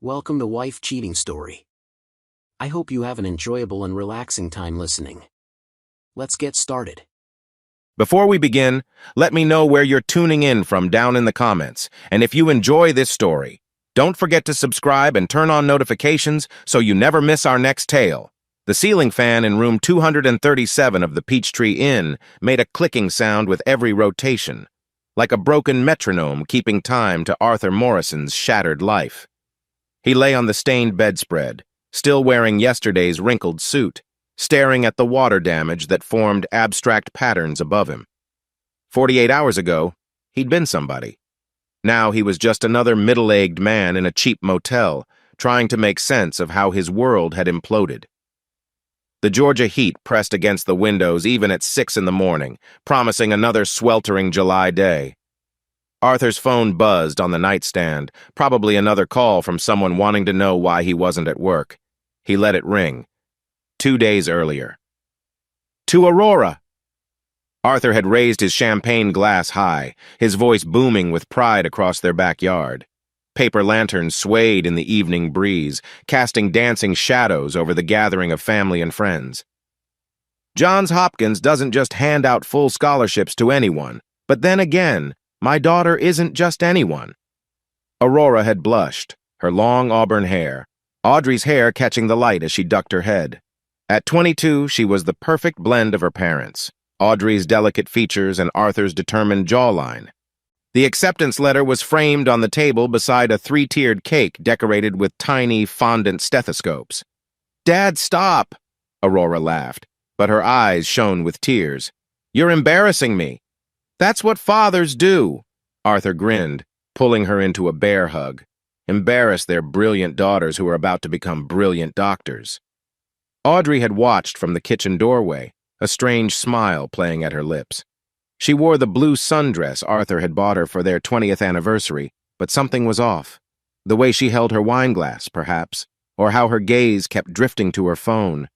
Welcome to Wife Cheating Story. I hope you have an enjoyable and relaxing time listening. Let's get started. Before we begin, let me know where you're tuning in from down in the comments. And if you enjoy this story, don't forget to subscribe and turn on notifications so you never miss our next tale. The ceiling fan in room 237 of the Peachtree Inn made a clicking sound with every rotation, like a broken metronome keeping time to Arthur Morrison's shattered life. He lay on the stained bedspread, still wearing yesterday's wrinkled suit, staring at the water damage that formed abstract patterns above him. 48 hours ago, he'd been somebody. Now he was just another middle-aged man in a cheap motel, trying to make sense of how his world had imploded. The Georgia heat pressed against the windows even at 6 in the morning, promising another sweltering July day. Arthur's phone buzzed on the nightstand, probably another call from someone wanting to know why he wasn't at work. He let it ring. 2 days earlier. To Aurora! Arthur had raised his champagne glass high, his voice booming with pride across their backyard. Paper lanterns swayed in the evening breeze, casting dancing shadows over the gathering of family and friends. Johns Hopkins doesn't just hand out full scholarships to anyone, but then again, my daughter isn't just anyone. Aurora had blushed, her long auburn hair, Audrey's hair catching the light as she ducked her head. At 22, she was the perfect blend of her parents, Audrey's delicate features and Arthur's determined jawline. The acceptance letter was framed on the table beside a 3-tiered cake decorated with tiny, fondant stethoscopes. "Dad, stop!" Aurora laughed, but her eyes shone with tears. "You're embarrassing me." "That's what fathers do," Arthur grinned, pulling her into a bear hug. Embarrass their brilliant daughters who were about to become brilliant doctors. Audrey had watched from the kitchen doorway, a strange smile playing at her lips. She wore the blue sundress Arthur had bought her for their 20th anniversary, but something was off. The way she held her wineglass, perhaps, or how her gaze kept drifting to her phone.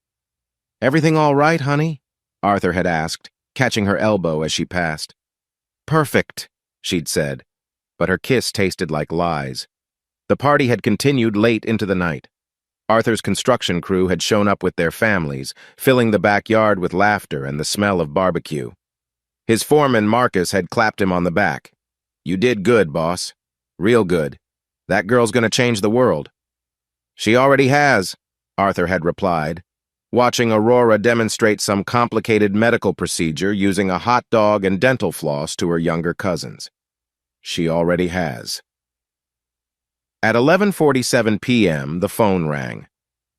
"Everything all right, honey?" Arthur had asked, catching her elbow as she passed. "Perfect," she'd said, but her kiss tasted like lies. The party had continued late into the night. Arthur's construction crew had shown up with their families, filling the backyard with laughter and the smell of barbecue. His foreman, Marcus, had clapped him on the back. "You did good, boss. Real good. That girl's gonna change the world." "She already has," Arthur had replied, watching Aurora demonstrate some complicated medical procedure using a hot dog and dental floss to her younger cousins. She already has. At 11:47 p.m., the phone rang.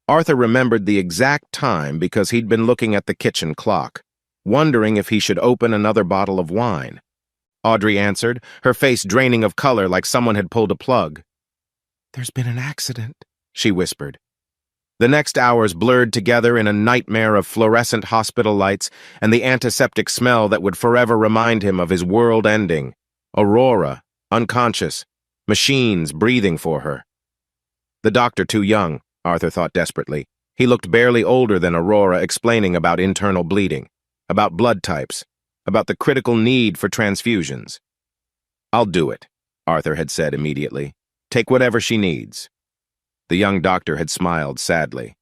Arthur remembered the exact time because he'd been looking at the kitchen clock, wondering if he should open another bottle of wine. Audrey answered, her face draining of color like someone had pulled a plug. "There's been an accident," she whispered. The next hours blurred together in a nightmare of fluorescent hospital lights and the antiseptic smell that would forever remind him of his world ending. Aurora, unconscious, machines breathing for her. The doctor too young, Arthur thought desperately. He looked barely older than Aurora, explaining about internal bleeding, about blood types, about the critical need for transfusions. "I'll do it," Arthur had said immediately. "Take whatever she needs." The young doctor had smiled sadly.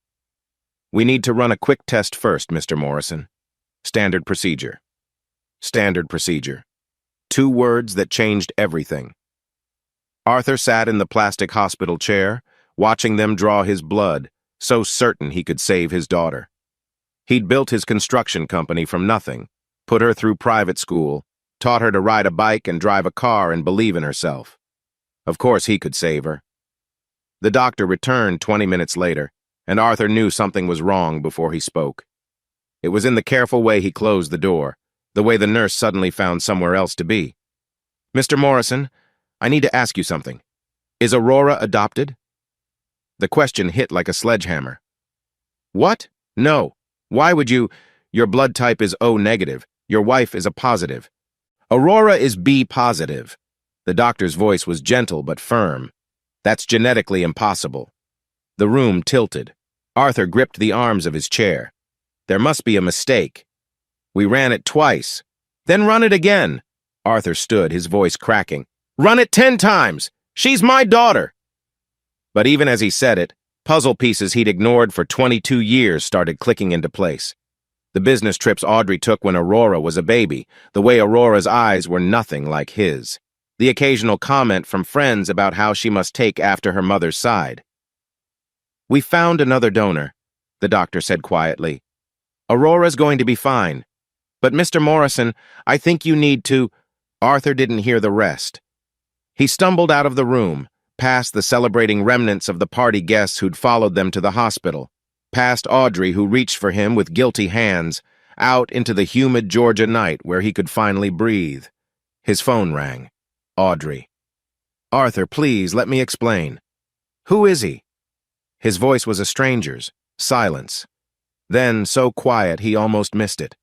"We need to run a quick test first, Mr. Morrison. Standard procedure." Standard procedure. 2 words that changed everything. Arthur sat in the plastic hospital chair, watching them draw his blood, so certain he could save his daughter. He'd built his construction company from nothing, put her through private school, taught her to ride a bike and drive a car and believe in herself. Of course he could save her. The doctor returned 20 minutes later, and Arthur knew something was wrong before he spoke. It was in the careful way he closed the door, the way the nurse suddenly found somewhere else to be. "Mr. Morrison, I need to ask you something. Is Aurora adopted?" The question hit like a sledgehammer. "What? No. Why would you? Your blood type is O negative. Your wife is a positive. Aurora is B positive." The doctor's voice was gentle but firm. "That's genetically impossible." The room tilted. Arthur gripped the arms of his chair. "There must be a mistake. We ran it twice." "Then run it again." Arthur stood, his voice cracking. "Run it 10 times! She's my daughter!" But even as he said it, puzzle pieces he'd ignored for 22 years started clicking into place. The business trips Audrey took when Aurora was a baby, the way Aurora's eyes were nothing like his. The occasional comment from friends about how she must take after her mother's side. "We found another donor," the doctor said quietly. "Aurora's going to be fine. But Mr. Morrison, I think you need to—" Arthur didn't hear the rest. He stumbled out of the room, past the celebrating remnants of the party guests who'd followed them to the hospital, past Audrey who reached for him with guilty hands, out into the humid Georgia night where he could finally breathe. His phone rang. Audrey. "Arthur, please, let me explain." "Who is he?" His voice was a stranger's. Silence. Then, so quiet he almost missed it.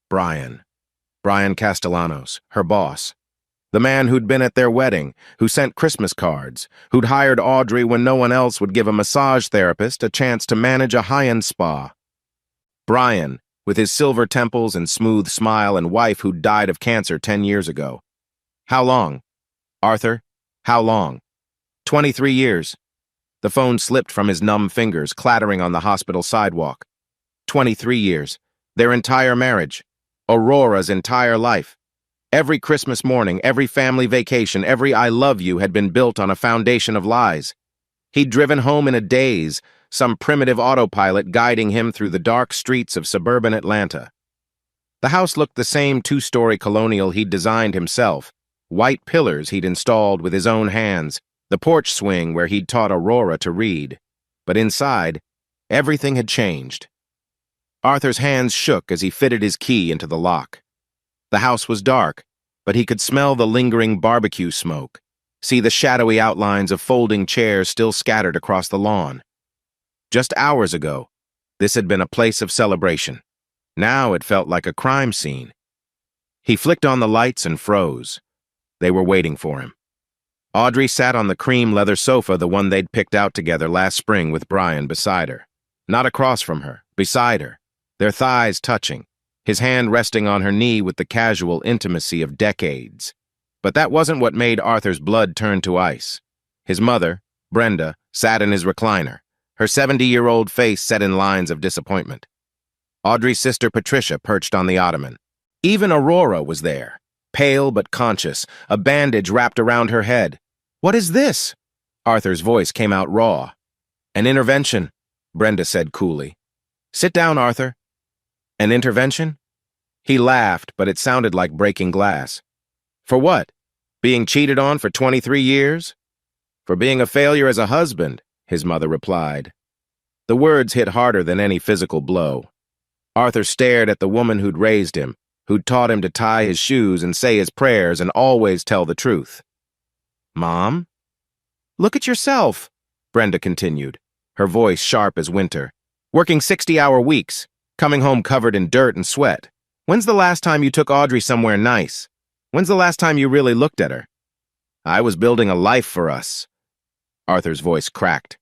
Brian. Brian Castellanos, her boss. The man who'd been at their wedding, who sent Christmas cards, who'd hired Audrey when no one else would give a massage therapist a chance to manage a high-end spa. Brian, with his silver temples and smooth smile, and wife who'd died of cancer 10 years ago. "How long?" "Arthur, how long?" 23 years. The phone slipped from his numb fingers, clattering on the hospital sidewalk. 23 years. Their entire marriage. Aurora's entire life. Every Christmas morning, every family vacation, every "I love you" had been built on a foundation of lies. He'd driven home in a daze, some primitive autopilot guiding him through the dark streets of suburban Atlanta. The house looked the same two-story colonial he'd designed himself, white pillars he'd installed with his own hands, the porch swing where he'd taught Aurora to read. But inside, everything had changed. Arthur's hands shook as he fitted his key into the lock. The house was dark, but he could smell the lingering barbecue smoke, see the shadowy outlines of folding chairs still scattered across the lawn. Just hours ago, this had been a place of celebration. Now it felt like a crime scene. He flicked on the lights and froze. They were waiting for him. Audrey sat on the cream leather sofa, the one they'd picked out together last spring, with Brian beside her. Not across from her, beside her, their thighs touching, his hand resting on her knee with the casual intimacy of decades. But that wasn't what made Arthur's blood turn to ice. His mother, Brenda, sat in his recliner, her 70-year-old face set in lines of disappointment. Audrey's sister Patricia perched on the ottoman. Even Aurora was there, pale but conscious, a bandage wrapped around her head. "What is this?" Arthur's voice came out raw. "An intervention," Brenda said coolly. "Sit down, Arthur." "An intervention?" He laughed, but it sounded like breaking glass. "For what? Being cheated on for 23 years?" "For being a failure as a husband," his mother replied. The words hit harder than any physical blow. Arthur stared at the woman who'd raised him, who'd taught him to tie his shoes and say his prayers and always tell the truth. "Mom?" "Look at yourself," Brenda continued, her voice sharp as winter. "Working 60-hour weeks, coming home covered in dirt and sweat. When's the last time you took Audrey somewhere nice? When's the last time you really looked at her?" "I was building a life for us." Arthur's voice cracked.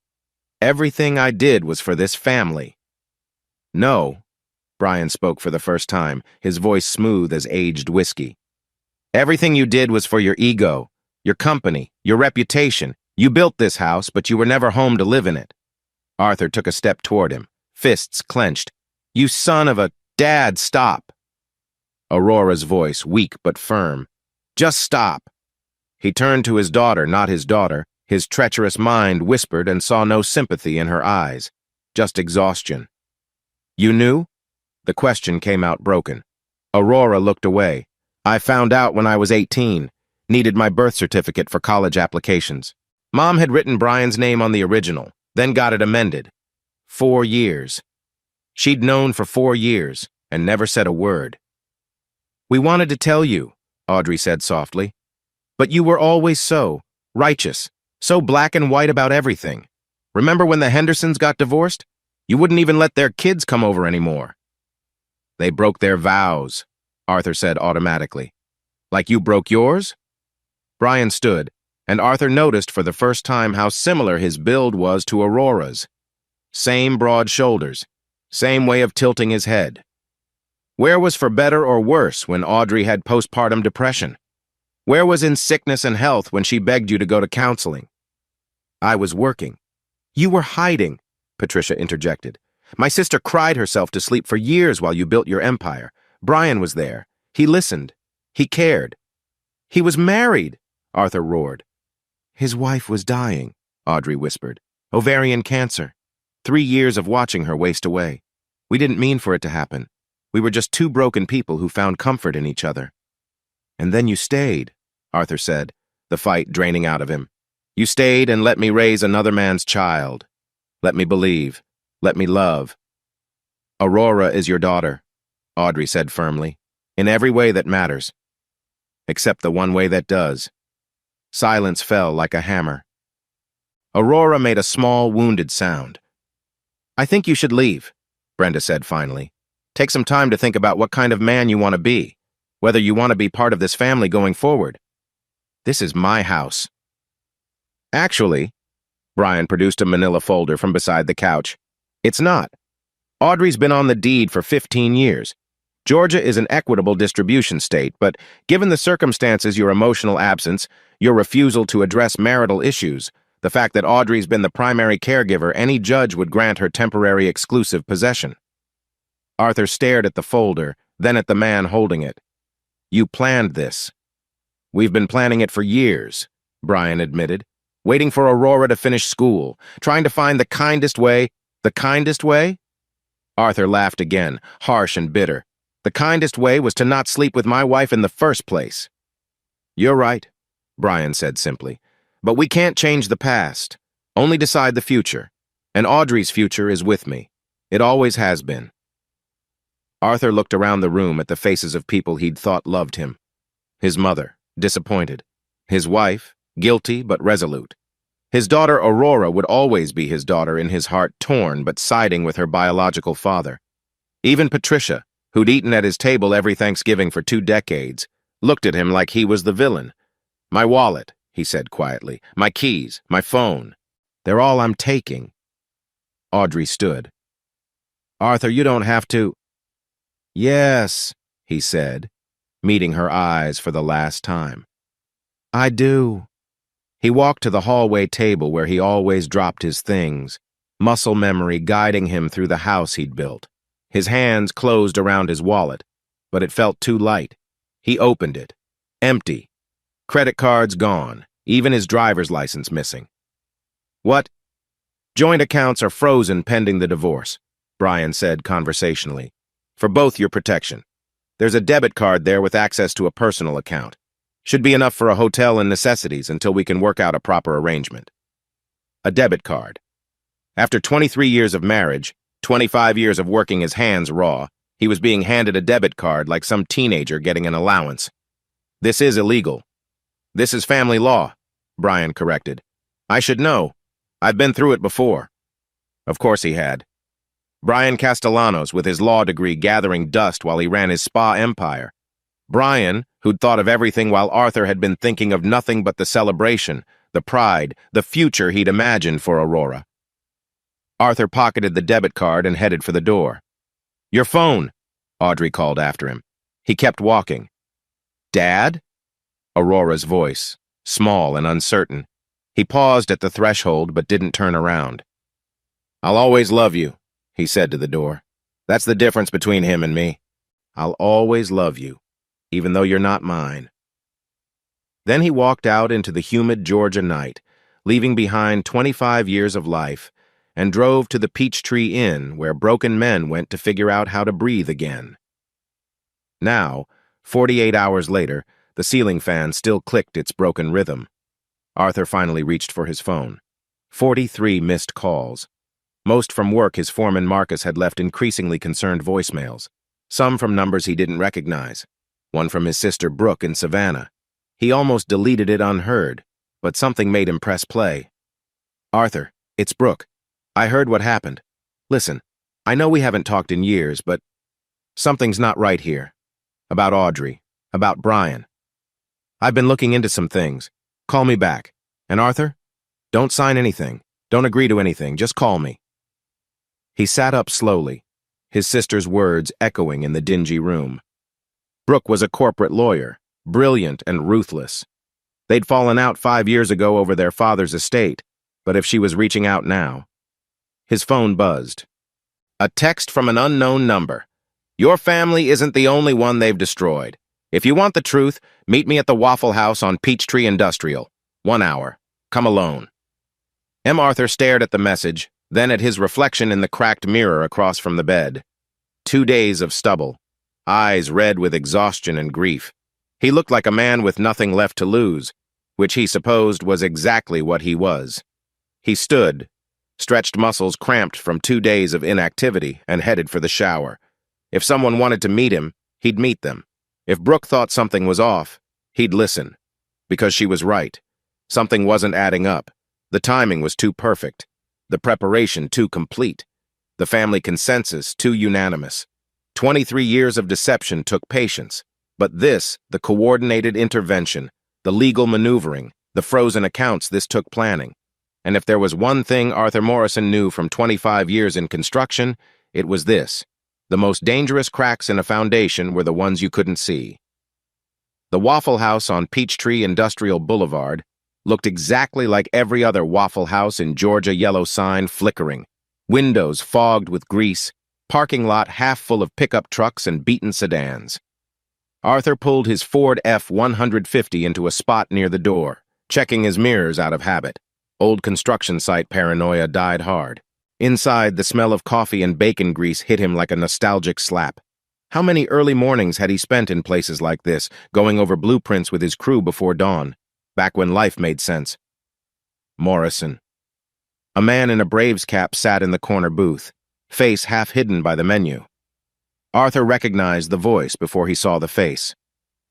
"Everything I did was for this family." "No," Brian spoke for the first time, his voice smooth as aged whiskey. "Everything you did was for your ego, your company, your reputation. You built this house, but you were never home to live in it." Arthur took a step toward him, fists clenched. "You son of a— Dad, stop." Aurora's voice, weak but firm. "Just stop." He turned to his daughter, not his daughter. His treacherous mind whispered and saw no sympathy in her eyes, just exhaustion. "You knew?" The question came out broken. Aurora looked away. "I found out when I was 18. Needed my birth certificate for college applications. Mom had written Brian's name on the original, then got it amended. 4 years. She'd known for 4 years and never said a word. "We wanted to tell you," Audrey said softly. "But you were always so righteous, so black and white about everything. Remember when the Hendersons got divorced? You wouldn't even let their kids come over anymore." "They broke their vows," Arthur said automatically. "Like you broke yours?" Brian stood, and Arthur noticed for the first time how similar his build was to Aurora's. Same broad shoulders, same way of tilting his head. Where was for better or worse when Audrey had postpartum depression? Where was in sickness and health when she begged you to go to counseling? "I was working," You were hiding, Patricia interjected. My sister cried herself to sleep for years while you built your empire. Brian was there. He listened. He cared. He was married, Arthur roared. His wife was dying, Audrey whispered. Ovarian cancer. 3 years of watching her waste away. We didn't mean for it to happen. We were just two broken people who found comfort in each other. And then you stayed, Arthur said, the fight draining out of him. You stayed and let me raise another man's child. Let me believe. Let me love. Aurora is your daughter, Audrey said firmly, in every way that matters. Except the one way that does. Silence fell like a hammer. Aurora made a small, wounded sound. I think you should leave, Brenda said finally. Take some time to think about what kind of man you want to be, whether you want to be part of this family going forward. This is my house. Actually, Brian produced a manila folder from beside the couch. It's not. Audrey's been on the deed for 15 years. Georgia is an equitable distribution state, but given the circumstances, your emotional absence, your refusal to address marital issues, the fact that Audrey's been the primary caregiver, any judge would grant her temporary exclusive possession. Arthur stared at the folder, then at the man holding it. You planned this. We've been planning it for years, Brian admitted, waiting for Aurora to finish school, trying to find the kindest way. The kindest way? Arthur laughed again, harsh and bitter. The kindest way was to not sleep with my wife in the first place. You're right, Brian said simply. But we can't change the past, only decide the future. And Audrey's future is with me. It always has been. Arthur looked around the room at the faces of people he'd thought loved him. His mother, disappointed. His wife, guilty but resolute. His daughter Aurora would always be his daughter, in his heart torn but siding with her biological father. Even Patricia, who'd eaten at his table every Thanksgiving for 2 decades, looked at him like he was the villain. My wallet, he said quietly. My keys, my phone. They're all I'm taking. Audrey stood. Arthur, you don't have to. Yes, he said, meeting her eyes for the last time. I do. He walked to the hallway table where he always dropped his things, muscle memory guiding him through the house he'd built. His hands closed around his wallet, but it felt too light. He opened it. Empty. Credit cards gone, even his driver's license missing. What? Joint accounts are frozen pending the divorce, Brian said conversationally. For both your protection. There's a debit card there with access to a personal account. Should be enough for a hotel and necessities until we can work out a proper arrangement. A debit card. After 23 years of marriage, 25 years of working his hands raw, he was being handed a debit card like some teenager getting an allowance. This is illegal. This is family law, Brian corrected. I should know. I've been through it before. Of course he had. Brian Castellanos, with his law degree gathering dust while he ran his spa empire. Brian, who'd thought of everything while Arthur had been thinking of nothing but the celebration, the pride, the future he'd imagined for Aurora. Arthur pocketed the debit card and headed for the door. Your phone, Audrey called after him. He kept walking. Dad? Aurora's voice, small and uncertain. He paused at the threshold but didn't turn around. I'll always love you, he said to the door. That's the difference between him and me. I'll always love you, even though you're not mine. Then he walked out into the humid Georgia night, leaving behind 25 years of life, and drove to the Peachtree Inn where broken men went to figure out how to breathe again. Now, 48 hours later, the ceiling fan still clicked its broken rhythm. Arthur finally reached for his phone. 43 missed calls. Most from work his foreman Marcus had left increasingly concerned voicemails, some from numbers he didn't recognize, one from his sister Brooke in Savannah. He almost deleted it unheard, but something made him press play. Arthur, it's Brooke. I heard what happened. Listen, I know we haven't talked in years, but something's not right here. About Audrey, about Brian. I've been looking into some things. Call me back. And Arthur, don't sign anything. Don't agree to anything. Just call me. He sat up slowly, his sister's words echoing in the dingy room. Brooke was a corporate lawyer, brilliant and ruthless. They'd fallen out 5 years ago over their father's estate, But if she was reaching out now... His phone buzzed. A text from an unknown number. Your family isn't the only one they've destroyed. If you want the truth, meet me at the Waffle House on Peachtree Industrial. 1 hour. Come alone. M. Arthur stared at the message, then at his reflection in the cracked mirror across from the bed. 2 days of stubble. Eyes red with exhaustion and grief. He looked like a man with nothing left to lose, which he supposed was exactly what he was. He stood, stretched muscles cramped from 2 days of inactivity, and headed for the shower. If someone wanted to meet him, he'd meet them. If Brooke thought something was off, he'd listen. Because she was right. Something wasn't adding up. The timing was too perfect. The preparation too complete. The family consensus too unanimous. 23 years of deception took patience. But this, the coordinated intervention, the legal maneuvering, the frozen accounts, this took planning. And if there was one thing Arthur Morrison knew from 25 years in construction, it was this. The most dangerous cracks in a foundation were the ones you couldn't see. The Waffle House on Peachtree Industrial Boulevard looked exactly like every other Waffle House in Georgia, yellow sign flickering, windows fogged with grease, parking lot half full of pickup trucks and beaten sedans. Arthur pulled his Ford F-150 into a spot near the door, checking his mirrors out of habit. Old construction site paranoia died hard. Inside, the smell of coffee and bacon grease hit him like a nostalgic slap. How many early mornings had he spent in places like this, going over blueprints with his crew before dawn, back when life made sense? Morrison. A man in a Braves cap sat in the corner booth, face half hidden by the menu. Arthur recognized the voice before he saw the face.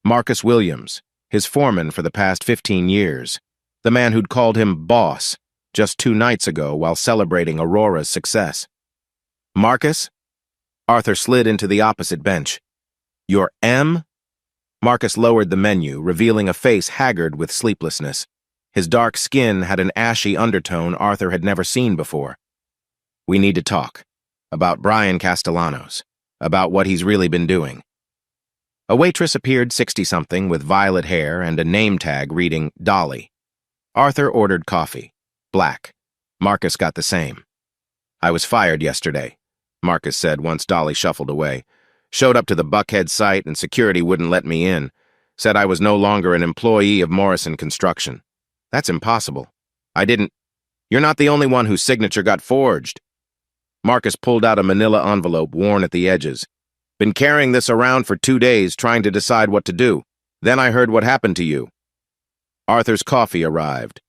Marcus Williams, his foreman for the past 15 years. The man who'd called him boss just 2 nights ago while celebrating Aurora's success. Marcus? Arthur slid into the opposite bench. You're M? Marcus lowered the menu, revealing a face haggard with sleeplessness. His dark skin had an ashy undertone Arthur had never seen before. We need to talk. About Brian Castellanos. About what he's really been doing. A waitress appeared 60-something with violet hair and a name tag reading Dolly. Arthur ordered coffee. Black. Marcus got the same. I was fired yesterday, Marcus said once Dolly shuffled away. Showed up to the Buckhead site and security wouldn't let me in. Said I was no longer an employee of Morrison Construction. That's impossible. I didn't... You're not the only one whose signature got forged. Marcus pulled out a manila envelope worn at the edges. Been carrying this around for 2 days trying to decide what to do. Then I heard what happened to you. Arthur's coffee arrived.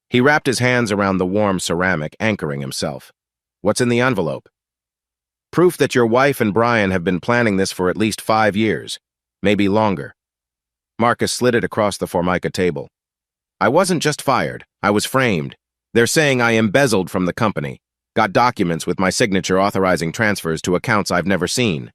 He wrapped his hands around the warm ceramic, anchoring himself. What's in the envelope? Proof that your wife and Brian have been planning this for at least 5 years, maybe longer. Marcus slid it across the Formica table. I wasn't just fired, I was framed. They're saying I embezzled from the company. Got documents with my signature authorizing transfers to accounts I've never seen.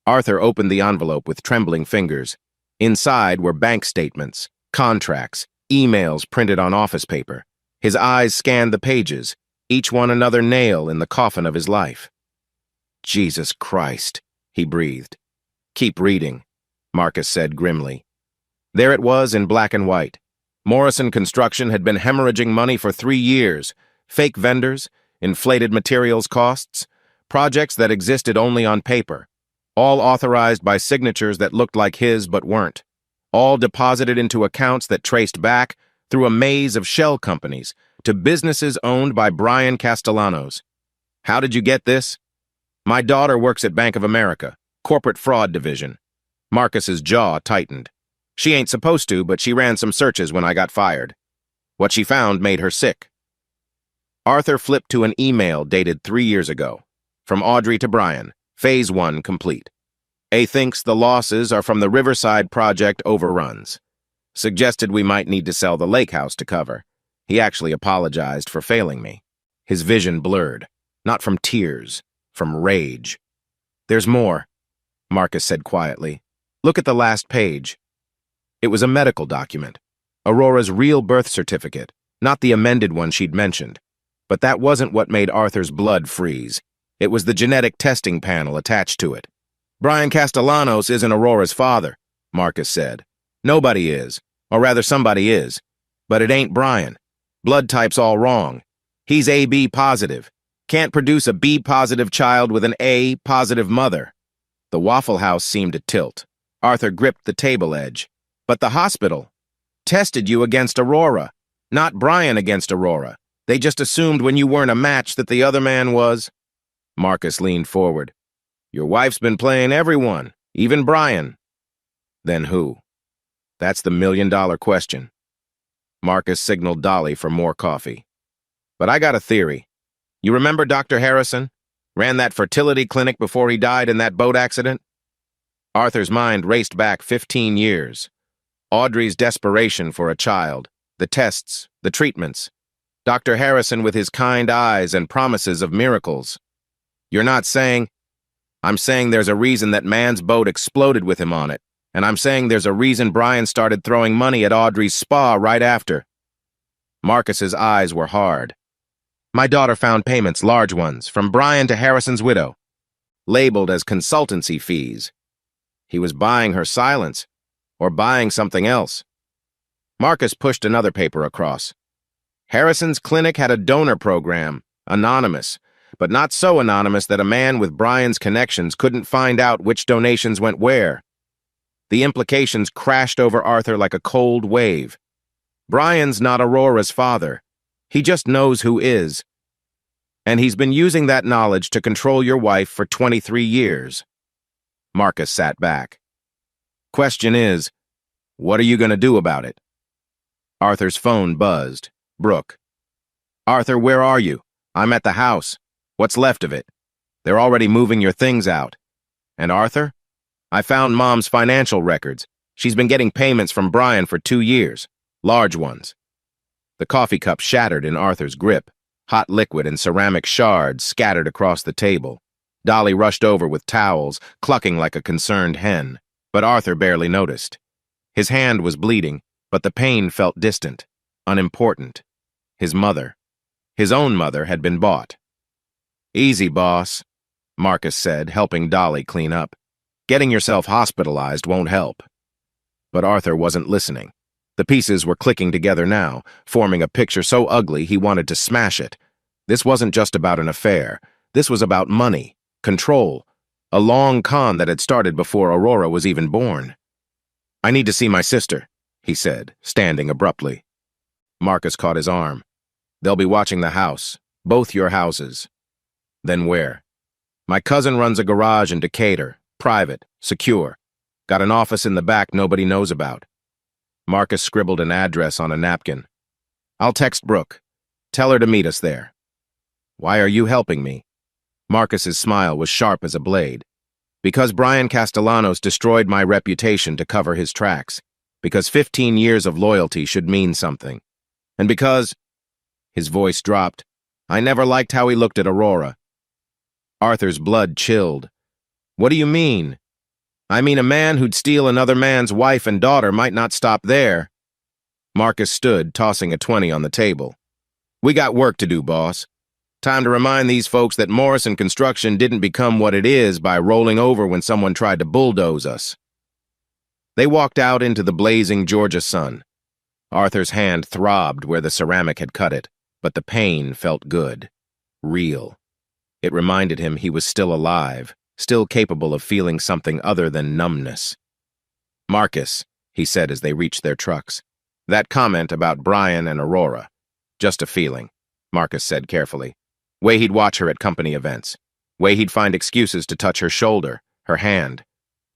Arthur opened the envelope with trembling fingers. Inside were bank statements, contracts, emails printed on office paper. His eyes scanned the pages, each one another nail in the coffin of his life. Jesus Christ, he breathed. Keep reading, Marcus said grimly. There it was in black and white. Morrison Construction had been hemorrhaging money for 3 years. Fake vendors, inflated materials costs, projects that existed only on paper, all authorized by signatures that looked like his but weren't, all deposited into accounts that traced back through a maze of shell companies to businesses owned by Brian Castellanos. How did you get this? My daughter works at Bank of America, corporate fraud division. Marcus's jaw tightened. She ain't supposed to, but she ran some searches when I got fired. What she found made her sick. Arthur flipped to an email dated 3 years ago. From Audrey to Brian, Phase 1 complete. A thinks the losses are from the Riverside project overruns. Suggested we might need to sell the lake house to cover. He actually apologized for failing me. His vision blurred, not from tears, from rage. There's more, Marcus said quietly. Look at the last page. It was a medical document. Aurora's real birth certificate, not the amended one she'd mentioned. But that wasn't what made Arthur's blood freeze. It was the genetic testing panel attached to it. Brian Castellanos isn't Aurora's father, Marcus said. Nobody is, or rather somebody is. But it ain't Brian. Blood type's all wrong. He's AB positive. Can't produce a B positive child with an A positive mother. The Waffle House seemed to tilt. Arthur gripped the table edge. But the hospital tested you against Aurora, not Brian against Aurora. They just assumed when you weren't a match that the other man was. Marcus leaned forward. Your wife's been playing everyone, even Brian. Then who? That's the million-dollar question. Marcus signaled Dolly for more coffee. But I got a theory. You remember Dr. Harrison? Ran that fertility clinic before he died in that boat accident? Arthur's mind raced back 15 years. Audrey's desperation for a child, the tests, the treatments. Dr. Harrison with his kind eyes and promises of miracles. You're not saying... I'm saying there's a reason that man's boat exploded with him on it, and I'm saying there's a reason Brian started throwing money at Audrey's spa right after. Marcus's eyes were hard. My daughter found payments, large ones, from Brian to Harrison's widow, labeled as consultancy fees. He was buying her silence, or buying something else. Marcus pushed another paper across. Harrison's clinic had a donor program, anonymous, but not so anonymous that a man with Brian's connections couldn't find out which donations went where. The implications crashed over Arthur like a cold wave. Brian's not Aurora's father. He just knows who is. And he's been using that knowledge to control your wife for 23 years. Marcus sat back. Question is, what are you going to do about it? Arthur's phone buzzed. Brooke. Arthur, where are you? I'm at the house. What's left of it? They're already moving your things out. And Arthur? I found Mom's financial records. She's been getting payments from Brian for 2 years. Large ones. The coffee cup shattered in Arthur's grip. Hot liquid and ceramic shards scattered across the table. Dolly rushed over with towels, clucking like a concerned hen. But Arthur barely noticed. His hand was bleeding, but the pain felt distant, unimportant. His mother. His own mother had been bought. Easy, boss, Marcus said, helping Dolly clean up. Getting yourself hospitalized won't help. But Arthur wasn't listening. The pieces were clicking together now, forming a picture so ugly he wanted to smash it. This wasn't just about an affair. This was about money, control, a long con that had started before Aurora was even born. I need to see my sister, he said, standing abruptly. Marcus caught his arm. They'll be watching the house, both your houses. Then where? My cousin runs a garage in Decatur, private, secure. Got an office in the back nobody knows about. Marcus scribbled an address on a napkin. I'll text Brooke. Tell her to meet us there. Why are you helping me? Marcus's smile was sharp as a blade. Because Brian Castellanos destroyed my reputation to cover his tracks. Because 15 years of loyalty should mean something. And because... His voice dropped. I never liked how he looked at Aurora. Arthur's blood chilled. What do you mean? I mean, a man who'd steal another man's wife and daughter might not stop there. Marcus stood, tossing a 20 on the table. We got work to do, boss. Time to remind these folks that Morrison Construction didn't become what it is by rolling over when someone tried to bulldoze us. They walked out into the blazing Georgia sun. Arthur's hand throbbed where the ceramic had cut it, but the pain felt good, real. It reminded him he was still alive, still capable of feeling something other than numbness. Marcus, he said as they reached their trucks. That comment about Brian and Aurora. Just a feeling, Marcus said carefully. Way he'd watch her at company events. Way he'd find excuses to touch her shoulder, her hand.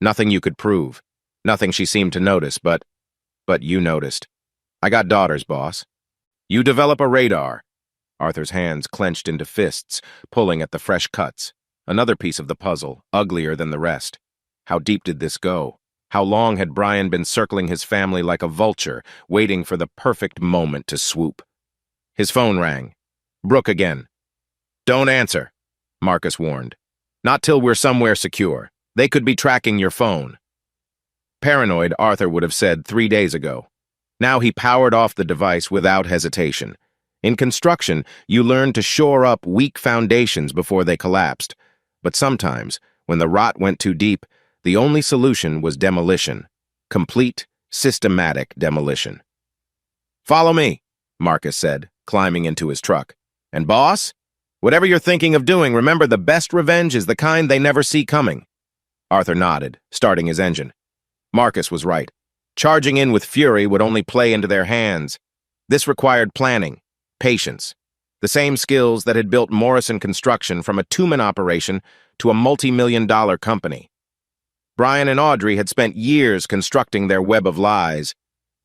Nothing you could prove. Nothing she seemed to notice, but you noticed. I got daughters, boss. You develop a radar. Arthur's hands clenched into fists, pulling at the fresh cuts. Another piece of the puzzle, uglier than the rest. How deep did this go? How long had Brian been circling his family like a vulture, waiting for the perfect moment to swoop? His phone rang. Brooke again. Don't answer, Marcus warned. Not till we're somewhere secure. They could be tracking your phone. Paranoid, Arthur would have said 3 days ago. Now he powered off the device without hesitation. In construction, you learn to shore up weak foundations before they collapsed. But sometimes, when the rot went too deep, the only solution was demolition. Complete, systematic demolition. Follow me, Marcus said, climbing into his truck. "And boss, whatever you're thinking of doing, remember the best revenge is the kind they never see coming." Arthur nodded, starting his engine. Marcus was right. Charging in with fury would only play into their hands. This required planning, patience, the same skills that had built Morrison Construction from a two-man operation to a multi-million-dollar company. Brian and Audrey had spent years constructing their web of lies,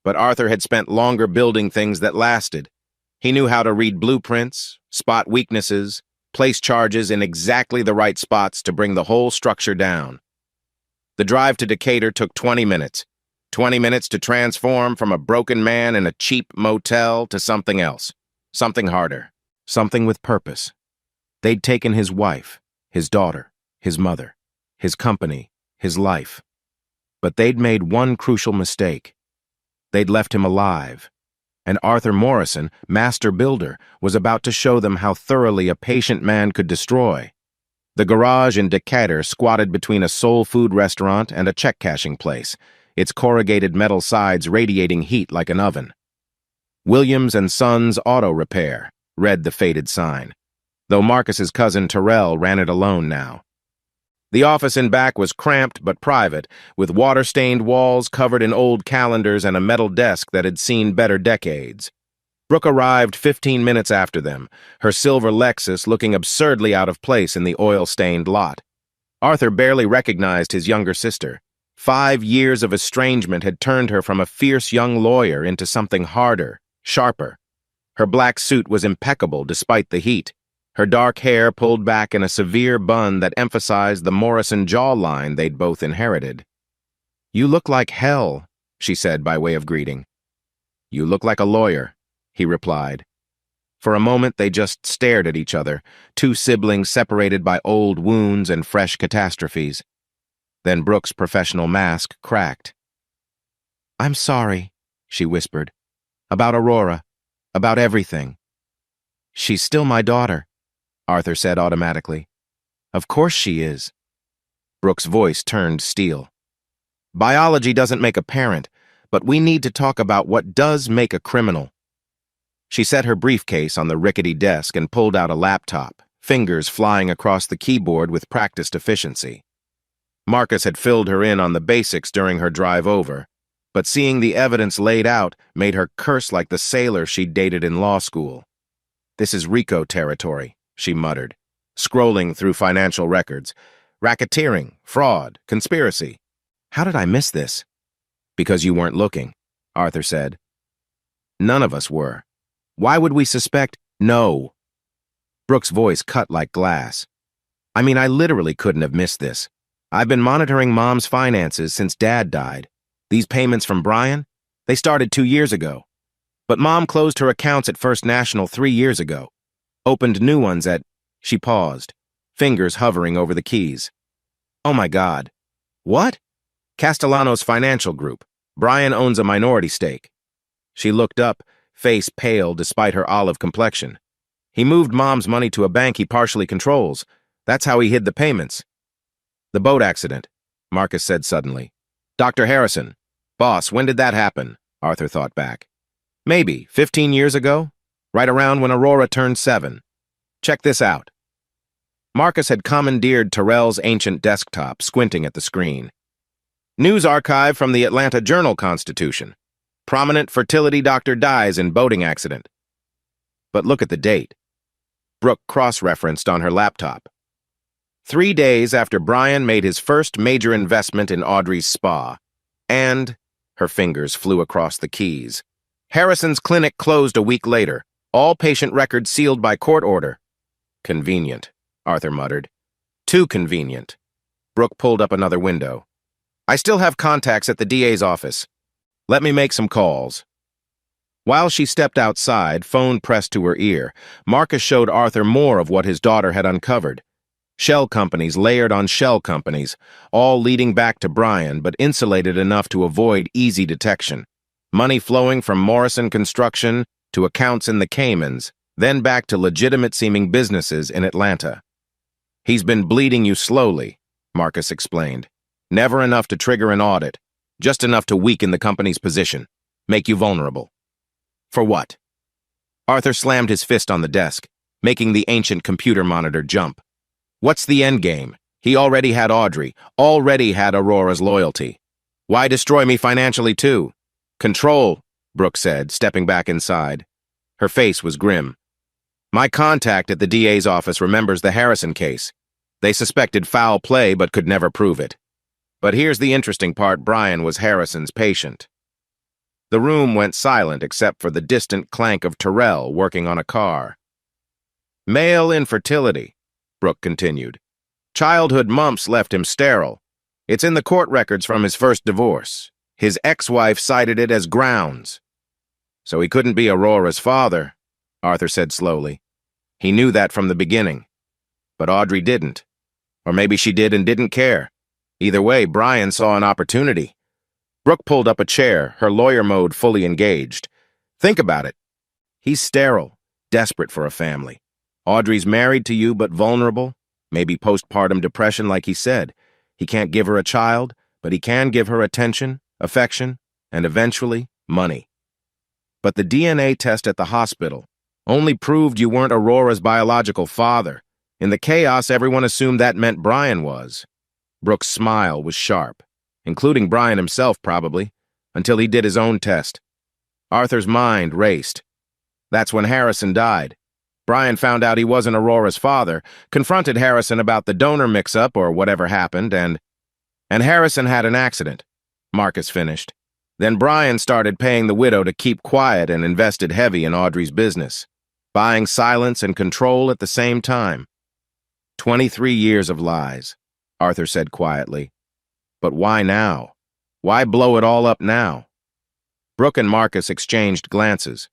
but Arthur had spent longer building things that lasted. He knew how to read blueprints, spot weaknesses, place charges in exactly the right spots to bring the whole structure down. The drive to Decatur took 20 minutes. 20 minutes to transform from a broken man in a cheap motel to something else, something harder, something with purpose. They'd taken his wife, his daughter, his mother, his company, his life. But they'd made one crucial mistake. They'd left him alive. And Arthur Morrison, master builder, was about to show them how thoroughly a patient man could destroy. The garage in Decatur squatted between a soul food restaurant and a check-cashing place, its corrugated metal sides radiating heat like an oven. "Williams and Sons Auto Repair," read the faded sign, though Marcus's cousin Terrell ran it alone now. The office in back was cramped but private, with water-stained walls covered in old calendars and a metal desk that had seen better decades. Brooke arrived 15 minutes after them, her silver Lexus looking absurdly out of place in the oil-stained lot. Arthur barely recognized his younger sister. 5 years of estrangement had turned her from a fierce young lawyer into something harder, sharper. Her black suit was impeccable despite the heat, her dark hair pulled back in a severe bun that emphasized the Morrison jawline they'd both inherited. "You look like hell," she said by way of greeting. "You look like a lawyer," he replied. For a moment they just stared at each other, two siblings separated by old wounds and fresh catastrophes. Then Brooke's professional mask cracked. "I'm sorry," she whispered. "About Aurora. About everything." "She's still my daughter," Arthur said automatically. "Of course she is." Brooke's voice turned steel. "Biology doesn't make a parent, but we need to talk about what does make a criminal." She set her briefcase on the rickety desk and pulled out a laptop, fingers flying across the keyboard with practiced efficiency. Marcus had filled her in on the basics during her drive over, but seeing the evidence laid out made her curse like the sailor she'd dated in law school. "This is RICO territory," she muttered, scrolling through financial records. "Racketeering, fraud, conspiracy. How did I miss this?" "Because you weren't looking," Arthur said. "None of us were. Why would we suspect?" "No." Brooke's voice cut like glass. "I mean, I literally couldn't have missed this. I've been monitoring Mom's finances since Dad died. These payments from Brian, they started 2 years ago. But Mom closed her accounts at First National 3 years ago. Opened new ones at..." She paused, fingers hovering over the keys. "Oh my God. What?" "Castellanos Financial Group. Brian owns a minority stake." She looked up, face pale despite her olive complexion. "He moved Mom's money to a bank he partially controls. That's how he hid the payments." "The boat accident," Marcus said suddenly. "Dr. Harrison. Boss, when did that happen?" Arthur thought back. "Maybe 15 years ago, right around when Aurora turned 7. Check this out." Marcus had commandeered Terrell's ancient desktop, squinting at the screen. "News archive from the Atlanta Journal-Constitution. Prominent fertility doctor dies in boating accident." "But look at the date." Brooke cross-referenced on her laptop. 3 days after Brian made his first major investment in Audrey's spa. And, her fingers flew across the keys, Harrison's clinic closed a week later, all patient records sealed by court order. "Convenient," Arthur muttered. "Too convenient." Brooke pulled up another window. "I still have contacts at the DA's office. Let me make some calls." While she stepped outside, phone pressed to her ear, Marcus showed Arthur more of what his daughter had uncovered. Shell companies layered on shell companies, all leading back to Brian, but insulated enough to avoid easy detection. Money flowing from Morrison Construction to accounts in the Caymans, then back to legitimate-seeming businesses in Atlanta. "He's been bleeding you slowly," Marcus explained. "Never enough to trigger an audit, just enough to weaken the company's position, make you vulnerable." "For what?" Arthur slammed his fist on the desk, making the ancient computer monitor jump. What's the endgame? He already had Audrey, already had Aurora's loyalty. Why destroy me financially too? Control, Brooke said, stepping back inside. Her face was grim. My contact at the DA's office remembers the Harrison case. They suspected foul play but could never prove it. But here's the interesting part: Brian was Harrison's patient. The room went silent except for the distant clank of Terrell working on a car. Male infertility, Brooke continued. Childhood mumps left him sterile. It's in the court records from his first divorce. His ex-wife cited it as grounds. So he couldn't be Aurora's father, Arthur said slowly. He knew that from the beginning. But Audrey didn't. Or maybe she did and didn't care. Either way, Brian saw an opportunity. Brooke pulled up a chair, her lawyer mode fully engaged. Think about it. He's sterile, desperate for a family. Audrey's married to you but vulnerable, maybe postpartum depression like he said. He can't give her a child, but he can give her attention, affection, and eventually, money. But the DNA test at the hospital only proved you weren't Aurora's biological father. In the chaos, everyone assumed that meant Brian was. Brooke's smile was sharp, including Brian himself probably, until he did his own test. Arthur's mind raced. That's when Harrison died. Brian found out he wasn't Aurora's father, confronted Harrison about the donor mix-up or whatever happened, and Harrison had an accident, Marcus finished. Then Brian started paying the widow to keep quiet and invested heavy in Audrey's business, buying silence and control at the same time. 23 years of lies, Arthur said quietly. But why now? Why blow it all up now? Brooke and Marcus exchanged glances.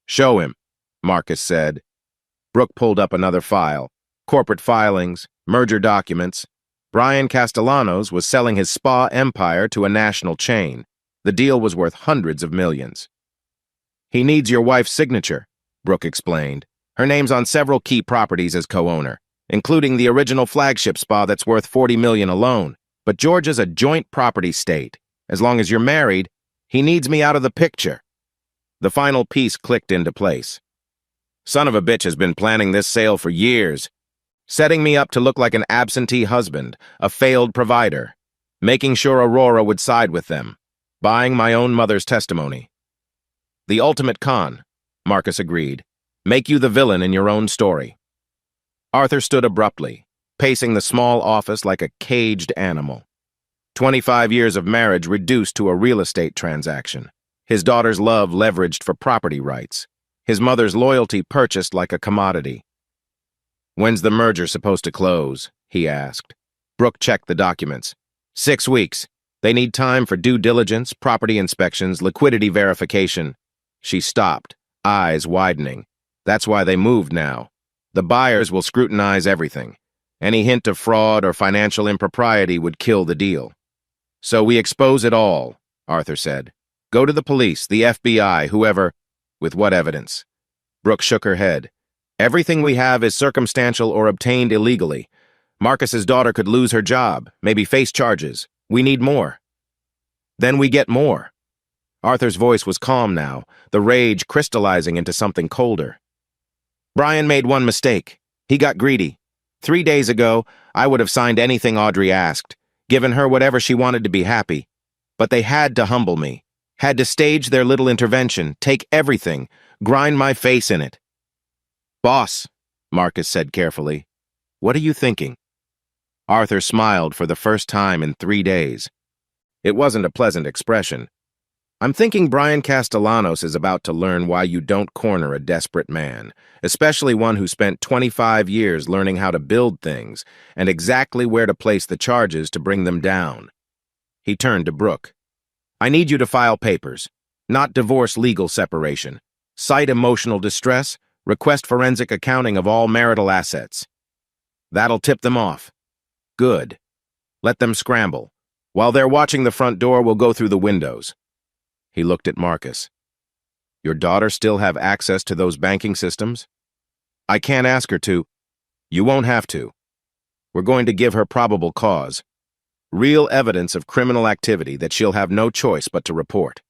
Show him, Marcus said. Brooke pulled up another file. Corporate filings, merger documents. Brian Castellanos was selling his spa empire to a national chain. The deal was worth hundreds of millions. He needs your wife's signature, Brooke explained. Her name's on several key properties as co-owner, including the original flagship spa that's worth $40 million alone. But Georgia's a joint property state. As long as you're married, he needs me out of the picture. The final piece clicked into place. Son of a bitch has been planning this sale for years, setting me up to look like an absentee husband, a failed provider, making sure Aurora would side with them, buying my own mother's testimony. The ultimate con, Marcus agreed. Make you the villain in your own story. Arthur stood abruptly, pacing the small office like a caged animal. 25 years of marriage reduced to a real estate transaction. His daughter's love leveraged for property rights. His mother's loyalty purchased like a commodity. When's the merger supposed to close? He asked. Brooke checked the documents. 6 weeks. They need time for due diligence, property inspections, liquidity verification. She stopped, eyes widening. That's why they moved now. The buyers will scrutinize everything. Any hint of fraud or financial impropriety would kill the deal. So we expose it all, Arthur said. Go to the police, the FBI, whoever. With what evidence? Brooke shook her head. Everything we have is circumstantial or obtained illegally. Marcus's daughter could lose her job, maybe face charges. We need more. Then we get more. Arthur's voice was calm now, the rage crystallizing into something colder. Brian made one mistake. He got greedy. 3 days ago, I would have signed anything Audrey asked, given her whatever she wanted to be happy. But they had to humble me, had to stage their little intervention, take everything, grind my face in it. Boss, Marcus said carefully, what are you thinking? Arthur smiled for the first time in 3 days. It wasn't a pleasant expression. I'm thinking Brian Castellanos is about to learn why you don't corner a desperate man, especially one who spent 25 years learning how to build things and exactly where to place the charges to bring them down. He turned to Brooke. I need you to file papers, not divorce legal separation. Cite emotional distress, request forensic accounting of all marital assets. That'll tip them off. Good. Let them scramble. While they're watching the front door, we'll go through the windows. He looked at Marcus. Your daughter still have access to those banking systems? I can't ask her to. You won't have to. We're going to give her probable cause. Real evidence of criminal activity that she'll have no choice but to report.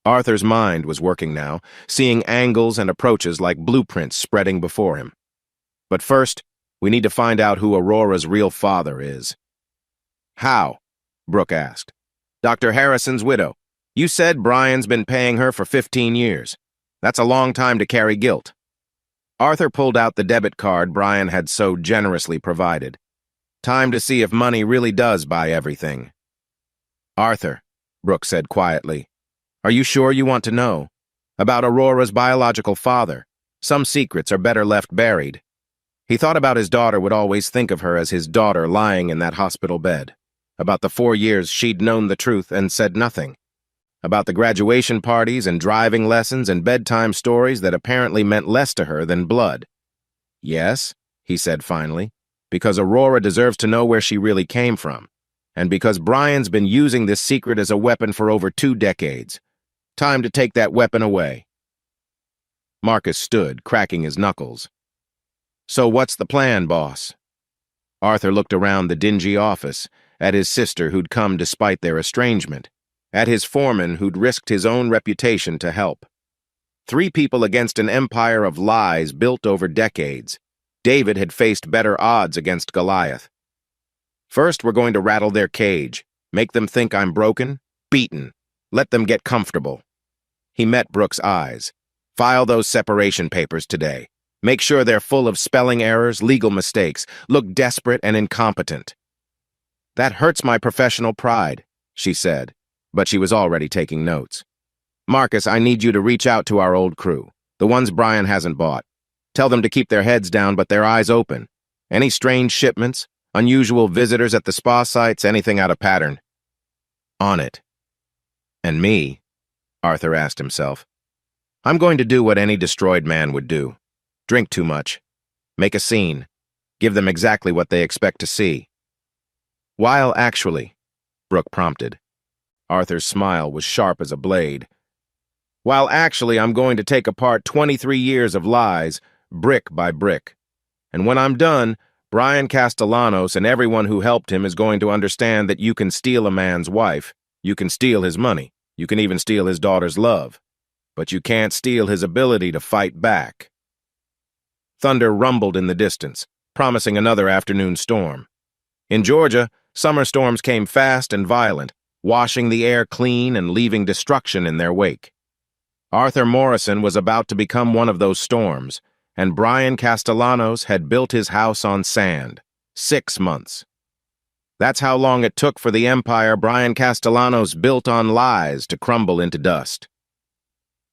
Arthur's mind was working now, seeing angles and approaches like blueprints spreading before him. But first, we need to find out who Aurora's real father is. How? Brooke asked. Dr. Harrison's widow. You said Brian's been paying her for 15 years. That's a long time to carry guilt. Arthur pulled out the debit card Brian had so generously provided. Time to see if money really does buy everything. Arthur, Brooke said quietly, are you sure you want to know? About Aurora's biological father. Some secrets are better left buried. He thought about his daughter would always think of her as his daughter lying in that hospital bed. About the 4 years she'd known the truth and said nothing. About the graduation parties and driving lessons and bedtime stories that apparently meant less to her than blood. Yes, he said finally, because Aurora deserves to know where she really came from, and because Brian's been using this secret as a weapon for over 2 decades. Time to take that weapon away. Marcus stood, cracking his knuckles. So what's the plan, boss? Arthur looked around the dingy office, at his sister who'd come despite their estrangement, at his foreman who'd risked his own reputation to help. 3 people against an empire of lies built over decades. David had faced better odds against Goliath. First, we're going to rattle their cage, make them think I'm broken, beaten, let them get comfortable. He met Brooke's eyes. File those separation papers today. Make sure they're full of spelling errors, legal mistakes, look desperate and incompetent. That hurts my professional pride, she said, but she was already taking notes. Marcus, I need you to reach out to our old crew, the ones Brian hasn't bought. Tell them to keep their heads down but their eyes open. Any strange shipments, unusual visitors at the spa sites, anything out of pattern. On it. And me, Arthur asked himself. I'm going to do what any destroyed man would do. Drink too much. Make a scene. Give them exactly what they expect to see. While actually, Brooke prompted. Arthur's smile was sharp as a blade. While actually, I'm going to take apart 23 years of lies, brick by brick. And when I'm done, Brian Castellanos and everyone who helped him is going to understand that you can steal a man's wife, you can steal his money, you can even steal his daughter's love, but you can't steal his ability to fight back. Thunder rumbled in the distance, promising another afternoon storm. In Georgia, summer storms came fast and violent, washing the air clean and leaving destruction in their wake. Arthur Morrison was about to become one of those storms, and Brian Castellanos had built his house on sand. 6 months. That's how long it took for the empire Brian Castellanos built on lies to crumble into dust.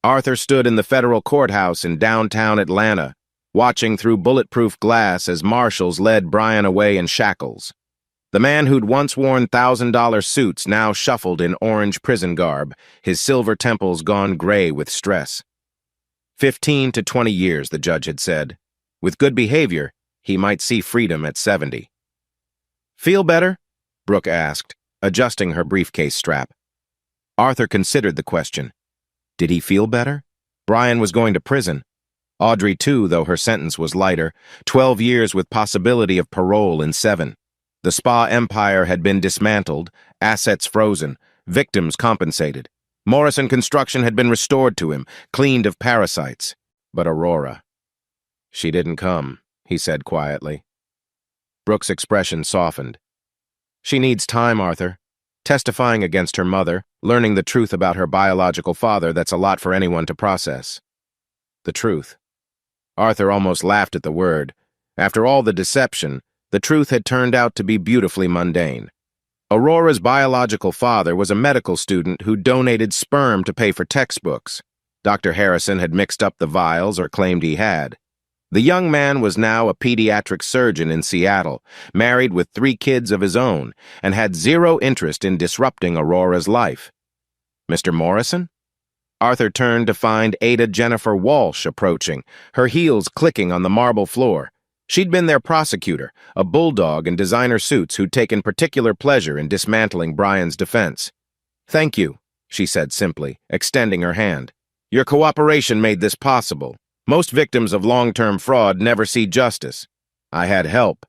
Arthur stood in the federal courthouse in downtown Atlanta, watching through bulletproof glass as marshals led Brian away in shackles. The man who'd once worn $1,000 suits now shuffled in orange prison garb, his silver temples gone gray with stress. 15 to 20 years, the judge had said. With good behavior, he might see freedom at 70. Feel better? Brooke asked, adjusting her briefcase strap. Arthur considered the question. Did he feel better? Brian was going to prison. Audrey, too, though her sentence was lighter, 12 years with possibility of parole in 7. The spa empire had been dismantled, assets frozen, victims compensated. Morrison Construction had been restored to him, cleaned of parasites. But Aurora. She didn't come, he said quietly. Brooke's expression softened. She needs time, Arthur. Testifying against her mother, learning the truth about her biological father, that's a lot for anyone to process. The truth. Arthur almost laughed at the word. After all the deception, the truth had turned out to be beautifully mundane. Aurora's biological father was a medical student who donated sperm to pay for textbooks. Dr. Harrison had mixed up the vials or claimed he had. The young man was now a pediatric surgeon in Seattle, married with 3 kids of his own, and had zero interest in disrupting Aurora's life. Mr. Morrison? Arthur turned to find Ada Jennifer Walsh approaching, her heels clicking on the marble floor. She'd been their prosecutor, a bulldog in designer suits who'd taken particular pleasure in dismantling Brian's defense. Thank you, she said simply, extending her hand. Your cooperation made this possible. Most victims of long-term fraud never see justice. I had help.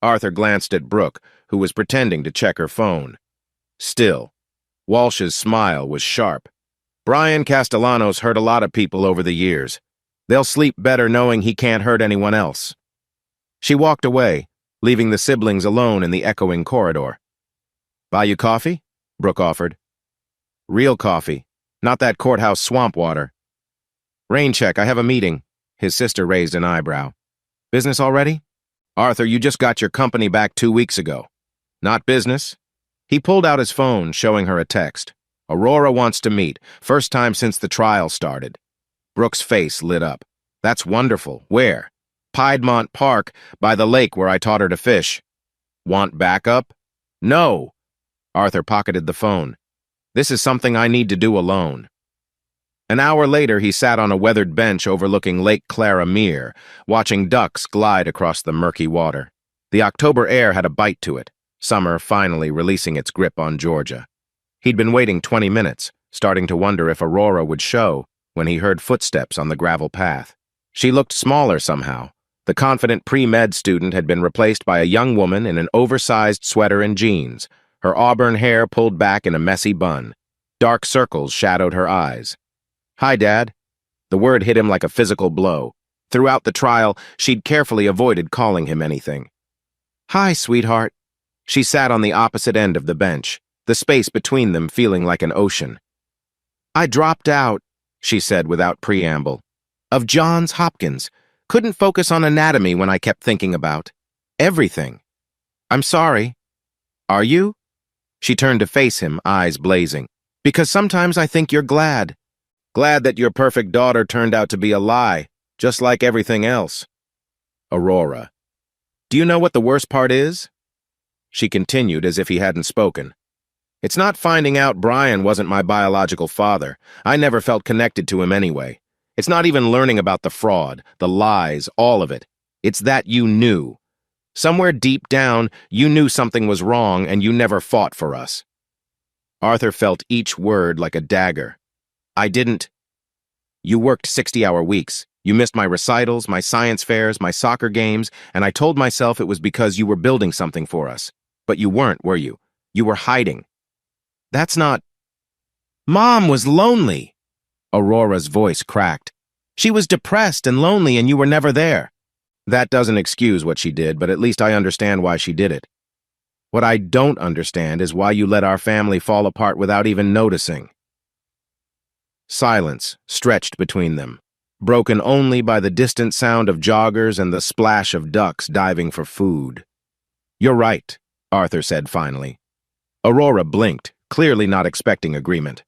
Arthur glanced at Brooke, who was pretending to check her phone. Still, Walsh's smile was sharp. Brian Castellanos hurt a lot of people over the years. They'll sleep better knowing he can't hurt anyone else. She walked away, leaving the siblings alone in the echoing corridor. Buy you coffee? Brooke offered. Real coffee, not that courthouse swamp water. Rain check, I have a meeting. His sister raised an eyebrow. Business already? Arthur, you just got your company back 2 weeks ago. Not business? He pulled out his phone, showing her a text. Aurora wants to meet, first time since the trial started. Brooke's face lit up. That's wonderful. Where? Piedmont Park, by the lake where I taught her to fish. Want backup? No. Arthur pocketed the phone. This is something I need to do alone. An hour later, he sat on a weathered bench overlooking Lake Clara Mere, watching ducks glide across the murky water. The October air had a bite to it, summer finally releasing its grip on Georgia. He'd been waiting 20 minutes, starting to wonder if Aurora would show, when he heard footsteps on the gravel path. She looked smaller somehow. The confident pre-med student had been replaced by a young woman in an oversized sweater and jeans, her auburn hair pulled back in a messy bun. Dark circles shadowed her eyes. Hi, Dad. The word hit him like a physical blow. Throughout the trial, she'd carefully avoided calling him anything. Hi, sweetheart. She sat on the opposite end of the bench, the space between them feeling like an ocean. I dropped out, she said without preamble, of Johns Hopkins. Couldn't focus on anatomy when I kept thinking about everything. I'm sorry. Are you? She turned to face him, eyes blazing. Because sometimes I think you're glad. Glad that your perfect daughter turned out to be a lie, just like everything else. Aurora. Do you know what the worst part is? She continued as if he hadn't spoken. It's not finding out Brian wasn't my biological father. I never felt connected to him anyway. It's not even learning about the fraud, the lies, all of it. It's that you knew. Somewhere deep down, you knew something was wrong and you never fought for us. Arthur felt each word like a dagger. I didn't. You worked 60-hour weeks. You missed my recitals, my science fairs, my soccer games, and I told myself it was because you were building something for us. But you weren't, were you? You were hiding. That's not... Mom was lonely. Aurora's voice cracked. She was depressed and lonely and you were never there. That doesn't excuse what she did, but at least I understand why she did it. What I don't understand is why you let our family fall apart without even noticing. Silence stretched between them, broken only by the distant sound of joggers and the splash of ducks diving for food. You're right, Arthur said finally. Aurora blinked, clearly not expecting agreement.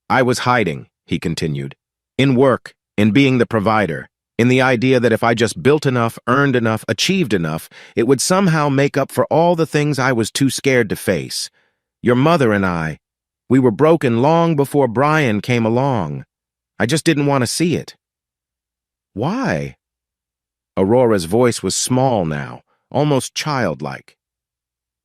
I was hiding, he continued, in work, in being the provider, in the idea that if I just built enough, earned enough, achieved enough, it would somehow make up for all the things I was too scared to face. Your mother and I, we were broken long before Brian came along. I just didn't want to see it. Why? Aurora's voice was small now, almost childlike.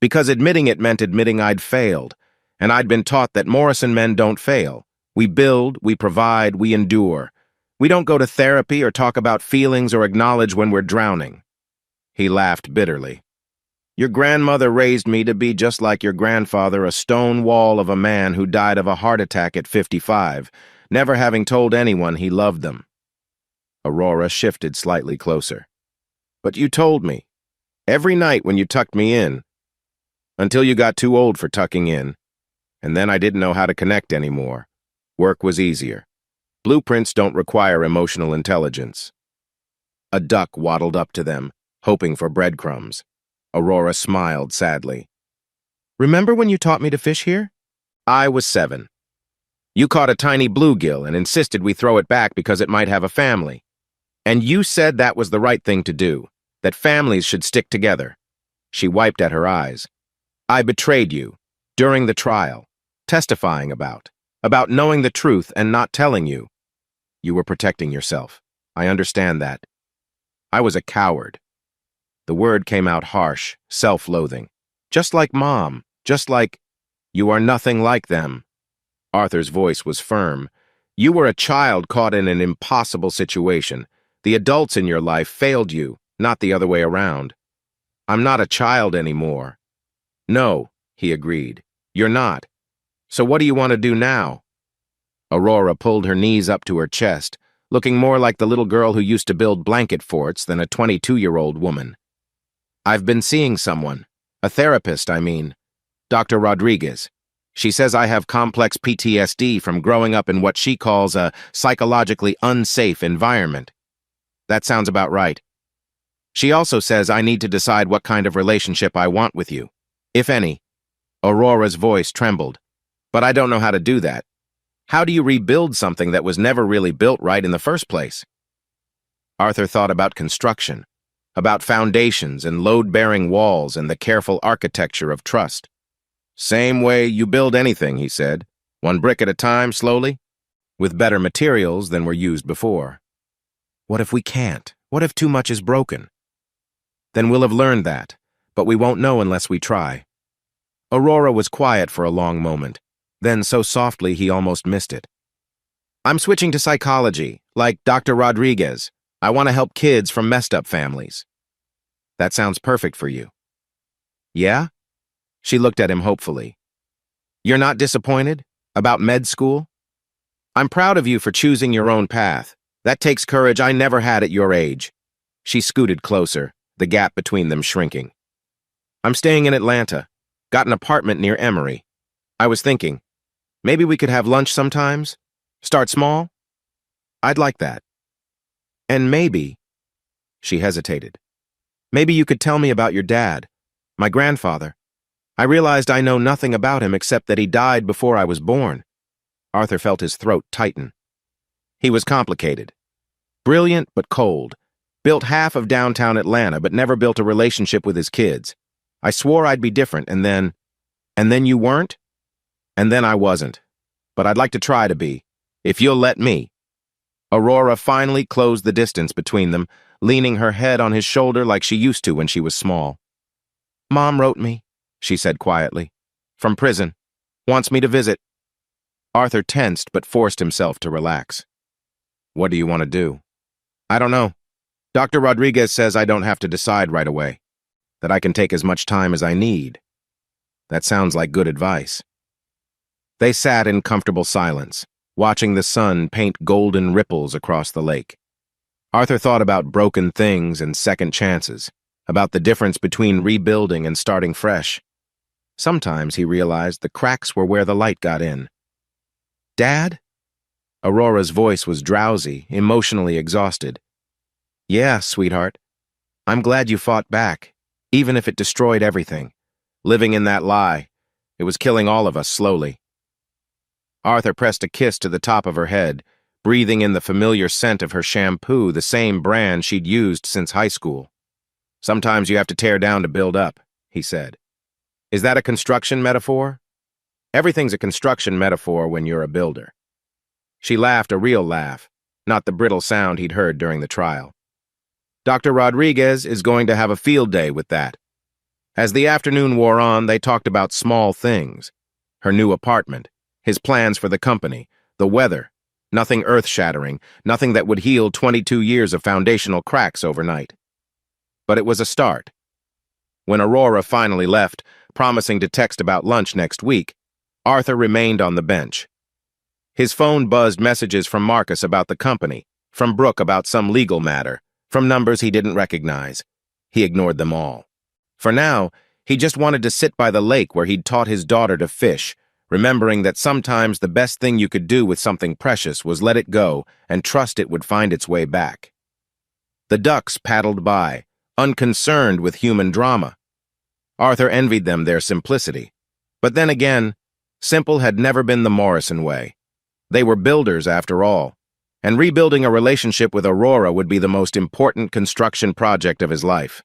Because admitting it meant admitting I'd failed, and I'd been taught that Morrison men don't fail. We build, we provide, we endure. We don't go to therapy or talk about feelings or acknowledge when we're drowning. He laughed bitterly. Your grandmother raised me to be just like your grandfather, a stone wall of a man who died of a heart attack at 55, never having told anyone he loved them. Aurora shifted slightly closer. But you told me, every night when you tucked me in, until you got too old for tucking in, and then I didn't know how to connect anymore. Work was easier. Blueprints don't require emotional intelligence. A duck waddled up to them, hoping for breadcrumbs. Aurora smiled sadly. Remember when you taught me to fish here? I was 7. You caught a tiny bluegill and insisted we throw it back because it might have a family. And you said that was the right thing to do, that families should stick together. She wiped at her eyes. I betrayed you, during the trial, testifying about knowing the truth and not telling you. You were protecting yourself. I understand that. I was a coward. The word came out harsh, self-loathing. Just like Mom, just like, you are nothing like them. Arthur's voice was firm. You were a child caught in an impossible situation. The adults in your life failed you, not the other way around. I'm not a child anymore. No, he agreed. You're not. So what do you want to do now? Aurora pulled her knees up to her chest, looking more like the little girl who used to build blanket forts than a 22-year-old woman. I've been seeing someone. A therapist, I mean. Dr. Rodriguez. She says I have complex PTSD from growing up in what she calls a psychologically unsafe environment. That sounds about right. She also says I need to decide what kind of relationship I want with you, if any. Aurora's voice trembled. But I don't know how to do that. How do you rebuild something that was never really built right in the first place? Arthur thought about construction, about foundations and load-bearing walls and the careful architecture of trust. Same way you build anything, he said. One brick at a time, slowly, with better materials than were used before. What if we can't? What if too much is broken? Then we'll have learned that, but we won't know unless we try. Aurora was quiet for a long moment, then so softly he almost missed it. I'm switching to psychology, like Dr. Rodriguez. I want to help kids from messed-up families. That sounds perfect for you. Yeah? She looked at him hopefully. You're not disappointed? About med school? I'm proud of you for choosing your own path. That takes courage I never had at your age. She scooted closer, the gap between them shrinking. I'm staying in Atlanta. Got an apartment near Emory. I was thinking, maybe we could have lunch sometimes? Start small? I'd like that. And maybe, she hesitated, maybe you could tell me about your dad, my grandfather. I realized I know nothing about him except that he died before I was born. Arthur felt his throat tighten. He was complicated. Brilliant but cold. Built half of downtown Atlanta but never built a relationship with his kids. I swore I'd be different and then you weren't? And then I wasn't. But I'd like to try to be, if you'll let me. Aurora finally closed the distance between them, leaning her head on his shoulder like she used to when she was small. Mom wrote me, she said quietly. From prison. Wants me to visit. Arthur tensed but forced himself to relax. What do you want to do? I don't know. Dr. Rodriguez says I don't have to decide right away. That I can take as much time as I need. That sounds like good advice. They sat in comfortable silence, watching the sun paint golden ripples across the lake. Arthur thought about broken things and second chances, about the difference between rebuilding and starting fresh. Sometimes he realized the cracks were where the light got in. Dad? Aurora's voice was drowsy, emotionally exhausted. Yeah, sweetheart. I'm glad you fought back, even if it destroyed everything. Living in that lie, it was killing all of us slowly. Arthur pressed a kiss to the top of her head, breathing in the familiar scent of her shampoo, the same brand she'd used since high school. Sometimes you have to tear down to build up, he said. Is that a construction metaphor? Everything's a construction metaphor when you're a builder. She laughed a real laugh, not the brittle sound he'd heard during the trial. Dr. Rodriguez is going to have a field day with that. As the afternoon wore on, they talked about small things. Her new apartment, his plans for the company, the weather, nothing earth-shattering, nothing that would heal 22 years of foundational cracks overnight. But it was a start. When Aurora finally left, promising to text about lunch next week, Arthur remained on the bench. His phone buzzed messages from Marcus about the company, from Brooke about some legal matter, from numbers he didn't recognize. He ignored them all. For now, he just wanted to sit by the lake where he'd taught his daughter to fish, remembering that sometimes the best thing you could do with something precious was let it go and trust it would find its way back. The ducks paddled by, unconcerned with human drama. Arthur envied them their simplicity. But then again, simple had never been the Morrison way. They were builders after all, and rebuilding a relationship with Aurora would be the most important construction project of his life.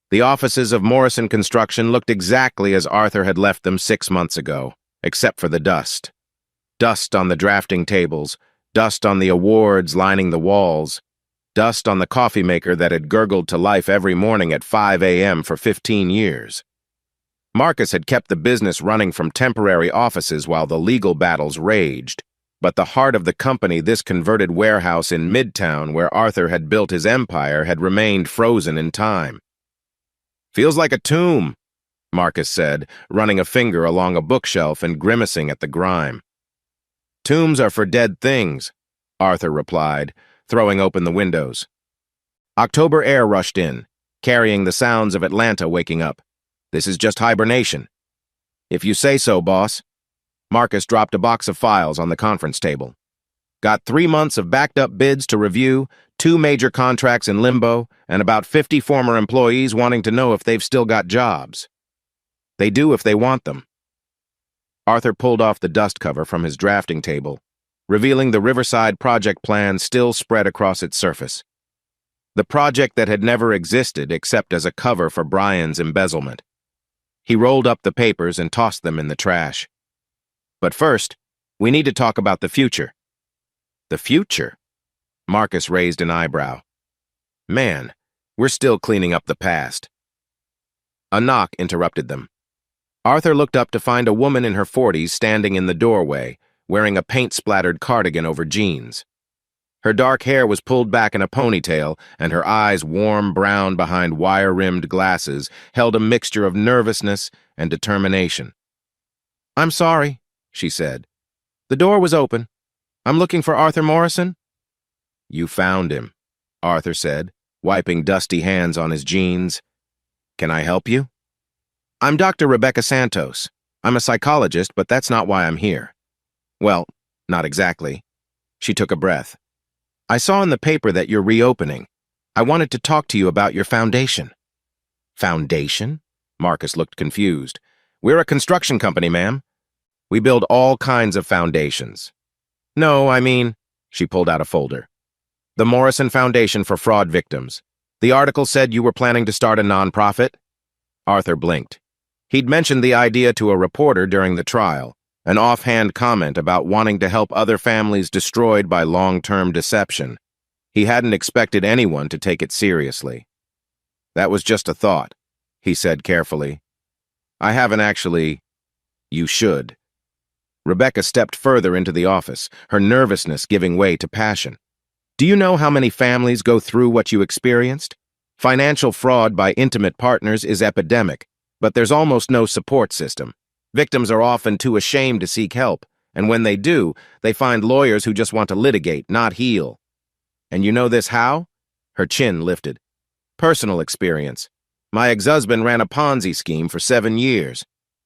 The offices of Morrison Construction looked exactly as Arthur had left them 6 months ago, except for the dust. Dust on the drafting tables, dust on the awards lining the walls, dust on the coffee maker that had gurgled to life every morning at 5 a.m. for 15 years. Marcus had kept the business running from temporary offices while the legal battles raged, but the heart of the company, this converted warehouse in Midtown where Arthur had built his empire, had remained frozen in time. Feels like a tomb, Marcus said, running a finger along a bookshelf and grimacing at the grime. Tombs are for dead things, Arthur replied, throwing open the windows. October air rushed in, carrying the sounds of Atlanta waking up. This is just hibernation. If you say so, boss. Marcus dropped a box of files on the conference table. Got 3 months of backed-up bids to review, 2 major contracts in limbo, and about 50 former employees wanting to know if they've still got jobs. They do if they want them. Arthur pulled off the dust cover from his drafting table, revealing the Riverside project plan still spread across its surface. The project that had never existed except as a cover for Brian's embezzlement. He rolled up the papers and tossed them in the trash. But first, we need to talk about the future. The future? Marcus raised an eyebrow. Man, we're still cleaning up the past. A knock interrupted them. Arthur looked up to find a woman in her 40s standing in the doorway, wearing a paint-splattered cardigan over jeans. Her dark hair was pulled back in a ponytail, and her eyes, warm brown behind wire-rimmed glasses, held a mixture of nervousness and determination. "I'm sorry," she said. "The door was open. I'm looking for Arthur Morrison." "You found him," Arthur said, wiping dusty hands on his jeans. "Can I help you?" "I'm Dr. Rebecca Santos. I'm a psychologist, but that's not why I'm here." "Well, not exactly." She took a breath. "I saw in the paper that you're reopening. I wanted to talk to you about your foundation." "Foundation?" Marcus looked confused. "We're a construction company, ma'am. We build all kinds of foundations." "No, I mean," she pulled out a folder. "The Morrison Foundation for Fraud Victims. The article said you were planning to start a nonprofit." Arthur blinked. He'd mentioned the idea to a reporter during the trial, an offhand comment about wanting to help other families destroyed by long-term deception. He hadn't expected anyone to take it seriously. "That was just a thought," he said carefully. "I haven't actually—" "You should." Rebecca stepped further into the office, her nervousness giving way to passion. "Do you know how many families go through what you experienced? Financial fraud by intimate partners is epidemic, but there's almost no support system. Victims are often too ashamed to seek help, and when they do, they find lawyers who just want to litigate, not heal. And you know this how?" Her chin lifted. "Personal experience. My ex-husband ran a Ponzi scheme for 7 years.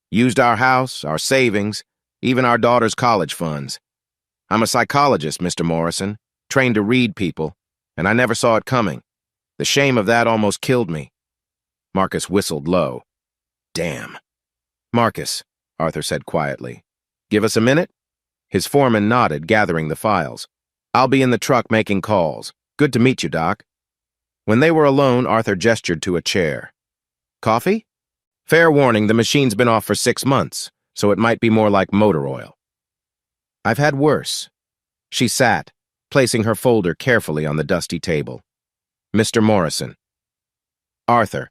Used our house, our savings, even our daughter's college funds. I'm a psychologist, Mr. Morrison, trained to read people, and I never saw it coming. The shame of that almost killed me." Marcus whistled low. "Damn." "Marcus," Arthur said quietly. "Give us a minute?" His foreman nodded, gathering the files. "I'll be in the truck making calls. Good to meet you, Doc." When they were alone, Arthur gestured to a chair. "Coffee?" "Fair warning, the machine's been off for 6 months, so it might be more like motor oil." "I've had worse." She sat, placing her folder carefully on the dusty table. "Mr. Morrison." "Arthur."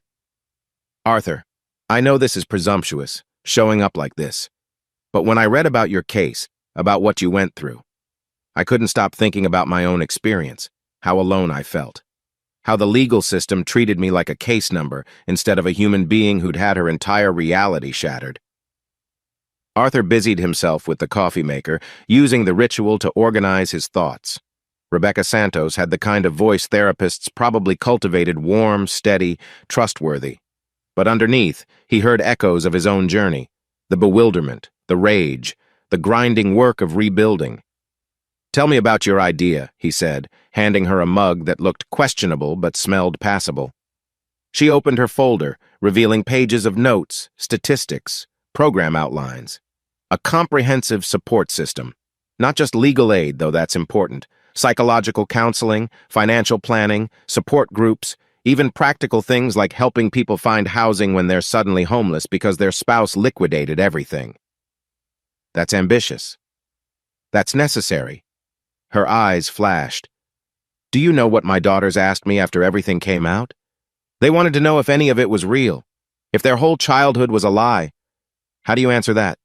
"Arthur, I know this is presumptuous, showing up like this. But when I read about your case, about what you went through, I couldn't stop thinking about my own experience, how alone I felt. How the legal system treated me like a case number instead of a human being who'd had her entire reality shattered." Arthur busied himself with the coffee maker, using the ritual to organize his thoughts. Rebecca Santos had the kind of voice therapists probably cultivated, warm, steady, trustworthy. But underneath, he heard echoes of his own journey, the bewilderment, the rage, the grinding work of rebuilding. "Tell me about your idea," he said, handing her a mug that looked questionable but smelled passable. She opened her folder, revealing pages of notes, statistics, program outlines. A comprehensive support system. Not just legal aid, though that's important. Psychological counseling, financial planning, support groups, even practical things like helping people find housing when they're suddenly homeless because their spouse liquidated everything. That's ambitious. That's necessary. Her eyes flashed. "Do you know what my daughters asked me after everything came out? They wanted to know if any of it was real, if their whole childhood was a lie. How do you answer that?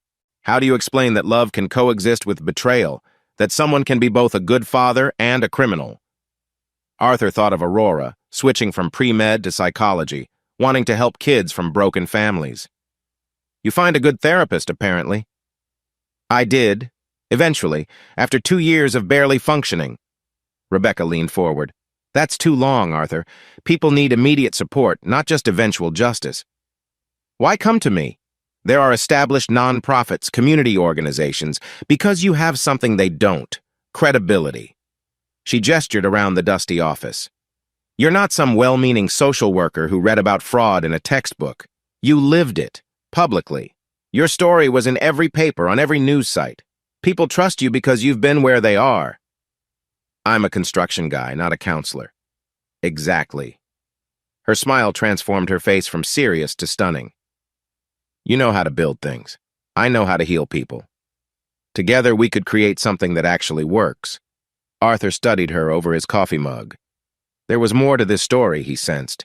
How do you explain that love can coexist with betrayal, that someone can be both a good father and a criminal?" Arthur thought of Aurora, switching from pre-med to psychology, wanting to help kids from broken families. "You find a good therapist, apparently." "I did," Eventually, after 2 years of barely functioning. Rebecca leaned forward. That's too long, Arthur. People need immediate support, not just eventual justice. Why come to me? There are established nonprofits, community organizations, because you have something they don't. Credibility. She gestured around the dusty office. You're not some well-meaning social worker who read about fraud in a textbook. You lived it, publicly. Your story was in every paper, on every news site. People trust you because you've been where they are. I'm a construction guy, not a counselor. Exactly. Her smile transformed her face from serious to stunning. You know how to build things. I know how to heal people. Together we could create something that actually works. Arthur studied her over his coffee mug. There was more to this story, he sensed.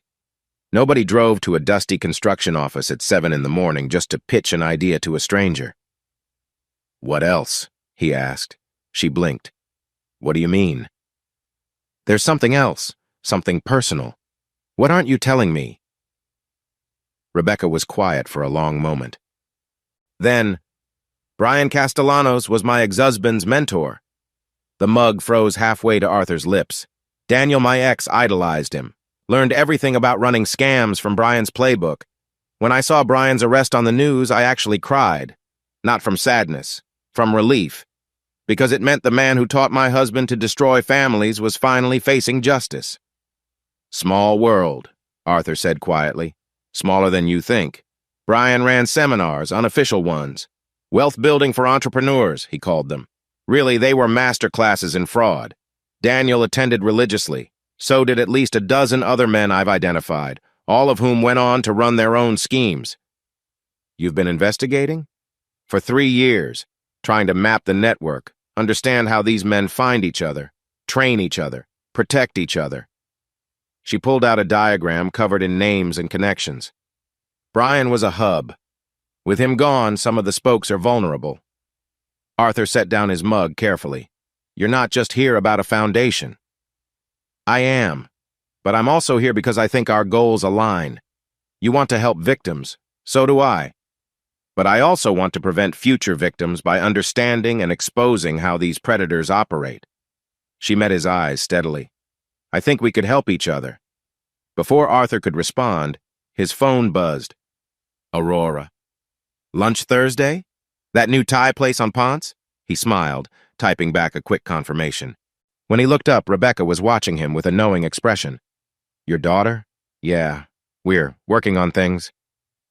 Nobody drove to a dusty construction office at 7 in the morning just to pitch an idea to a stranger. What else? He asked. She blinked. What do you mean? There's something else, something personal. What aren't you telling me? Rebecca was quiet for a long moment. Then, Brian Castellanos was my ex-husband's mentor. The mug froze halfway to Arthur's lips. Daniel, my ex, idolized him. Learned everything about running scams from Brian's playbook. When I saw Brian's arrest on the news, I actually cried. Not from sadness, from relief. Because it meant the man who taught my husband to destroy families was finally facing justice. Small world, Arthur said quietly. Smaller than you think. Brian ran seminars, unofficial ones. Wealth building for entrepreneurs, he called them. Really, they were master classes in fraud. Daniel attended religiously. So did at least a dozen other men I've identified, all of whom went on to run their own schemes. You've been investigating? For 3 years, trying to map the network, understand how these men find each other, train each other, protect each other. She pulled out a diagram covered in names and connections. Brian was a hub. With him gone, some of the spokes are vulnerable. Arthur set down his mug carefully. You're not just here about a foundation. I am, but I'm also here because I think our goals align. You want to help victims, so do I. But I also want to prevent future victims by understanding and exposing how these predators operate. She met his eyes steadily. I think we could help each other. Before Arthur could respond, his phone buzzed. Aurora. Lunch Thursday? That new Thai place on Ponce? He smiled, typing back a quick confirmation. When he looked up, Rebecca was watching him with a knowing expression. Your daughter? Yeah, we're working on things.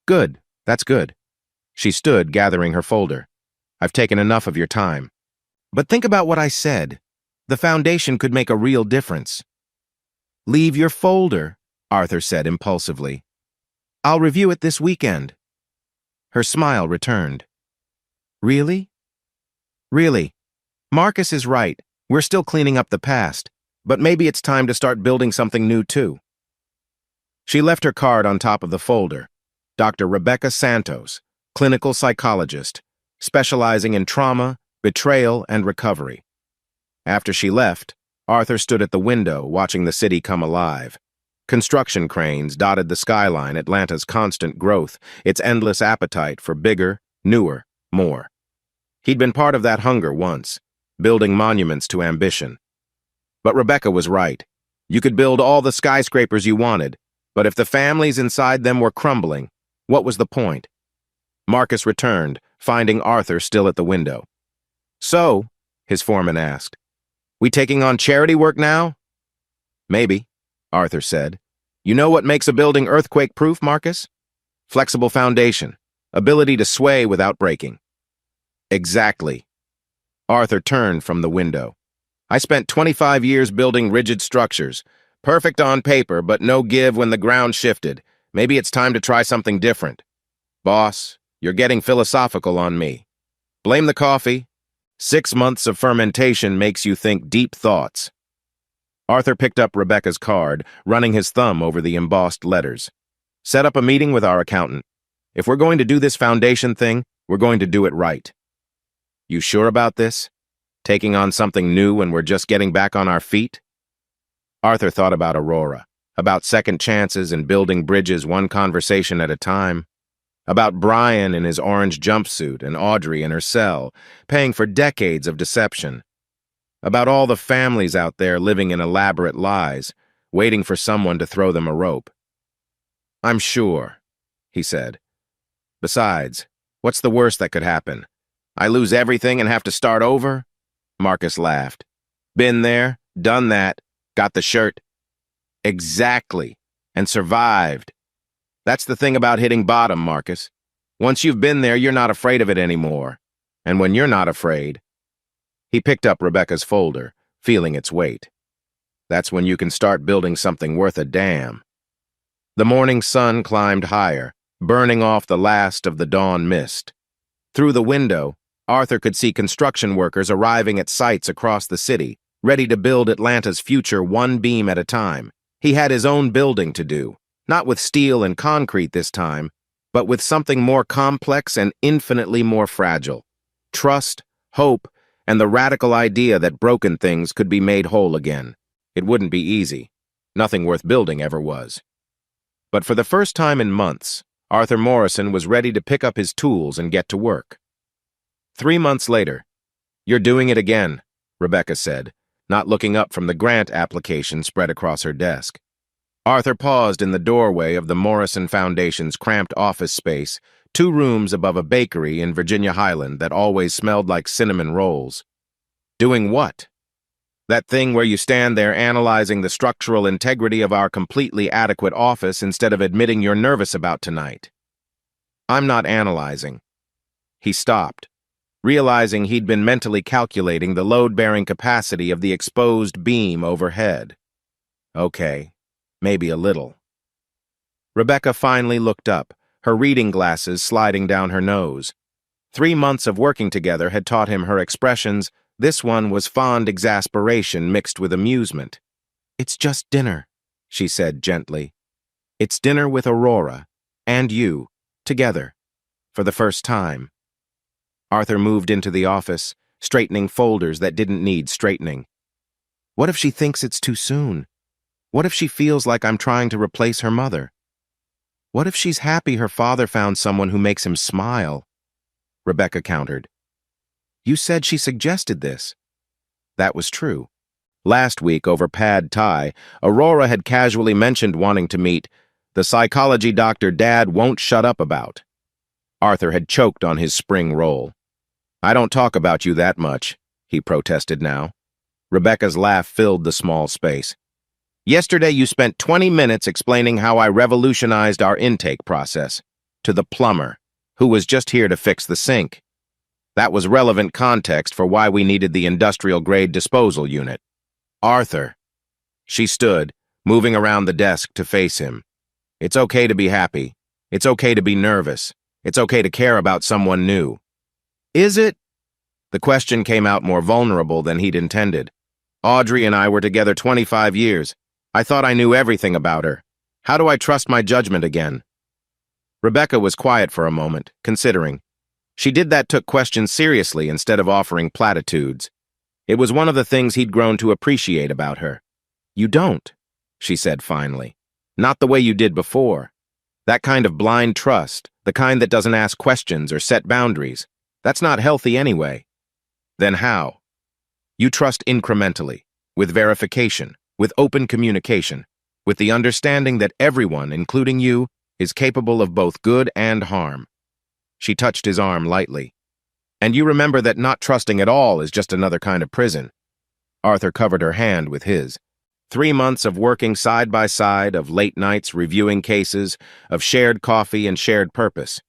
Good, that's good. She stood, gathering her folder. I've taken enough of your time. But think about what I said. The foundation could make a real difference. Leave your folder, Arthur said impulsively. I'll review it this weekend. Her smile returned. Really? Really. Marcus is right. We're still cleaning up the past, but maybe it's time to start building something new too. She left her card on top of the folder. Dr. Rebecca Santos, clinical psychologist, specializing in trauma, betrayal, and recovery. After she left, Arthur stood at the window watching the city come alive. Construction cranes dotted the skyline, Atlanta's constant growth, its endless appetite for bigger, newer, more. He'd been part of that hunger once, building monuments to ambition. But Rebecca was right. You could build all the skyscrapers you wanted, but if the families inside them were crumbling, what was the point? Marcus returned, finding Arthur still at the window. So, his foreman asked, we taking on charity work now? Maybe, Arthur said. You know what makes a building earthquake-proof, Marcus? Flexible foundation, ability to sway without breaking. Exactly. Arthur turned from the window. I spent 25 years building rigid structures. Perfect on paper, but no give when the ground shifted. Maybe it's time to try something different. Boss, you're getting philosophical on me. Blame the coffee. 6 months of fermentation makes you think deep thoughts. Arthur picked up Rebecca's card, running his thumb over the embossed letters. Set up a meeting with our accountant. If we're going to do this foundation thing, we're going to do it right. You sure about this? Taking on something new when we're just getting back on our feet? Arthur thought about Aurora, about second chances and building bridges one conversation at a time. About Brian in his orange jumpsuit and Audrey in her cell, paying for decades of deception. About all the families out there living in elaborate lies, waiting for someone to throw them a rope. "I'm sure," he said. "Besides, what's the worst that could happen? I lose everything and have to start over?" Marcus laughed. "Been there, done that, got the shirt." "Exactly, and survived. That's the thing about hitting bottom, Marcus. Once you've been there, you're not afraid of it anymore. And when you're not afraid..." He picked up Rebecca's folder, feeling its weight. "That's when you can start building something worth a damn." The morning sun climbed higher, burning off the last of the dawn mist. Through the window, Arthur could see construction workers arriving at sites across the city, ready to build Atlanta's future one beam at a time. He had his own building to do, not with steel and concrete this time, but with something more complex and infinitely more fragile. Trust, hope, and the radical idea that broken things could be made whole again. It wouldn't be easy. Nothing worth building ever was. But for the first time in months, Arthur Morrison was ready to pick up his tools and get to work. 3 months later, "You're doing it again," Rebecca said, not looking up from the grant application spread across her desk. Arthur paused in the doorway of the Morrison Foundation's cramped office space, 2 rooms above a bakery in Virginia Highland that always smelled like cinnamon rolls. "Doing what?" "That thing where you stand there analyzing the structural integrity of our completely adequate office instead of admitting you're nervous about tonight." "I'm not analyzing." He stopped, realizing he'd been mentally calculating the load-bearing capacity of the exposed beam overhead. "Okay, maybe a little." Rebecca finally looked up, her reading glasses sliding down her nose. 3 months of working together had taught him her expressions. This one was fond exasperation mixed with amusement. "It's just dinner," she said gently. "It's dinner with Aurora, and you, together, for the first time." Arthur moved into the office, straightening folders that didn't need straightening. What if she thinks it's too soon? What if she feels like I'm trying to replace her mother? What if she's happy her father found someone who makes him smile? Rebecca countered. "You said she suggested this." That was true. Last week, over pad thai, Aurora had casually mentioned wanting to meet the psychology doctor Dad won't shut up about. Arthur had choked on his spring roll. "I don't talk about you that much," he protested now. Rebecca's laugh filled the small space. "Yesterday you spent 20 minutes explaining how I revolutionized our intake process to the plumber, who was just here to fix the sink. That was relevant context for why we needed the industrial-grade disposal unit." "Arthur." She stood, moving around the desk to face him. "It's okay to be happy. It's okay to be nervous. It's okay to care about someone new." "Is it?" The question came out more vulnerable than he'd intended. "Audrey and I were together 25 years. I thought I knew everything about her. How do I trust my judgment again?" Rebecca was quiet for a moment, considering. She took questions seriously instead of offering platitudes. It was one of the things he'd grown to appreciate about her. "You don't," she said finally. "Not the way you did before. That kind of blind trust, the kind that doesn't ask questions or set boundaries. That's not healthy anyway." "Then how?" "You trust incrementally, with verification, with open communication, with the understanding that everyone, including you, is capable of both good and harm." She touched his arm lightly. "And you remember that not trusting at all is just another kind of prison." Arthur covered her hand with his. 3 months of working side by side, of late nights reviewing cases, of shared coffee and shared purpose.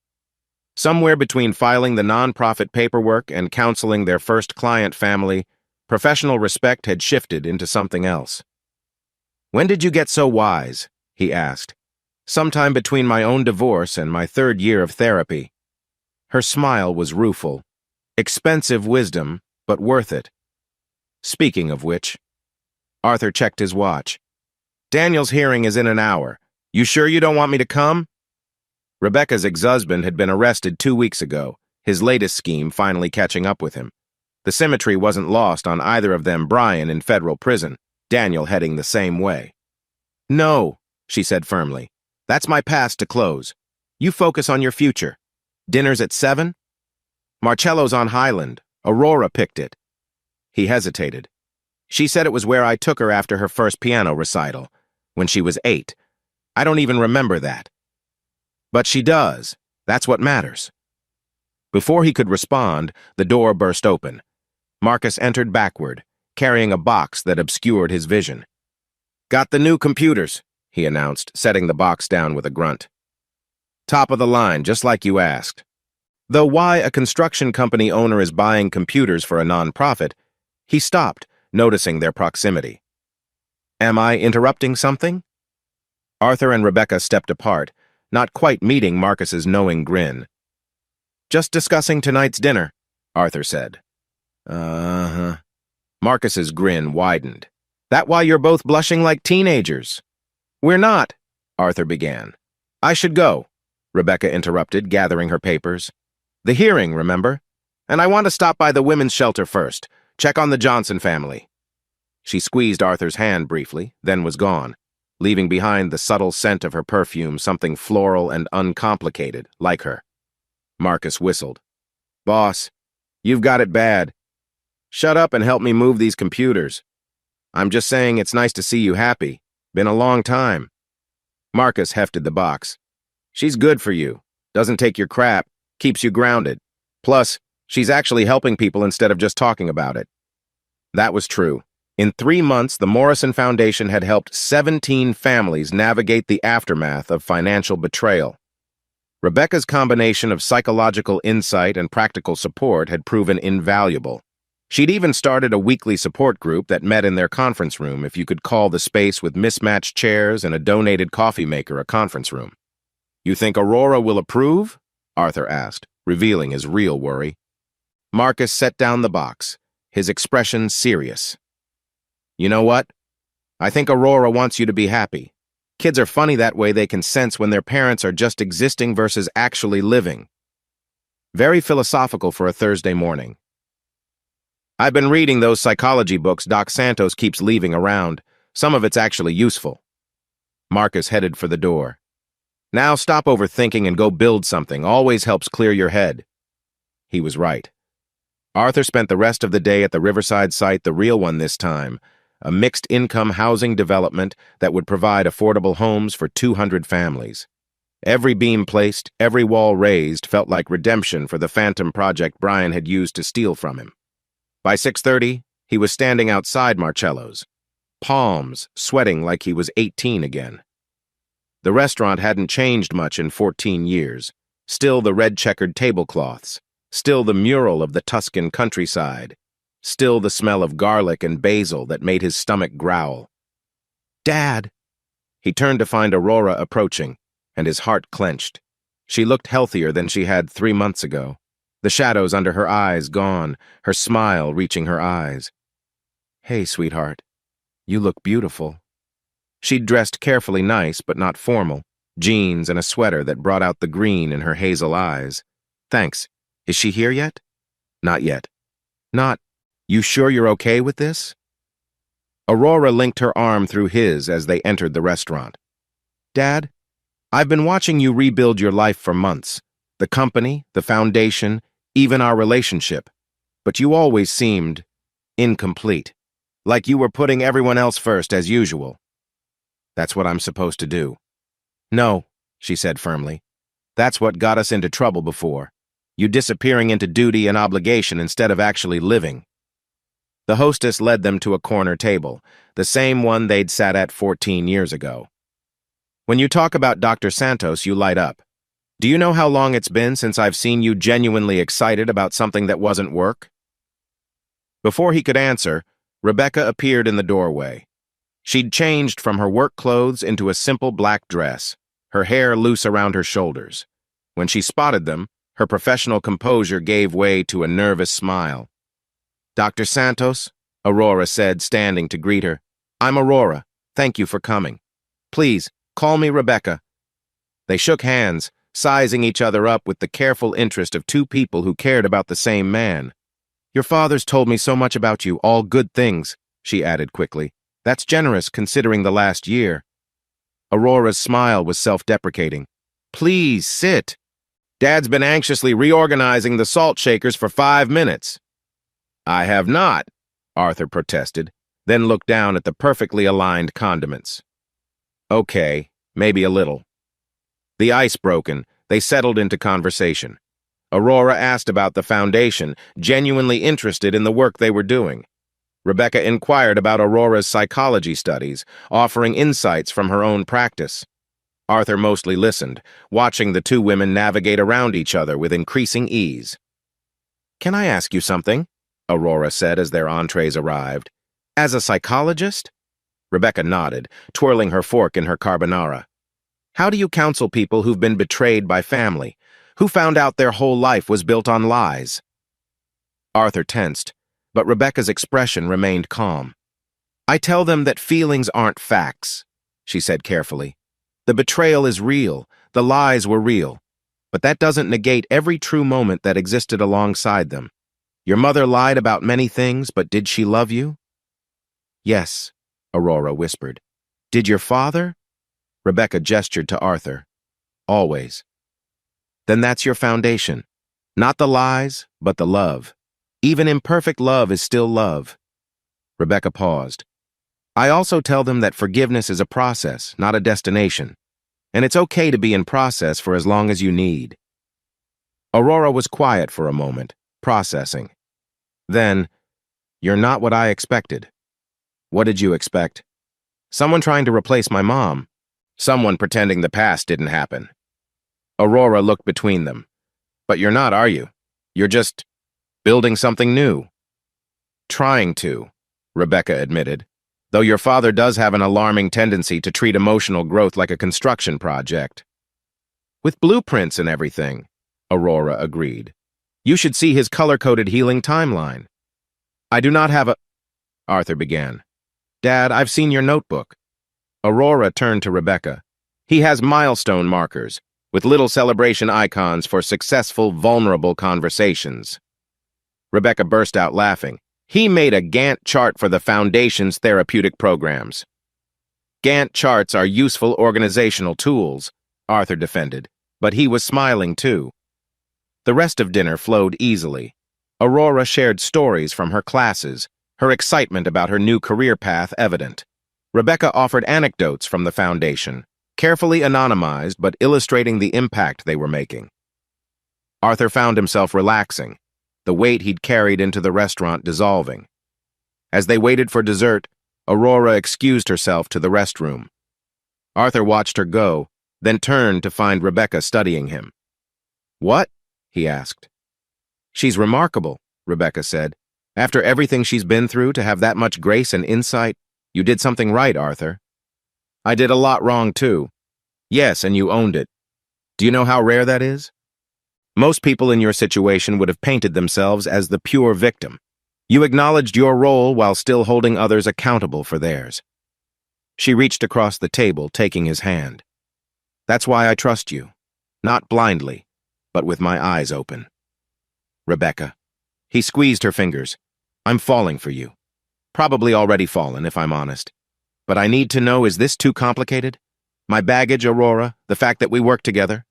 Somewhere between filing the nonprofit paperwork and counseling their first client family, professional respect had shifted into something else. "When did you get so wise?" he asked. "Sometime between my own divorce and my 3rd year of therapy." Her smile was rueful. Expensive wisdom, but worth it. "Speaking of which..." Arthur checked his watch. "Daniel's hearing is in an hour. You sure you don't want me to come?" Rebecca's ex-husband had been arrested 2 weeks ago, his latest scheme finally catching up with him. The symmetry wasn't lost on either of them, Brian in federal prison, Daniel heading the same way. "No," she said firmly. "That's my past to close. You focus on your future. Dinner's at 7? Marcello's on Highland. Aurora picked it. He hesitated. She said it was where I took her after her first piano recital, when she was 8. I don't even remember that. But she does. That's what matters. Before he could respond, the door burst open. Marcus entered backward, carrying a box that obscured his vision. Got the new computers, he announced, setting the box down with a grunt. Top of the line, just like you asked. Though why a construction company owner is buying computers for a non-profit, he stopped, noticing their proximity. Am I interrupting something? Arthur and Rebecca stepped apart, not quite meeting Marcus's knowing grin. Just discussing tonight's dinner, Arthur said. Uh-huh. Marcus's grin widened. That why you're both blushing like teenagers? We're not, Arthur began. I should go, Rebecca interrupted, gathering her papers. The hearing, remember? And I want to stop by the women's shelter first, check on the Johnson family. She squeezed Arthur's hand briefly, then was gone, leaving behind the subtle scent of her perfume, something floral and uncomplicated, like her. Marcus whistled. Boss, you've got it bad. Shut up and help me move these computers. I'm just saying it's nice to see you happy. Been a long time. Marcus hefted the box. She's good for you. Doesn't take your crap. Keeps you grounded. Plus, she's actually helping people instead of just talking about it. That was true. In 3 months, the Morrison Foundation had helped 17 families navigate the aftermath of financial betrayal. Rebecca's combination of psychological insight and practical support had proven invaluable. She'd even started a weekly support group that met in their conference room, if you could call the space with mismatched chairs and a donated coffee maker a conference room. You think Aurora will approve? Arthur asked, revealing his real worry. Marcus set down the box, his expression serious. You know what? I think Aurora wants you to be happy. Kids are funny that way. They can sense when their parents are just existing versus actually living. Very philosophical for a Thursday morning. I've been reading those psychology books Doc Santos keeps leaving around. Some of it's actually useful. Marcus headed for the door. Now stop overthinking and go build something. Always helps clear your head. He was right. Arthur spent the rest of the day at the Riverside site, the real one this time, a mixed-income housing development that would provide affordable homes for 200 families. Every beam placed, every wall raised felt like redemption for the phantom project Brian had used to steal from him. By 6:30, he was standing outside Marcello's, palms sweating like he was 18 again. The restaurant hadn't changed much in 14 years. Still the red-checkered tablecloths, still the mural of the Tuscan countryside, still the smell of garlic and basil that made his stomach growl. Dad! He turned to find Aurora approaching, and his heart clenched. She looked healthier than she had 3 months ago. The shadows under her eyes gone, her smile reaching her eyes. Hey, sweetheart. You look beautiful. She'd dressed carefully nice, but not formal. Jeans and a sweater that brought out the green in her hazel eyes. Thanks. Is she here yet? Not yet. Not. You sure you're okay with this? Aurora linked her arm through his as they entered the restaurant. Dad, I've been watching you rebuild your life for months. The company, the foundation, even our relationship. But you always seemed incomplete. Like you were putting everyone else first as usual. That's what I'm supposed to do. No, she said firmly. That's what got us into trouble before. You disappearing into duty and obligation instead of actually living. The hostess led them to a corner table, the same one they'd sat at 14 years ago. When you talk about Dr. Santos, you light up. Do you know how long it's been since I've seen you genuinely excited about something that wasn't work? Before he could answer, Rebecca appeared in the doorway. She'd changed from her work clothes into a simple black dress, her hair loose around her shoulders. When she spotted them, her professional composure gave way to a nervous smile. Dr. Santos, Aurora said, standing to greet her. I'm Aurora. Thank you for coming. Please, call me Rebecca. They shook hands, sizing each other up with the careful interest of two people who cared about the same man. Your father's told me so much about you, all good things, she added quickly. That's generous considering the last year. Aurora's smile was self-deprecating. Please, sit. Dad's been anxiously reorganizing the salt shakers for 5 minutes. I have not, Arthur protested, then looked down at the perfectly aligned condiments. Okay, maybe a little. The ice broken, they settled into conversation. Aurora asked about the foundation, genuinely interested in the work they were doing. Rebecca inquired about Aurora's psychology studies, offering insights from her own practice. Arthur mostly listened, watching the two women navigate around each other with increasing ease. "Can I ask you something?" Aurora said as their entrees arrived. "As a psychologist?" Rebecca nodded, twirling her fork in her carbonara. "How do you counsel people who've been betrayed by family, who found out their whole life was built on lies?" Arthur tensed, but Rebecca's expression remained calm. "I tell them that feelings aren't facts," she said carefully. "The betrayal is real, the lies were real, but that doesn't negate every true moment that existed alongside them. Your mother lied about many things, but did she love you?" "Yes," Aurora whispered. "Did your father?" Rebecca gestured to Arthur. "Always." "Then that's your foundation. Not the lies, but the love. Even imperfect love is still love." Rebecca paused. "I also tell them that forgiveness is a process, not a destination. And it's okay to be in process for as long as you need." Aurora was quiet for a moment, processing. Then, "You're not what I expected." "What did you expect?" "Someone trying to replace my mom. Someone pretending the past didn't happen." Aurora looked between them. "But you're not, are you? You're just building something new." "Trying to," Rebecca admitted, "though your father does have an alarming tendency to treat emotional growth like a construction project." "With blueprints and everything," Aurora agreed. "You should see his color-coded healing timeline." "I do not have a—" Arthur began. "Dad, I've seen your notebook." Aurora turned to Rebecca. "He has milestone markers, with little celebration icons for successful, vulnerable conversations." Rebecca burst out laughing. "He made a Gantt chart for the Foundation's therapeutic programs." "Gantt charts are useful organizational tools," Arthur defended, but he was smiling too. The rest of dinner flowed easily. Aurora shared stories from her classes, her excitement about her new career path evident. Rebecca offered anecdotes from the Foundation, carefully anonymized but illustrating the impact they were making. Arthur found himself relaxing, the weight he'd carried into the restaurant dissolving. As they waited for dessert, Aurora excused herself to the restroom. Arthur watched her go, then turned to find Rebecca studying him. "What?" he asked. "She's remarkable," Rebecca said. "After everything she's been through, to have that much grace and insight, you did something right, Arthur." "I did a lot wrong, too." "Yes, and you owned it. Do you know how rare that is? Most people in your situation would have painted themselves as the pure victim. You acknowledged your role while still holding others accountable for theirs." She reached across the table, taking his hand. "That's why I trust you. Not blindly, but with my eyes open." "Rebecca." He squeezed her fingers. "I'm falling for you. Probably already fallen, if I'm honest. But I need to know, is this too complicated? My baggage, Aurora, the fact that we work together?"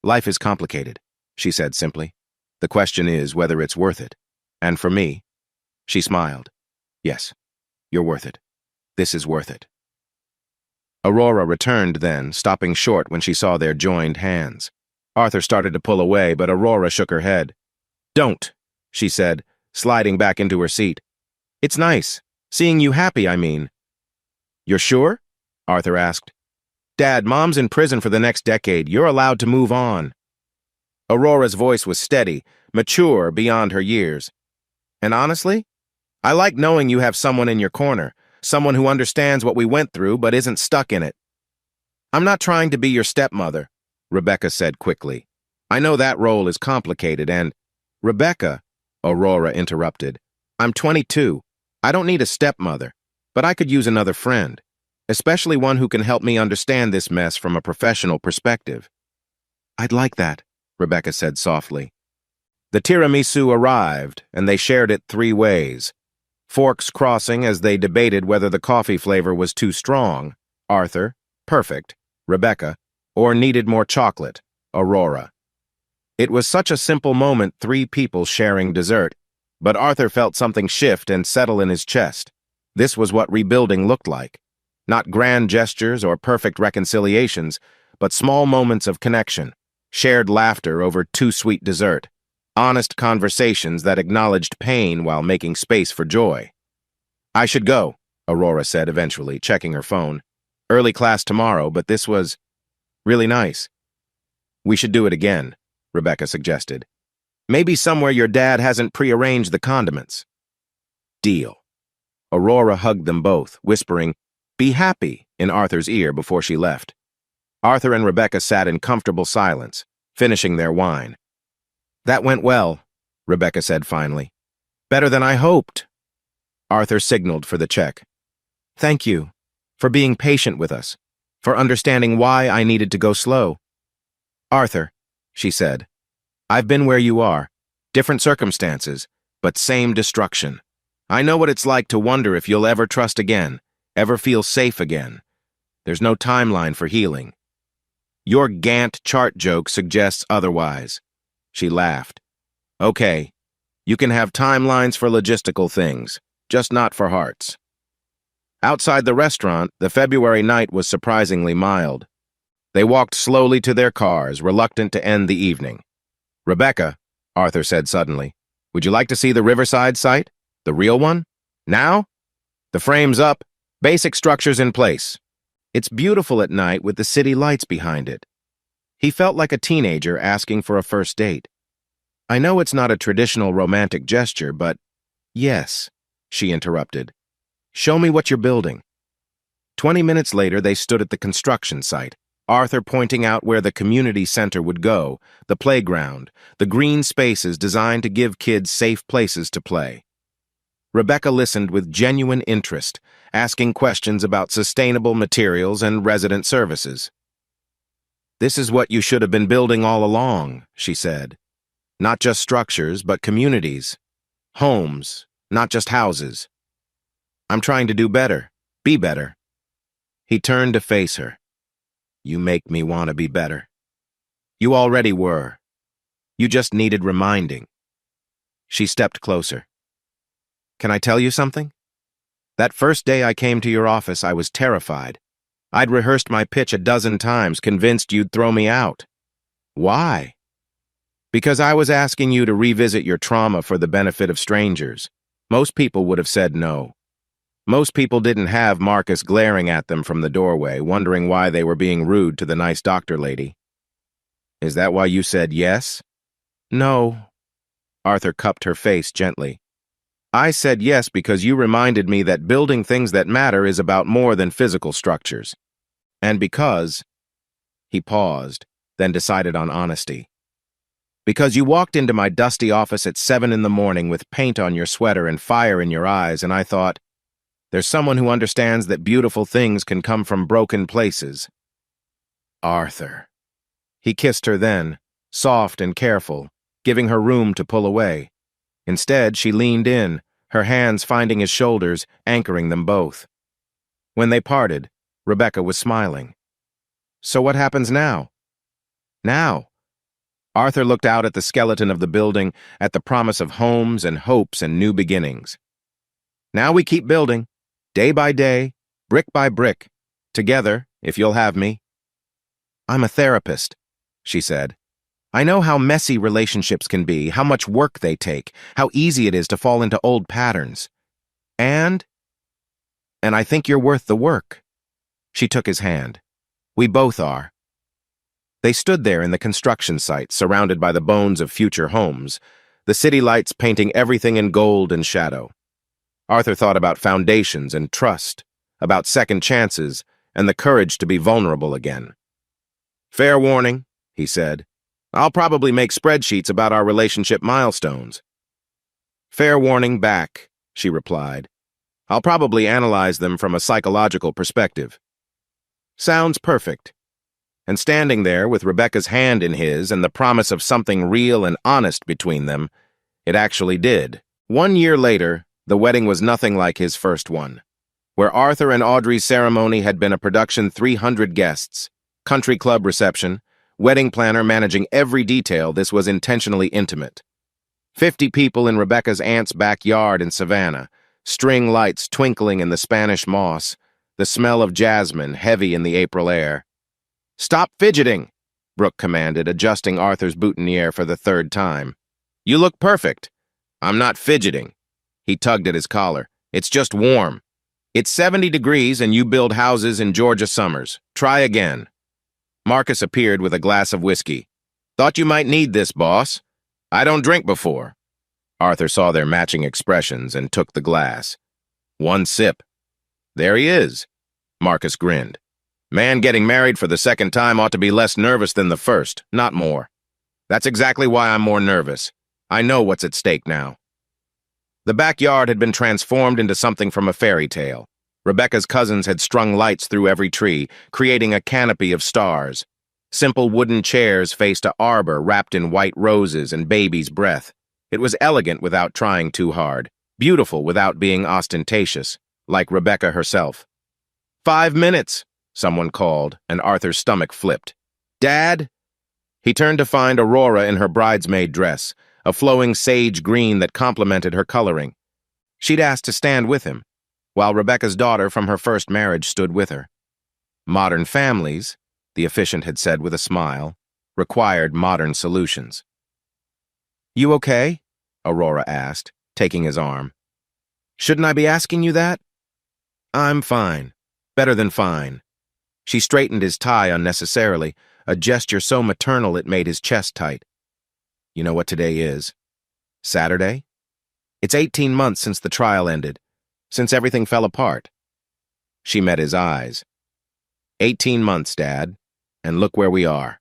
"Life is complicated," she said simply. "The question is whether it's worth it. And for me," she smiled, "yes, you're worth it. This is worth it." Aurora returned then, stopping short when she saw their joined hands. Arthur started to pull away, but Aurora shook her head. "Don't," she said, sliding back into her seat. "It's nice. Seeing you happy, I mean." "You're sure?" Arthur asked. "Dad, Mom's in prison for the next decade. You're allowed to move on." Aurora's voice was steady, mature beyond her years. "And honestly, I like knowing you have someone in your corner, someone who understands what we went through but isn't stuck in it." "I'm not trying to be your stepmother," Rebecca said quickly. "I know that role is complicated and—" "Rebecca," Aurora interrupted, "I'm 22. I don't need a stepmother, but I could use another friend, especially one who can help me understand this mess from a professional perspective." "I'd like that," Rebecca said softly. The tiramisu arrived, and they shared it 3 ways. Forks crossing as they debated whether the coffee flavor was too strong. Arthur, perfect. Rebecca, or needed more chocolate, Aurora. It was such a simple moment, 3 people sharing dessert, but Arthur felt something shift and settle in his chest. This was what rebuilding looked like. Not grand gestures or perfect reconciliations, but small moments of connection, shared laughter over 2 sweet dessert, honest conversations that acknowledged pain while making space for joy. "I should go," Aurora said eventually, checking her phone. "Early class tomorrow, but this was really nice." "We should do it again," Rebecca suggested. "Maybe somewhere your dad hasn't prearranged the condiments." "Deal." Aurora hugged them both, whispering, "Be happy," in Arthur's ear before she left. Arthur and Rebecca sat in comfortable silence, finishing their wine. "That went well," Rebecca said finally. "Better than I hoped." Arthur signaled for the check. "Thank you for being patient with us, for understanding why I needed to go slow." "Arthur," she said, "I've been where you are. Different circumstances, but same destruction. I know what it's like to wonder if you'll ever trust again, ever feel safe again. There's no timeline for healing. Your Gantt chart joke suggests otherwise." She laughed. "Okay, you can have timelines for logistical things, just not for hearts." Outside the restaurant, the February night was surprisingly mild. They walked slowly to their cars, reluctant to end the evening. "Rebecca," Arthur said suddenly, "would you like to see the Riverside site? The real one? Now? The frame's up, basic structures in place. It's beautiful at night with the city lights behind it." He felt like a teenager asking for a first date. "I know it's not a traditional romantic gesture, but..." "Yes," she interrupted. "Show me what you're building." 20 minutes later, they stood at the construction site, Arthur pointing out where the community center would go, the playground, the green spaces designed to give kids safe places to play. Rebecca listened with genuine interest, asking questions about sustainable materials and resident services. "This is what you should have been building all along," she said. "Not just structures, but communities. Homes, not just houses. I'm trying to do better, be better." He turned to face her. "You make me want to be better. You already were. You just needed reminding." She stepped closer. "Can I tell you something? That first day I came to your office, I was terrified. I'd rehearsed my pitch a dozen times, convinced you'd throw me out." "Why?" "Because I was asking you to revisit your trauma for the benefit of strangers. Most people would have said no. Most people didn't have Marcus glaring at them from the doorway, wondering why they were being rude to the nice doctor lady." "Is that why you said yes?" "No." Arthur cupped her face gently. "I said yes because you reminded me that building things that matter is about more than physical structures. And because..." He paused, then decided on honesty. "Because you walked into my dusty office at 7 in the morning with paint on your sweater and fire in your eyes, and I thought, there's someone who understands that beautiful things can come from broken places." "Arthur." He kissed her then, soft and careful, giving her room to pull away. Instead, she leaned in, her hands finding his shoulders, anchoring them both. When they parted, Rebecca was smiling. "So what happens now?" "Now?" Arthur looked out at the skeleton of the building, at the promise of homes and hopes and new beginnings. "Now we keep building, day by day, brick by brick, together, if you'll have me." "I'm a therapist," she said. "I know how messy relationships can be, how much work they take, how easy it is to fall into old patterns. And I think you're worth the work." She took his hand. "We both are." They stood there in the construction site, surrounded by the bones of future homes, the city lights painting everything in gold and shadow. Arthur thought about foundations and trust, about second chances, and the courage to be vulnerable again. "Fair warning," he said. "I'll probably make spreadsheets about our relationship milestones." "Fair warning back," she replied. "I'll probably analyze them from a psychological perspective." "Sounds perfect." And standing there with Rebecca's hand in his and the promise of something real and honest between them, it actually did. 1 year later, the wedding was nothing like his first one. Where Arthur and Audrey's ceremony had been a production 300 guests, Country club reception, wedding planner managing every detail. This was intentionally intimate. 50 people in Rebecca's aunt's backyard in Savannah, string lights twinkling in the Spanish moss, the smell of jasmine heavy in the April air. "Stop fidgeting," Brooke commanded, adjusting Arthur's boutonniere for the third time. "You look perfect." "I'm not fidgeting." He tugged at his collar. "It's just warm. It's 70 degrees and you build houses in Georgia summers. Try again." Marcus appeared with a glass of whiskey. "Thought you might need this, boss. I don't drink before." Arthur saw their matching expressions and took the glass. One sip. "There he is." Marcus grinned. "Man getting married for the second time ought to be less nervous than the first, not more. That's exactly why I'm more nervous. I know what's at stake now." The backyard had been transformed into something from a fairy tale. Rebecca's cousins had strung lights through every tree, creating a canopy of stars. Simple wooden chairs faced an arbor wrapped in white roses and baby's breath. It was elegant without trying too hard, beautiful without being ostentatious, like Rebecca herself. "5 minutes," someone called, and Arthur's stomach flipped. "Dad?" He turned to find Aurora in her bridesmaid dress, a flowing sage green that complemented her coloring. She'd asked to stand with him, while Rebecca's daughter from her first marriage stood with her. Modern families, the officiant had said with a smile, required modern solutions. "You okay?" Aurora asked, taking his arm. "Shouldn't I be asking you that?" "I'm fine. Better than fine." She straightened his tie unnecessarily, a gesture so maternal it made his chest tight. "You know what today is? Saturday? It's 18 months since the trial ended, since everything fell apart." She met his eyes. 18 months, Dad, and look where we are."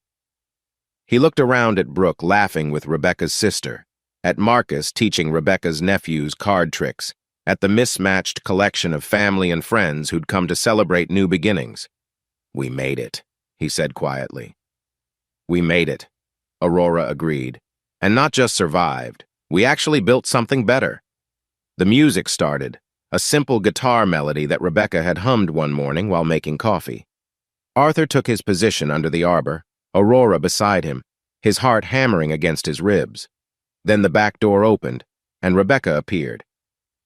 He looked around at Brooke laughing with Rebecca's sister, at Marcus teaching Rebecca's nephews card tricks, at the mismatched collection of family and friends who'd come to celebrate new beginnings. "We made it," he said quietly. "We made it," Aurora agreed. "And not just survived, we actually built something better." The music started, a simple guitar melody that Rebecca had hummed one morning while making coffee. Arthur took his position under the arbor, Aurora beside him, his heart hammering against his ribs. Then the back door opened, and Rebecca appeared.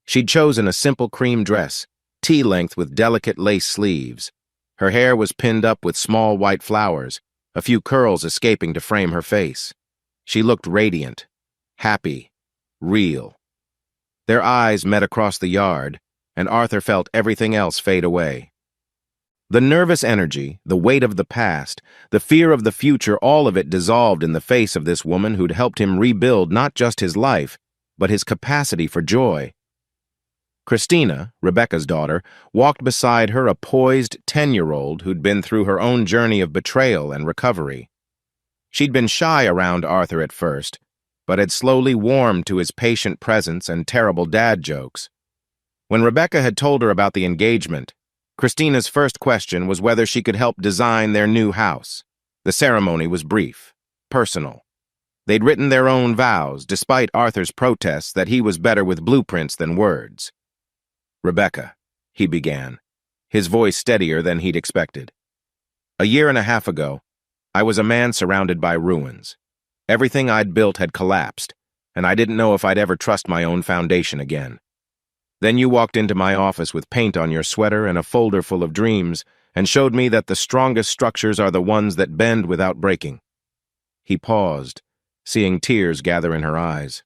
She'd chosen a simple cream dress, tea-length with delicate lace sleeves. Her hair was pinned up with small white flowers, a few curls escaping to frame her face. She looked radiant, happy, real. Their eyes met across the yard, and Arthur felt everything else fade away. The nervous energy, the weight of the past, the fear of the future, all of it dissolved in the face of this woman who'd helped him rebuild not just his life, but his capacity for joy. Christina, Rebecca's daughter, walked beside her, a poised 10-year-old who'd been through her own journey of betrayal and recovery. She'd been shy around Arthur at first, but had slowly warmed to his patient presence and terrible dad jokes. When Rebecca had told her about the engagement, Christina's first question was whether she could help design their new house. The ceremony was brief, personal. They'd written their own vows, despite Arthur's protests that he was better with blueprints than words. "Rebecca," he began, his voice steadier than he'd expected. "A year and a half ago, I was a man surrounded by ruins. Everything I'd built had collapsed, and I didn't know if I'd ever trust my own foundation again. Then you walked into my office with paint on your sweater and a folder full of dreams and showed me that the strongest structures are the ones that bend without breaking." He paused, seeing tears gather in her eyes.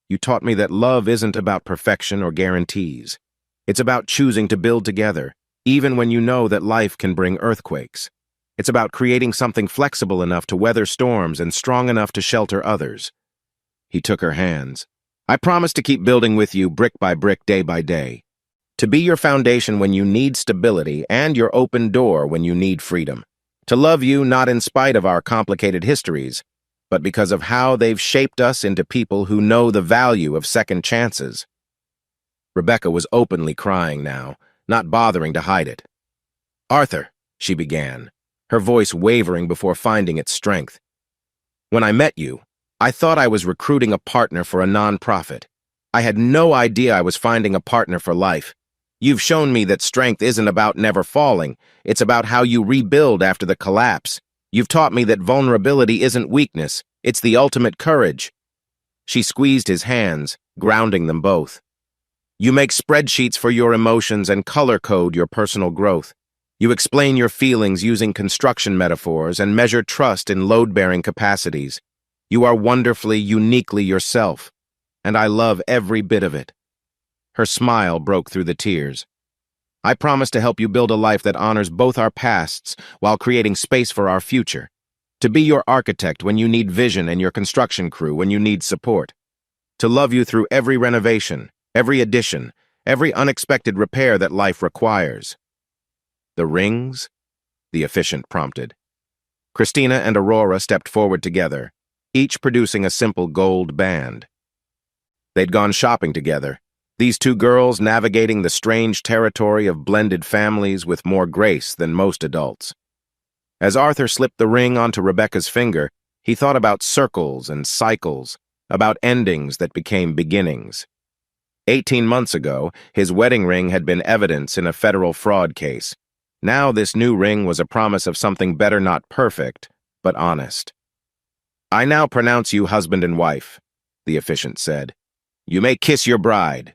"You taught me that love isn't about perfection or guarantees. It's about choosing to build together, even when you know that life can bring earthquakes. It's about creating something flexible enough to weather storms and strong enough to shelter others." He took her hands. "I promise to keep building with you brick by brick, day by day. To be your foundation when you need stability and your open door when you need freedom. To love you not in spite of our complicated histories, but because of how they've shaped us into people who know the value of second chances." Rebecca was openly crying now, not bothering to hide it. "Arthur," she began, her voice wavering before finding its strength. "When I met you, I thought I was recruiting a partner for a nonprofit. I had no idea I was finding a partner for life. You've shown me that strength isn't about never falling. It's about how you rebuild after the collapse. You've taught me that vulnerability isn't weakness. It's the ultimate courage. She squeezed his hands, grounding them both. You make spreadsheets for your emotions and color code your personal growth. You explain your feelings using construction metaphors and measure trust in load-bearing capacities. You are wonderfully, uniquely yourself, and I love every bit of it. Her smile broke through the tears. I promise to help you build a life that honors both our pasts while creating space for our future. To be your architect when you need vision and your construction crew when you need support. To love you through every renovation, every addition, every unexpected repair that life requires. The rings? The efficient prompted. Christina and Aurora stepped forward together, each producing a simple gold band. They'd gone shopping together, these two girls navigating the strange territory of blended families with more grace than most adults. As Arthur slipped the ring onto Rebecca's finger, he thought about circles and cycles, about endings that became beginnings. 18 months ago, his wedding ring had been evidence in a federal fraud case. Now this new ring was a promise of something better, not perfect, but honest. I now pronounce you husband and wife, the officiant said. You may kiss your bride.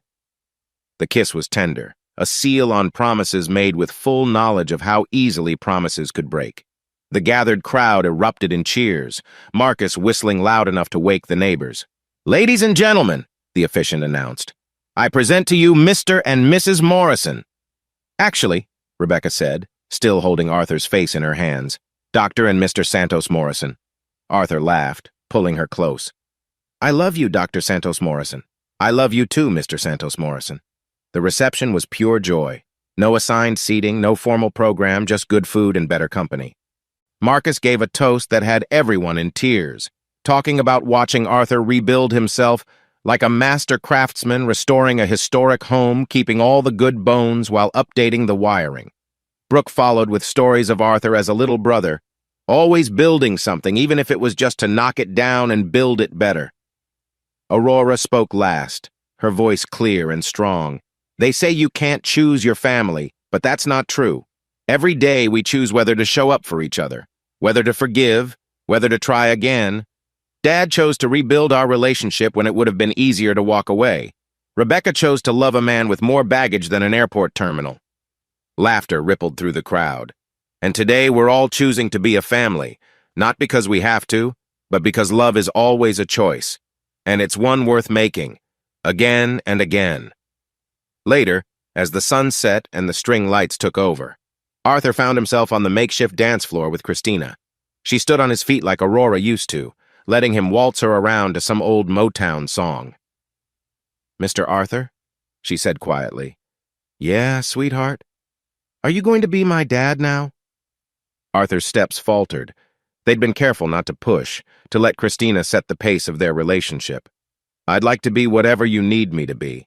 The kiss was tender, a seal on promises made with full knowledge of how easily promises could break. The gathered crowd erupted in cheers, Marcus whistling loud enough to wake the neighbors. Ladies and gentlemen, the officiant announced, I present to you Mr. and Mrs. Morrison. Actually, Rebecca said, still holding Arthur's face in her hands, Dr. and Mr. Santos Morrison. Arthur laughed, pulling her close. I love you, Dr. Santos Morrison. I love you too, Mr. Santos Morrison. The reception was pure joy. No assigned seating, no formal program, just good food and better company. Marcus gave a toast that had everyone in tears, talking about watching Arthur rebuild himself like a master craftsman restoring a historic home, keeping all the good bones while updating the wiring. Brooke followed with stories of Arthur as a little brother, always building something, even if it was just to knock it down and build it better. Aurora spoke last, her voice clear and strong. They say you can't choose your family, but that's not true. Every day we choose whether to show up for each other, whether to forgive, whether to try again. Dad chose to rebuild our relationship when it would have been easier to walk away. Rebecca chose to love a man with more baggage than an airport terminal. Laughter rippled through the crowd. And today we're all choosing to be a family, not because we have to, but because love is always a choice. And it's one worth making, again and again. Later, as the sun set and the string lights took over, Arthur found himself on the makeshift dance floor with Christina. She stood on his feet like Aurora used to, letting him waltz her around to some old Motown song. Mr. Arthur, she said quietly. Yeah, sweetheart. Are you going to be my dad now? Arthur's steps faltered. They'd been careful not to push, to let Christina set the pace of their relationship. I'd like to be whatever you need me to be,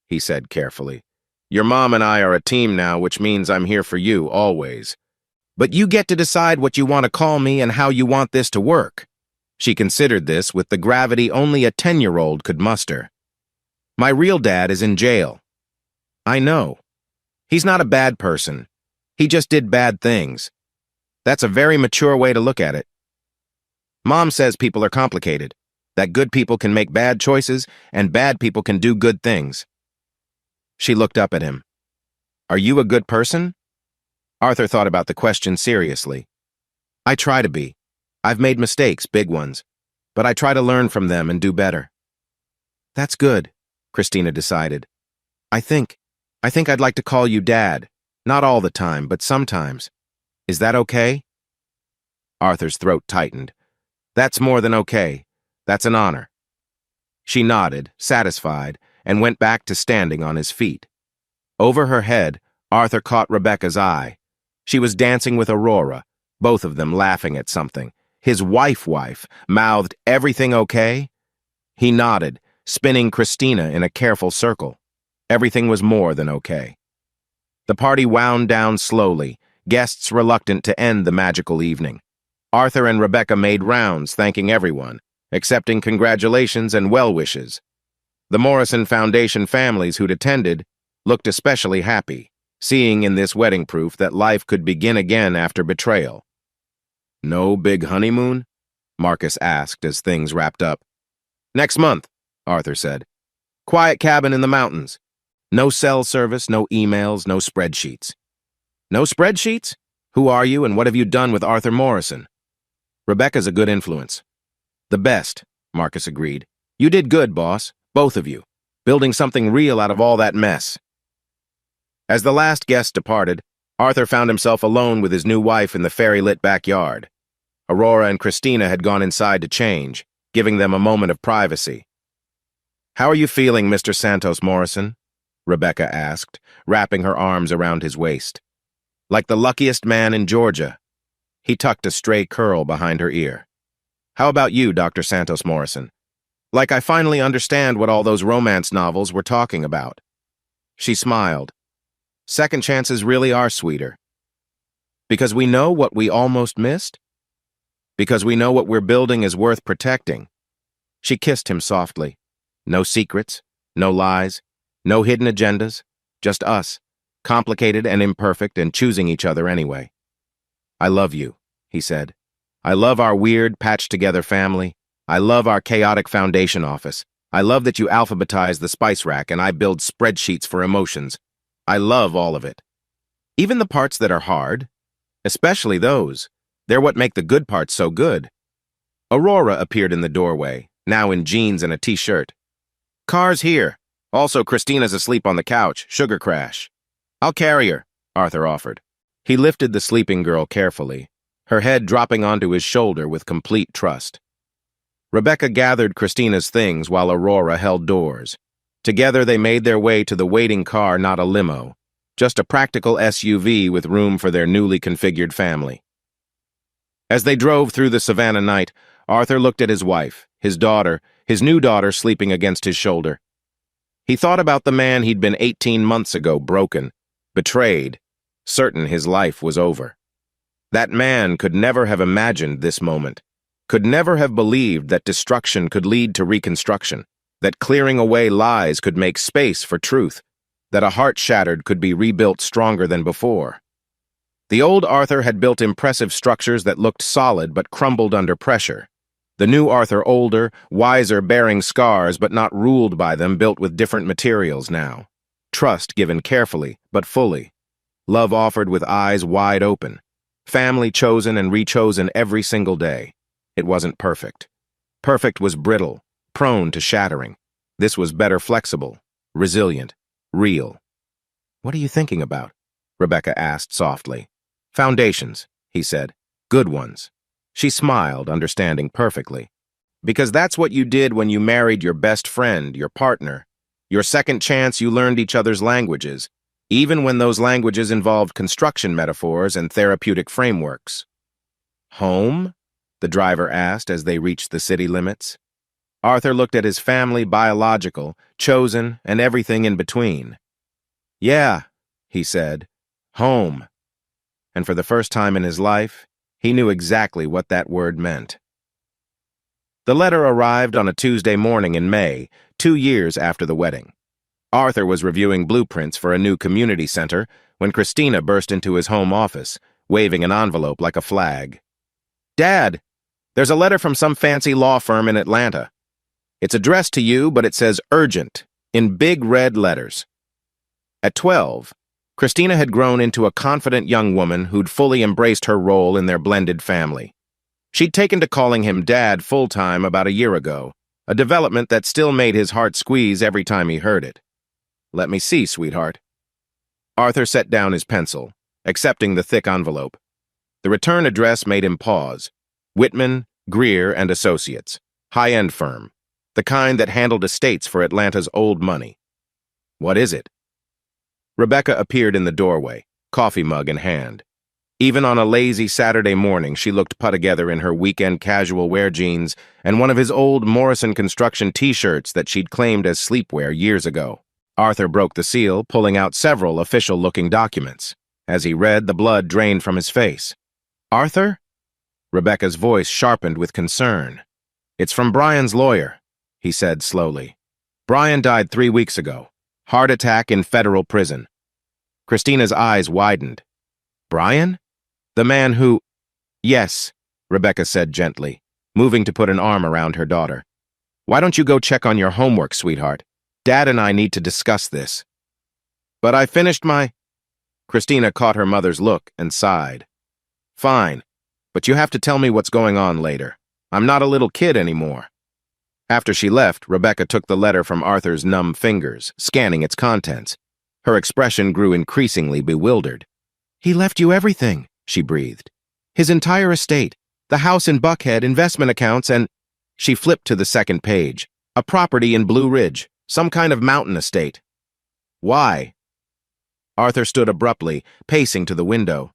he said carefully. Your mom and I are a team now, which means I'm here for you, always. But you get to decide what you want to call me and how you want this to work. She considered this with the gravity only a 10-year-old could muster. My real dad is in jail. I know. He's not a bad person. He just did bad things. That's a very mature way to look at it. Mom says people are complicated, that good people can make bad choices and bad people can do good things. She looked up at him. Are you a good person? Arthur thought about the question seriously. I try to be. I've made mistakes, big ones, but I try to learn from them and do better. That's good, Christina decided. I think I'd like to call you Dad. Not all the time, but sometimes. Is that okay? Arthur's throat tightened. That's more than okay. That's an honor. She nodded, satisfied, and went back to standing on his feet. Over her head, Arthur caught Rebecca's eye. She was dancing with Aurora, both of them laughing at something. His wife mouthed, "Everything okay?" He nodded, spinning Christina in a careful circle. Everything was more than okay. The party wound down slowly, guests reluctant to end the magical evening. Arthur and Rebecca made rounds, thanking everyone, accepting congratulations and well wishes. The Morrison Foundation families who'd attended looked especially happy, seeing in this wedding proof that life could begin again after betrayal. "No big honeymoon?" Marcus asked as things wrapped up. "Next month," Arthur said. "Quiet cabin in the mountains. No cell service, no emails, no spreadsheets." "No spreadsheets? Who are you and what have you done with Arthur Morrison?" "Rebecca's a good influence." "The best," Marcus agreed. "You did good, boss, both of you, building something real out of all that mess." As the last guest departed, Arthur found himself alone with his new wife in the fairy-lit backyard. Aurora and Christina had gone inside to change, giving them a moment of privacy. "How are you feeling, Mr. Santos Morrison?" Rebecca asked, wrapping her arms around his waist. "Like the luckiest man in Georgia." He tucked a stray curl behind her ear. "How about you, Dr. Santos Morrison?" "Like I finally understand what all those romance novels were talking about." She smiled. "Second chances really are sweeter." "Because we know what we almost missed?" "Because we know what we're building is worth protecting." She kissed him softly. No secrets, no lies, no hidden agendas, just us, complicated and imperfect and choosing each other anyway. "I love you," he said. "I love our weird, patched-together family. I love our chaotic foundation office. I love that you alphabetize the spice rack and I build spreadsheets for emotions. I love all of it. Even the parts that are hard, especially those. They're what make the good parts so good." Aurora appeared in the doorway, now in jeans and a t-shirt. "Car's here. Also, Christina's asleep on the couch, sugar crash." "I'll carry her," Arthur offered. He lifted the sleeping girl carefully, her head dropping onto his shoulder with complete trust. Rebecca gathered Christina's things while Aurora held doors. Together they made their way to the waiting car, not a limo, just a practical SUV with room for their newly configured family. As they drove through the savannah night, Arthur looked at his wife, his daughter, his new daughter sleeping against his shoulder. He thought about the man he'd been 18 months ago, broken, betrayed, certain his life was over. That man could never have imagined this moment, could never have believed that destruction could lead to reconstruction, that clearing away lies could make space for truth, that a heart shattered could be rebuilt stronger than before. The old Arthur had built impressive structures that looked solid but crumbled under pressure. The new Arthur, older, wiser, bearing scars but not ruled by them, built with different materials now. Trust given carefully but fully. Love offered with eyes wide open. Family chosen and rechosen every single day. It wasn't perfect. Perfect was brittle, prone to shattering. This was better, flexible, resilient, real. "What are you thinking about?" Rebecca asked softly. "Foundations," he said. "Good ones." She smiled, understanding perfectly. "Because that's what you did when you married your best friend, your partner. Your second chance, you learned each other's languages, even when those languages involved construction metaphors and therapeutic frameworks." "Home?" the driver asked as they reached the city limits. Arthur looked at his family, biological, chosen, and everything in between. "Yeah," he said, "home." And for the first time in his life, he knew exactly what that word meant. The letter arrived on a Tuesday morning in May, 2 years after the wedding. Arthur was reviewing blueprints for a new community center when Christina burst into his home office, waving an envelope like a flag. "Dad, there's a letter from some fancy law firm in Atlanta. It's addressed to you, but it says urgent, in big red letters." At 12, Christina had grown into a confident young woman who'd fully embraced her role in their blended family. She'd taken to calling him Dad full-time about a year ago, a development that still made his heart squeeze every time he heard it. "Let me see, sweetheart." Arthur set down his pencil, accepting the thick envelope. The return address made him pause. Whitman, Greer and Associates, high-end firm, the kind that handled estates for Atlanta's old money. "What is it?" Rebecca appeared in the doorway, coffee mug in hand. Even on a lazy Saturday morning, she looked put together in her weekend casual wear jeans and one of his old Morrison Construction t-shirts that she'd claimed as sleepwear years ago. Arthur broke the seal, pulling out several official-looking documents. As he read, the blood drained from his face. "Arthur?" Rebecca's voice sharpened with concern. "It's from Brian's lawyer," he said slowly. "Brian died 3 weeks ago. Heart attack in federal prison. Christina's eyes widened. Brian? The man who— Yes, Rebecca said gently, moving to put an arm around her daughter. Why don't you go check on your homework, sweetheart? Dad and I need to discuss this. But I finished my— Christina caught her mother's look and sighed. Fine, but you have to tell me what's going on later. I'm not a little kid anymore. After she left, Rebecca took the letter from Arthur's numb fingers, scanning its contents. Her expression grew increasingly bewildered. He left you everything, she breathed. His entire estate, the house in Buckhead, investment accounts, and— She flipped to the second page. A property in Blue Ridge, some kind of mountain estate. Why? Arthur stood abruptly, pacing to the window.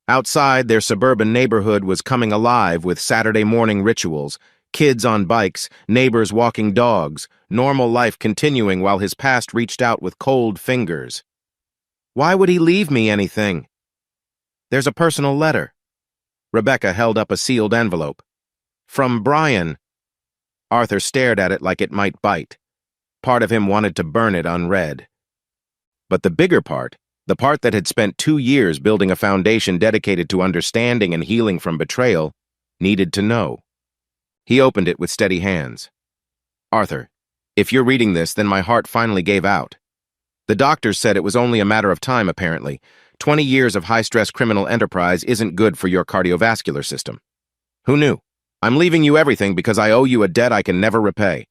Outside, their suburban neighborhood was coming alive with Saturday morning rituals, kids on bikes, neighbors walking dogs, normal life continuing while his past reached out with cold fingers. Why would he leave me anything? There's a personal letter. Rebecca held up a sealed envelope. From Brian. Arthur stared at it like it might bite. Part of him wanted to burn it unread. But the bigger part, the part that had spent 2 years building a foundation dedicated to understanding and healing from betrayal, needed to know. He opened it with steady hands. Arthur, if you're reading this, then my heart finally gave out. The doctors said it was only a matter of time, apparently. 20 years of high-stress criminal enterprise isn't good for your cardiovascular system. Who knew? I'm leaving you everything because I owe you a debt I can never repay.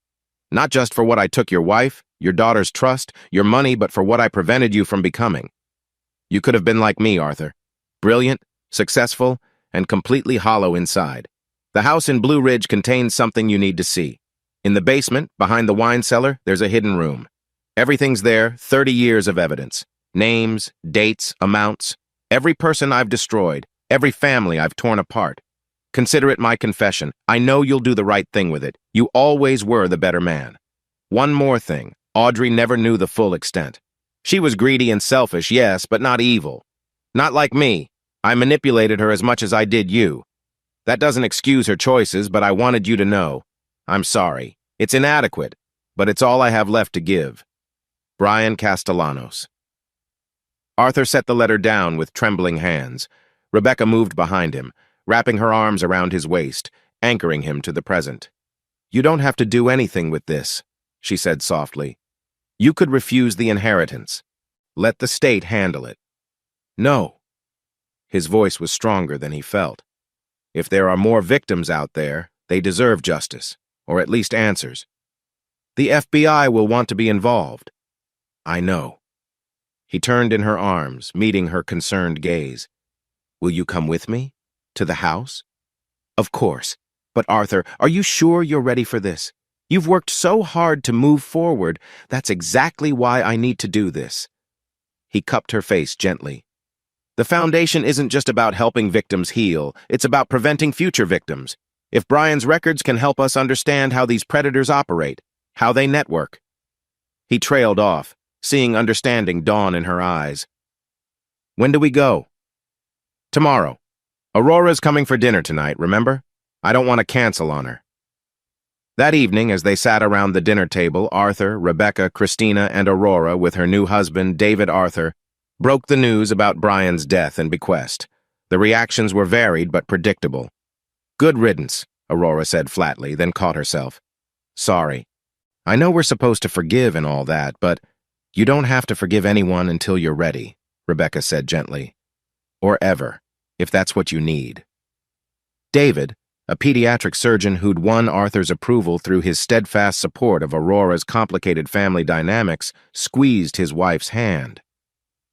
Not just for what I took your wife, your daughter's trust, your money, but for what I prevented you from becoming. You could have been like me, Arthur. Brilliant, successful, and completely hollow inside. The house in Blue Ridge contains something you need to see. In the basement, behind the wine cellar, there's a hidden room. Everything's there, 30 years of evidence. Names, dates, amounts. Every person I've destroyed, every family I've torn apart. Consider it my confession. I know you'll do the right thing with it. You always were the better man. One more thing. Audrey never knew the full extent. She was greedy and selfish, yes, but not evil. Not like me. I manipulated her as much as I did you. That doesn't excuse her choices, but I wanted you to know. I'm sorry. It's inadequate, but it's all I have left to give. Brian Castellanos. Arthur set the letter down with trembling hands. Rebecca moved behind him, wrapping her arms around his waist, anchoring him to the present. You don't have to do anything with this, she said softly. You could refuse the inheritance. Let the state handle it. No. His voice was stronger than he felt. If there are more victims out there, they deserve justice, or at least answers. The FBI will want to be involved. I know. He turned in her arms, meeting her concerned gaze. Will you come with me? To the house? Of course. But Arthur, are you sure you're ready for this? You've worked so hard to move forward. That's exactly why I need to do this. He cupped her face gently. The foundation isn't just about helping victims heal. It's about preventing future victims. If Brian's records can help us understand how these predators operate, how they network. He trailed off, seeing understanding dawn in her eyes. When do we go? Tomorrow. Aurora's coming for dinner tonight, remember? I don't want to cancel on her. That evening, as they sat around the dinner table, Arthur, Rebecca, Christina, and Aurora, with her new husband, David Arthur, broke the news about Brian's death and bequest. The reactions were varied but predictable. Good riddance, Aurora said flatly, then caught herself. Sorry. I know we're supposed to forgive and all that, but you don't have to forgive anyone until you're ready, Rebecca said gently. Or ever, if that's what you need. David, a pediatric surgeon who'd won Arthur's approval through his steadfast support of Aurora's complicated family dynamics, squeezed his wife's hand.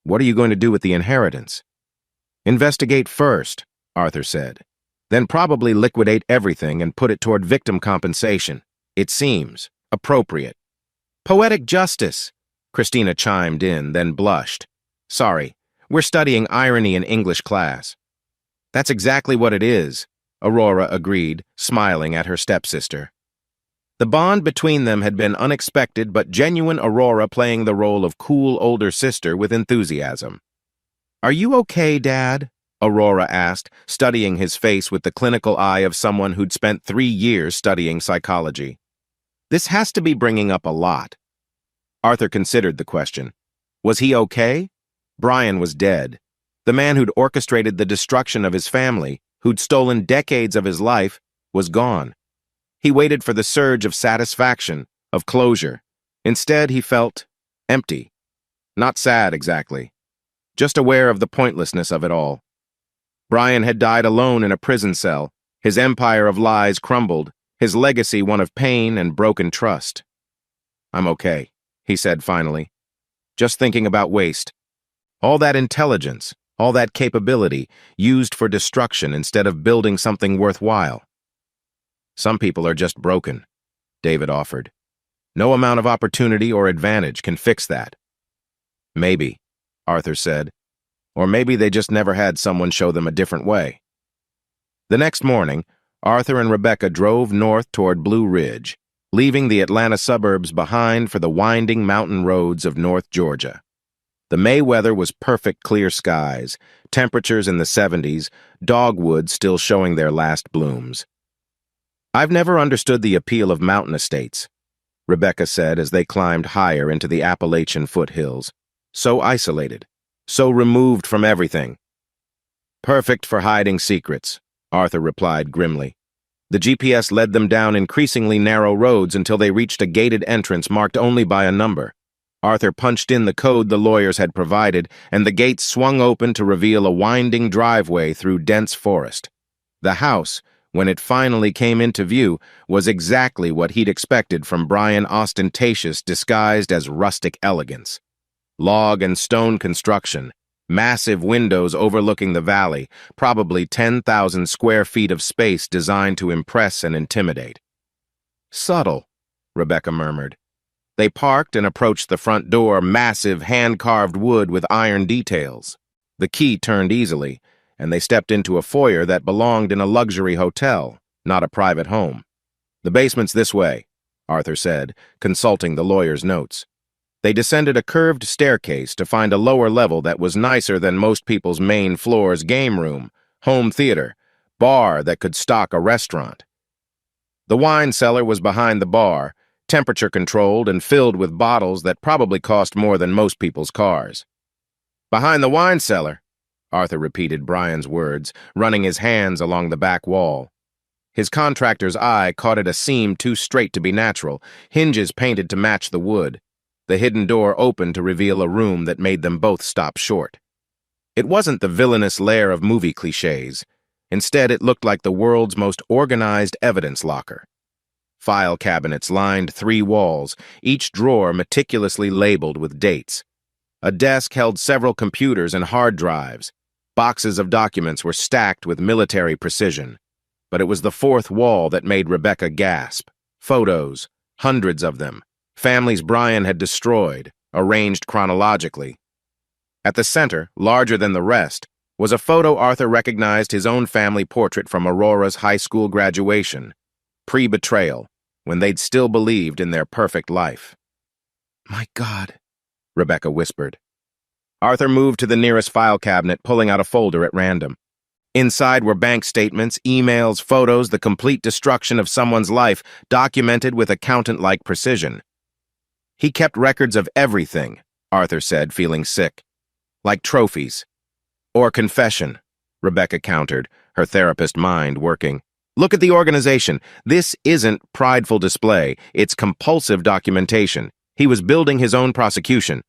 What are you going to do with the inheritance? Investigate first, Arthur said. Then probably liquidate everything and put it toward victim compensation. It seems appropriate. Poetic justice, Christina chimed in, then blushed. Sorry, we're studying irony in English class. That's exactly what it is, Aurora agreed, smiling at her stepsister. The bond between them had been unexpected but genuine, Aurora playing the role of cool older sister with enthusiasm. Are you okay, Dad? Aurora asked, studying his face with the clinical eye of someone who'd spent 3 years studying psychology. This has to be bringing up a lot. Arthur considered the question. Was he okay? Brian was dead. The man who'd orchestrated the destruction of his family, who'd stolen decades of his life, was gone. He waited for the surge of satisfaction, of closure. Instead, he felt empty. Not sad, exactly. Just aware of the pointlessness of it all. Brian had died alone in a prison cell, his empire of lies crumbled, his legacy one of pain and broken trust. "I'm okay," he said finally. "Just thinking about waste. All that intelligence, all that capability, used for destruction instead of building something worthwhile." "Some people are just broken," David offered. "No amount of opportunity or advantage can fix that." "Maybe," Arthur said. "Or maybe they just never had someone show them a different way." The next morning, Arthur and Rebecca drove north toward Blue Ridge, leaving the Atlanta suburbs behind for the winding mountain roads of North Georgia. The May weather was perfect clear skies, temperatures in the 70s, dogwoods still showing their last blooms. "I've never understood the appeal of mountain estates," Rebecca said as they climbed higher into the Appalachian foothills. "So isolated, so removed from everything." "Perfect for hiding secrets," Arthur replied grimly. The GPS led them down increasingly narrow roads until they reached a gated entrance marked only by a number. Arthur punched in the code the lawyers had provided, and the gates swung open to reveal a winding driveway through dense forest. The house, when it finally came into view, was exactly what he'd expected from Brian ostentatious disguised as rustic elegance. Log and stone construction, massive windows overlooking the valley, probably 10,000 square feet of space designed to impress and intimidate. "Subtle," Rebecca murmured. They parked and approached the front door, massive hand-carved wood with iron details. The key turned easily, and they stepped into a foyer that belonged in a luxury hotel, not a private home. "The basement's this way," Arthur said, consulting the lawyer's notes. They descended a curved staircase to find a lower level that was nicer than most people's main floor's game room, home theater, bar that could stock a restaurant. The wine cellar was behind the bar, temperature-controlled and filled with bottles that probably cost more than most people's cars. "Behind the wine cellar," Arthur repeated Brian's words, running his hands along the back wall. His contractor's eye caught at a seam too straight to be natural, hinges painted to match the wood. The hidden door opened to reveal a room that made them both stop short. It wasn't the villainous lair of movie cliches. Instead, it looked like the world's most organized evidence locker. File cabinets lined 3 walls, each drawer meticulously labeled with dates. A desk held several computers and hard drives. Boxes of documents were stacked with military precision. But it was the 4th wall that made Rebecca gasp. Photos, hundreds of them. Families Brian had destroyed, arranged chronologically. At the center, larger than the rest, was a photo Arthur recognized his own family portrait from Aurora's high school graduation, pre-betrayal, when they'd still believed in their perfect life. "My God," Rebecca whispered. Arthur moved to the nearest file cabinet, pulling out a folder at random. Inside were bank statements, emails, photos, the complete destruction of someone's life, documented with accountant-like precision. He kept records of everything, Arthur said, feeling sick. Like trophies. "Or confession," Rebecca countered, her therapist mind working. "Look at the organization. This isn't prideful display. It's compulsive documentation. He was building his own prosecution."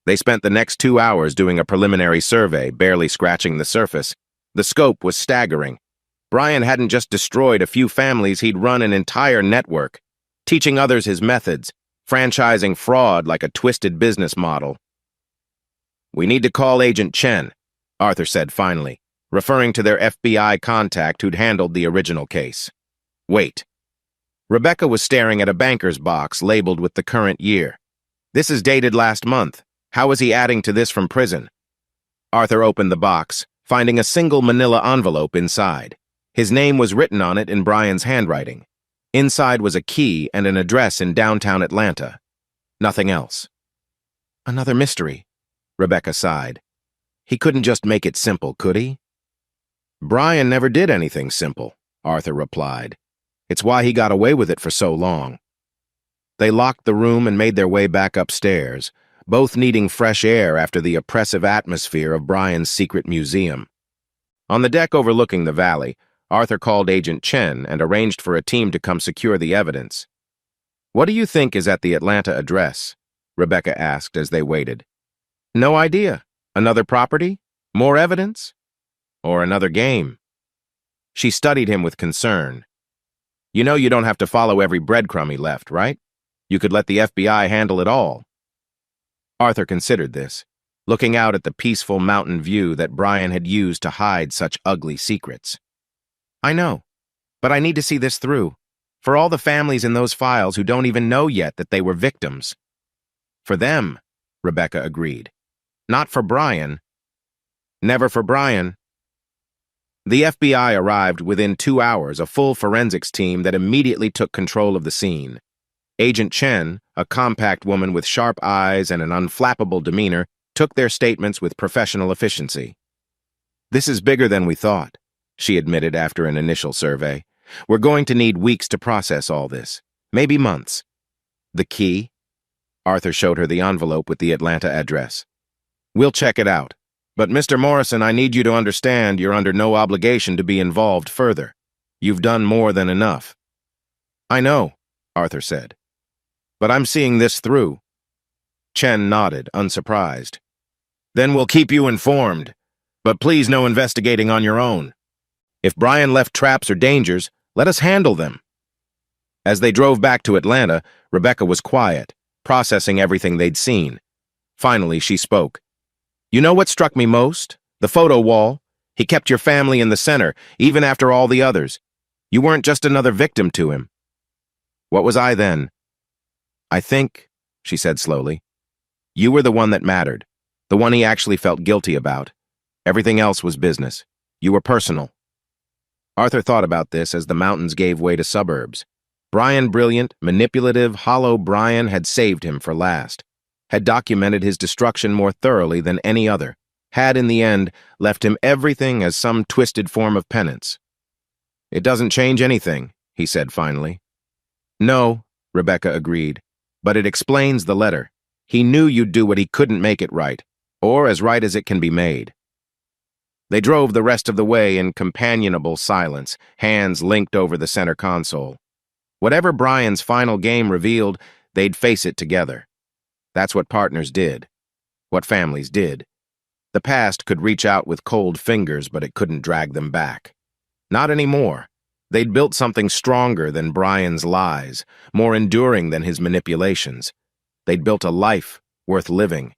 They spent the next 2 hours doing a preliminary survey, barely scratching the surface. The scope was staggering. Brian hadn't just destroyed a few families, he'd run an entire network, teaching others his methods, franchising fraud like a twisted business model. "We need to call Agent Chen," Arthur said finally, referring to their FBI contact who'd handled the original case. "Wait." Rebecca was staring at a banker's box labeled with the current year. "This is dated last month. How is he adding to this from prison?" Arthur opened the box, finding a single manila envelope inside. His name was written on it in Brian's handwriting. Inside was a key and an address in downtown Atlanta. Nothing else. "Another mystery," Rebecca sighed. "He couldn't just make it simple, could he?" "Brian never did anything simple," Arthur replied. "It's why he got away with it for so long." They locked the room and made their way back upstairs, both needing fresh air after the oppressive atmosphere of Brian's secret museum. On the deck overlooking the valley, Arthur called Agent Chen and arranged for a team to come secure the evidence. "What do you think is at the Atlanta address?" Rebecca asked as they waited. "No idea. Another property? More evidence? Or another game?" She studied him with concern. "You know you don't have to follow every breadcrumb he left, right? You could let the FBI handle it all." Arthur considered this, looking out at the peaceful mountain view that Brian had used to hide such ugly secrets. "I know, but I need to see this through, for all the families in those files who don't even know yet that they were victims." "For them," Rebecca agreed. "Not for Brian." "Never for Brian." The FBI arrived within 2 hours, a full forensics team that immediately took control of the scene. Agent Chen, a compact woman with sharp eyes and an unflappable demeanor, took their statements with professional efficiency. "This is bigger than we thought," she admitted after an initial survey. "We're going to need weeks to process all this, maybe months." "The key?" Arthur showed her the envelope with the Atlanta address. "We'll check it out. But Mr. Morrison, I need you to understand you're under no obligation to be involved further. You've done more than enough." "I know," Arthur said. "But I'm seeing this through." Chen nodded, unsurprised. "Then we'll keep you informed. But please no investigating on your own. If Brian left traps or dangers, let us handle them." As they drove back to Atlanta, Rebecca was quiet, processing everything they'd seen. Finally, she spoke. "You know what struck me most? The photo wall. He kept your family in the center, even after all the others. You weren't just another victim to him." "What was I then?" "I think," she said slowly, "you were the one that mattered, the one he actually felt guilty about. Everything else was business. You were personal." Arthur thought about this as the mountains gave way to suburbs. Brian Brilliant, manipulative, hollow Brian had saved him for last, had documented his destruction more thoroughly than any other, had in the end left him everything as some twisted form of penance. "It doesn't change anything," he said finally. "No," Rebecca agreed, "but it explains the letter. He knew you'd do what he couldn't make it right, or as right as it can be made." They drove the rest of the way in companionable silence, hands linked over the center console. Whatever Brian's final game revealed, they'd face it together. That's what partners did. What families did. The past could reach out with cold fingers, but it couldn't drag them back. Not anymore. They'd built something stronger than Brian's lies, more enduring than his manipulations. They'd built a life worth living,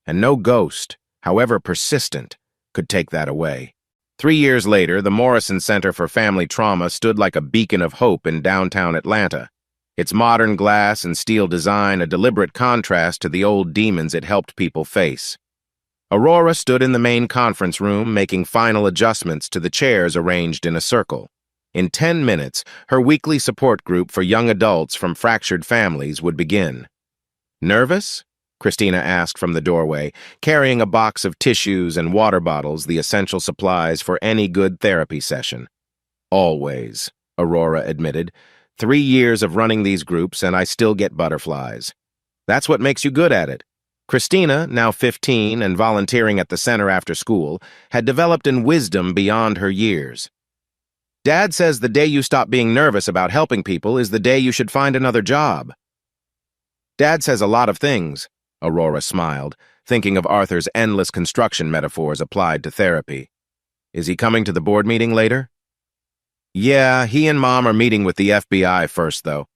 and no ghost, however persistent, could take that away. 3 years later, the Morrison Center for Family Trauma stood like a beacon of hope in downtown Atlanta, its modern glass and steel design a deliberate contrast to the old demons it helped people face. Aurora stood in the main conference room, making final adjustments to the chairs arranged in a circle. In 10 minutes, her weekly support group for young adults from fractured families would begin. "Nervous?" Christina asked from the doorway, carrying a box of tissues and water bottles, the essential supplies for any good therapy session. "Always," Aurora admitted. 3 years of running these groups and I still get butterflies. That's what makes you good at it." Christina, now 15 and volunteering at the center after school, had developed in wisdom beyond her years. "Dad says the day you stop being nervous about helping people is the day you should find another job." "Dad says a lot of things," Aurora smiled, thinking of Arthur's endless construction metaphors applied to therapy. "Is he coming to the board meeting later?" "Yeah, he and Mom are meeting with the FBI first, though.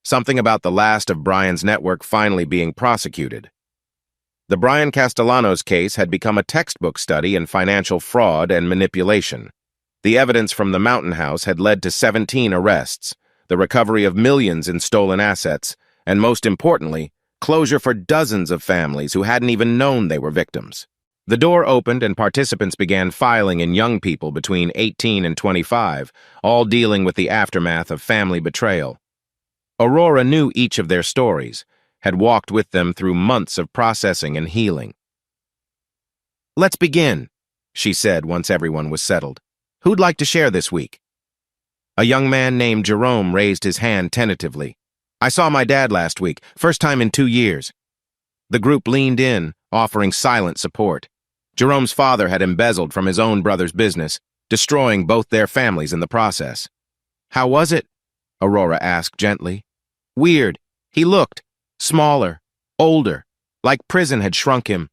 Something about the last of Brian's network finally being prosecuted." The Brian Castellanos case had become a textbook study in financial fraud and manipulation. The evidence from the Mountain House had led to 17 arrests, the recovery of millions in stolen assets, and most importantly, closure for dozens of families who hadn't even known they were victims. The door opened and participants began filing in young people between 18 and 25, all dealing with the aftermath of family betrayal. Aurora knew each of their stories, had walked with them through months of processing and healing. "Let's begin," she said once everyone was settled. "Who'd like to share this week?" A young man named Jerome raised his hand tentatively. I saw my dad last week, first time in 2 years. The group leaned in, offering silent support. Jerome's father had embezzled from his own brother's business, destroying both their families in the process. How was it? Aurora asked gently. Weird. He looked smaller, older, like prison had shrunk him.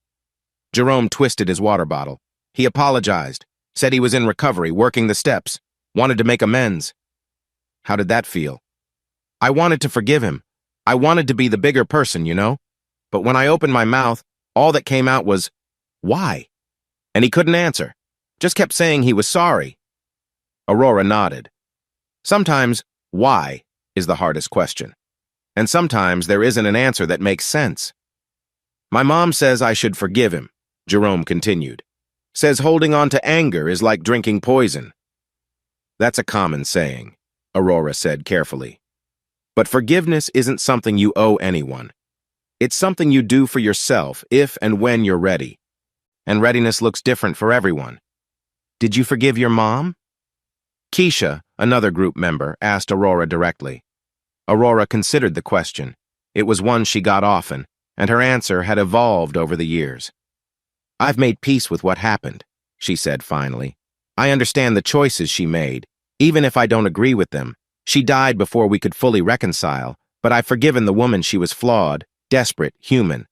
Jerome twisted his water bottle. He apologized, said he was in recovery, working the steps, wanted to make amends. How did that feel? I wanted to forgive him. I wanted to be the bigger person, you know? But when I opened my mouth, all that came out was, why? And he couldn't answer. Just kept saying he was sorry. Aurora nodded. Sometimes, why is the hardest question. And sometimes there isn't an answer that makes sense. My mom says I should forgive him, Jerome continued. Says holding on to anger is like drinking poison. That's a common saying, Aurora said carefully. But forgiveness isn't something you owe anyone. It's something you do for yourself if and when you're ready. And readiness looks different for everyone. Did you forgive your mom? Keisha, another group member, asked Aurora directly. Aurora considered the question. It was one she got often, and her answer had evolved over the years. I've made peace with what happened, she said finally. I understand the choices she made, even if I don't agree with them. She died before we could fully reconcile, but I've forgiven the woman. She was flawed, desperate, human.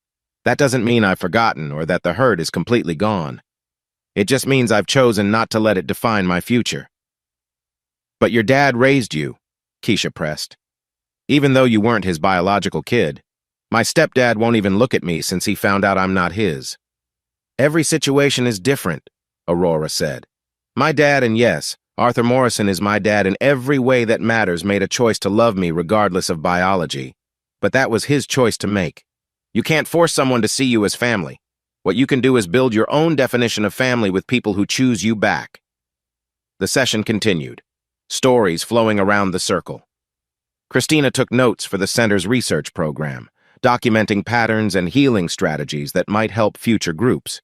That doesn't mean I've forgotten or that the hurt is completely gone. It just means I've chosen not to let it define my future. But your dad raised you, Keisha pressed. Even though you weren't his biological kid, my stepdad won't even look at me since he found out I'm not his. Every situation is different, Aurora said. My dad, and yes, Arthur Morrison is my dad in every way that matters, made a choice to love me regardless of biology. But that was his choice to make. You can't force someone to see you as family. What you can do is build your own definition of family with people who choose you back. The session continued, stories flowing around the circle. Christina took notes for the center's research program, documenting patterns and healing strategies that might help future groups.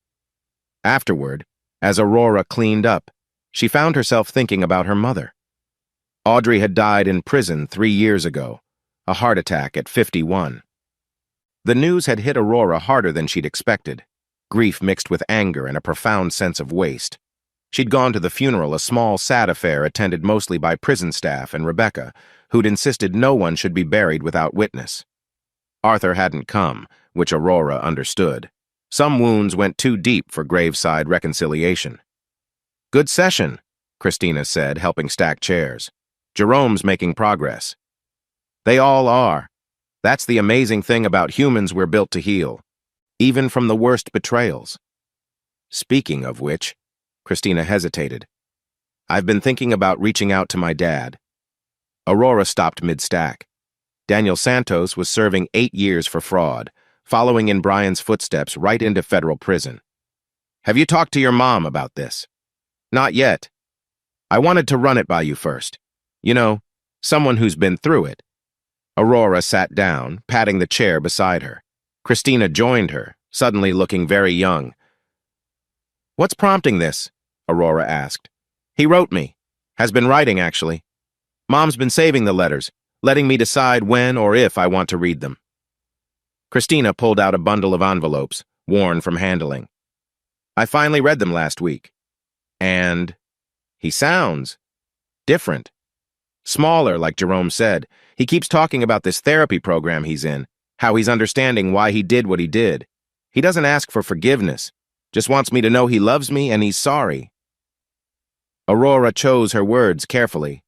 Afterward, as Aurora cleaned up, she found herself thinking about her mother. Audrey had died in prison 3 years ago, a heart attack at 51. The news had hit Aurora harder than she'd expected, grief mixed with anger and a profound sense of waste. She'd gone to the funeral, a small, sad affair attended mostly by prison staff and Rebecca, who'd insisted no one should be buried without witness. Arthur hadn't come, which Aurora understood. Some wounds went too deep for graveside reconciliation. Good session, Christina said, helping stack chairs. Jerome's making progress. They all are. That's the amazing thing about humans, we're built to heal, even from the worst betrayals. Speaking of which, Christina hesitated. I've been thinking about reaching out to my dad. Aurora stopped mid-stack. Daniel Santos was serving 8 years for fraud, following in Brian's footsteps right into federal prison. Have you talked to your mom about this? Not yet. I wanted to run it by you first. You know, someone who's been through it. Aurora sat down, patting the chair beside her. Christina joined her, suddenly looking very young. What's prompting this? Aurora asked. He wrote me. Has been writing, actually. Mom's been saving the letters, letting me decide when or if I want to read them. Christina pulled out a bundle of envelopes, worn from handling. I finally read them last week. And he sounds different. Smaller, like Jerome said. He keeps talking about this therapy program he's in, how he's understanding why he did what he did. He doesn't ask for forgiveness, just wants me to know he loves me and he's sorry. Aurora chose her words carefully.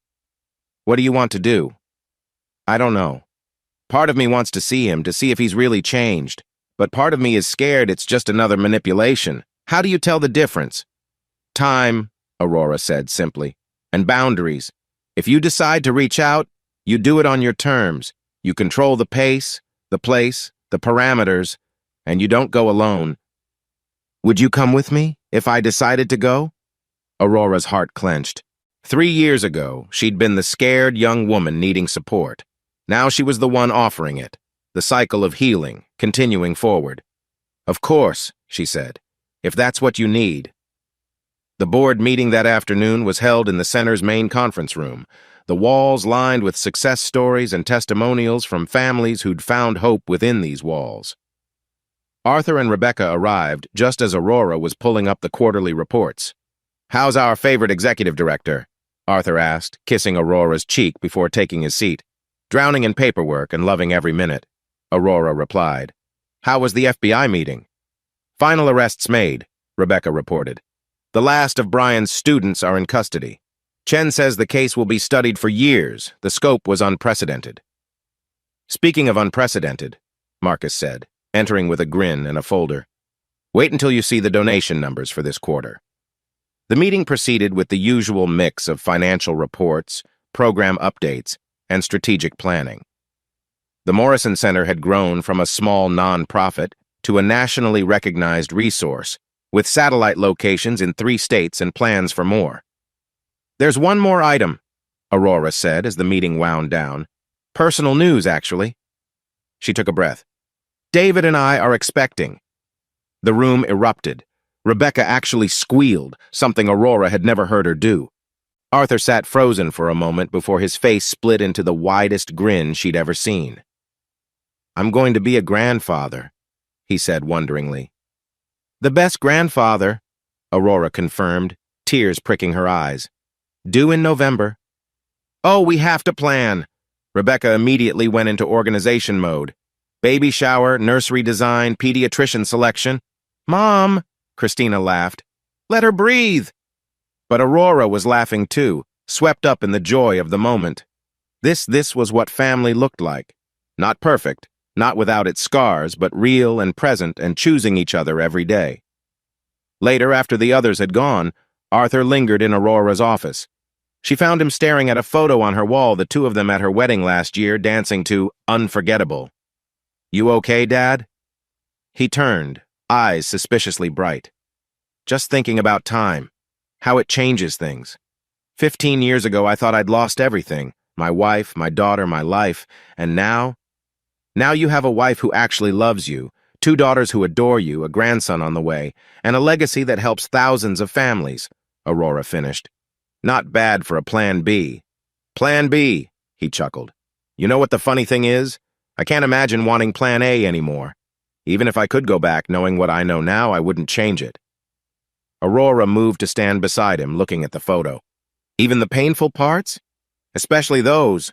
What do you want to do? I don't know. Part of me wants to see him, to see if he's really changed, but part of me is scared it's just another manipulation. How do you tell the difference? Time, Aurora said simply, and boundaries. If you decide to reach out, you do it on your terms. You control the pace, the place, the parameters, and you don't go alone. Would you come with me if I decided to go? Aurora's heart clenched. 3 years ago, she'd been the scared young woman needing support. Now she was the one offering it, the cycle of healing, continuing forward. Of course, she said, if that's what you need. The board meeting that afternoon was held in the center's main conference room, the walls lined with success stories and testimonials from families who'd found hope within these walls. Arthur and Rebecca arrived just as Aurora was pulling up the quarterly reports. "How's our favorite executive director?" Arthur asked, kissing Aurora's cheek before taking his seat. "Drowning in paperwork and loving every minute," Aurora replied. "How was the FBI meeting?" "Final arrests made," Rebecca reported. "The last of Brian's students are in custody. Chen says the case will be studied for years. The scope was unprecedented." "Speaking of unprecedented," Marcus said, entering with a grin and a folder. "Wait until you see the donation numbers for this quarter." The meeting proceeded with the usual mix of financial reports, program updates, and strategic planning. The Morrison Center had grown from a small non-profit to a nationally recognized resource, with satellite locations in 3 states and plans for more. "There's one more item," Aurora said as the meeting wound down. "Personal news, actually." She took a breath. "David and I are expecting." The room erupted. Rebecca actually squealed, something Aurora had never heard her do. Arthur sat frozen for a moment before his face split into the widest grin she'd ever seen. "I'm going to be a grandfather," he said wonderingly. "The best grandfather," Aurora confirmed, tears pricking her eyes. "Due in November." "Oh, we have to plan." Rebecca immediately went into organization mode. "Baby shower, nursery design, pediatrician selection." "Mom," Christina laughed. "Let her breathe." But Aurora was laughing too, swept up in the joy of the moment. This was what family looked like. Not perfect, not without its scars, but real and present and choosing each other every day. Later, after the others had gone, Arthur lingered in Aurora's office. She found him staring at a photo on her wall, the 2 of them at her wedding last year, dancing to Unforgettable. "You okay, Dad?" He turned, eyes suspiciously bright. "Just thinking about time, how it changes things. 15 years ago, I thought I'd lost everything, my wife, my daughter, my life, and now you have a wife who actually loves you, 2 daughters who adore you, a grandson on the way, and a legacy that helps thousands of families," Aurora finished. "Not bad for a Plan B." "Plan B," he chuckled. "You know what the funny thing is? I can't imagine wanting Plan A anymore. Even if I could go back knowing what I know now, I wouldn't change it." Aurora moved to stand beside him, looking at the photo. "Even the painful parts? Especially those.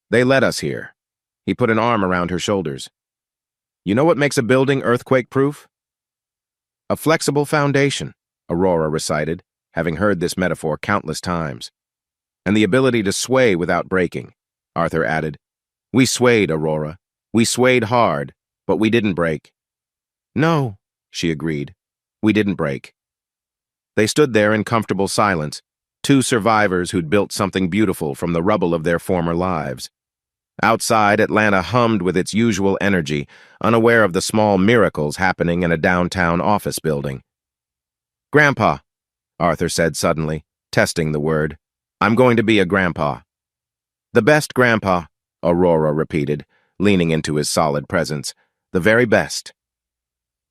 They led us here." He put an arm around her shoulders. "You know what makes a building earthquake-proof?" "A flexible foundation," Aurora recited, having heard this metaphor countless times. "And the ability to sway without breaking," Arthur added. "We swayed, Aurora. We swayed hard, but we didn't break." "No," she agreed. "We didn't break." They stood there in comfortable silence, 2 survivors who'd built something beautiful from the rubble of their former lives. Outside, Atlanta hummed with its usual energy, unaware of the small miracles happening in a downtown office building. "Grandpa," Arthur said suddenly, testing the word. "I'm going to be a grandpa." "The best grandpa," Aurora repeated, leaning into his solid presence. "The very best."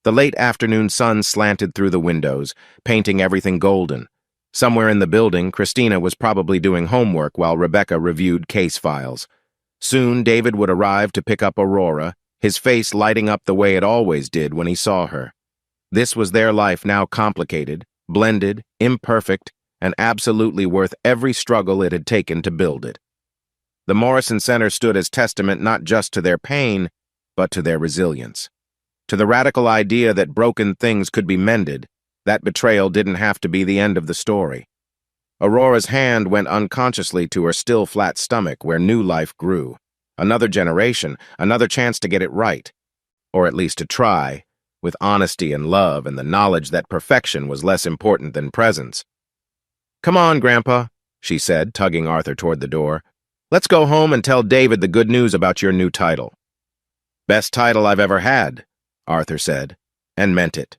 The late afternoon sun slanted through the windows, painting everything golden. Somewhere in the building, Christina was probably doing homework while Rebecca reviewed case files. Soon, David would arrive to pick up Aurora, his face lighting up the way it always did when he saw her. This was their life now, complicated, blended, imperfect, and absolutely worth every struggle it had taken to build it. The Morrison Center stood as testament not just to their pain, but to their resilience. To the radical idea that broken things could be mended, that betrayal didn't have to be the end of the story. Aurora's hand went unconsciously to her still flat stomach where new life grew. Another generation, another chance to get it right. Or at least to try, with honesty and love and the knowledge that perfection was less important than presence. "Come on, Grandpa," she said, tugging Arthur toward the door. "Let's go home and tell David the good news about your new title." "Best title I've ever had," Arthur said, and meant it.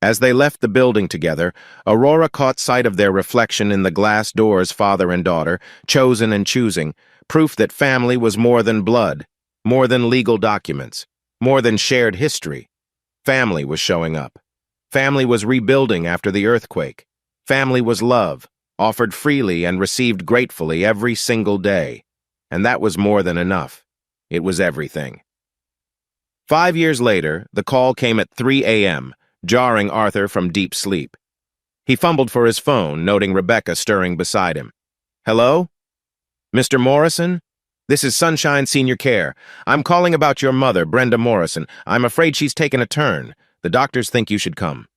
As they left the building together, Aurora caught sight of their reflection in the glass doors, father and daughter, chosen and choosing, proof that family was more than blood, more than legal documents, more than shared history. Family was showing up. Family was rebuilding after the earthquake. Family was love, offered freely and received gratefully every single day. And that was more than enough. It was everything. 5 years later, the call came at 3 a.m., jarring Arthur from deep sleep. He fumbled for his phone, noting Rebecca stirring beside him. "Hello? Mr. Morrison? This is Sunshine Senior Care. I'm calling about your mother, Brenda Morrison. I'm afraid she's taken a turn. The doctors think you should come."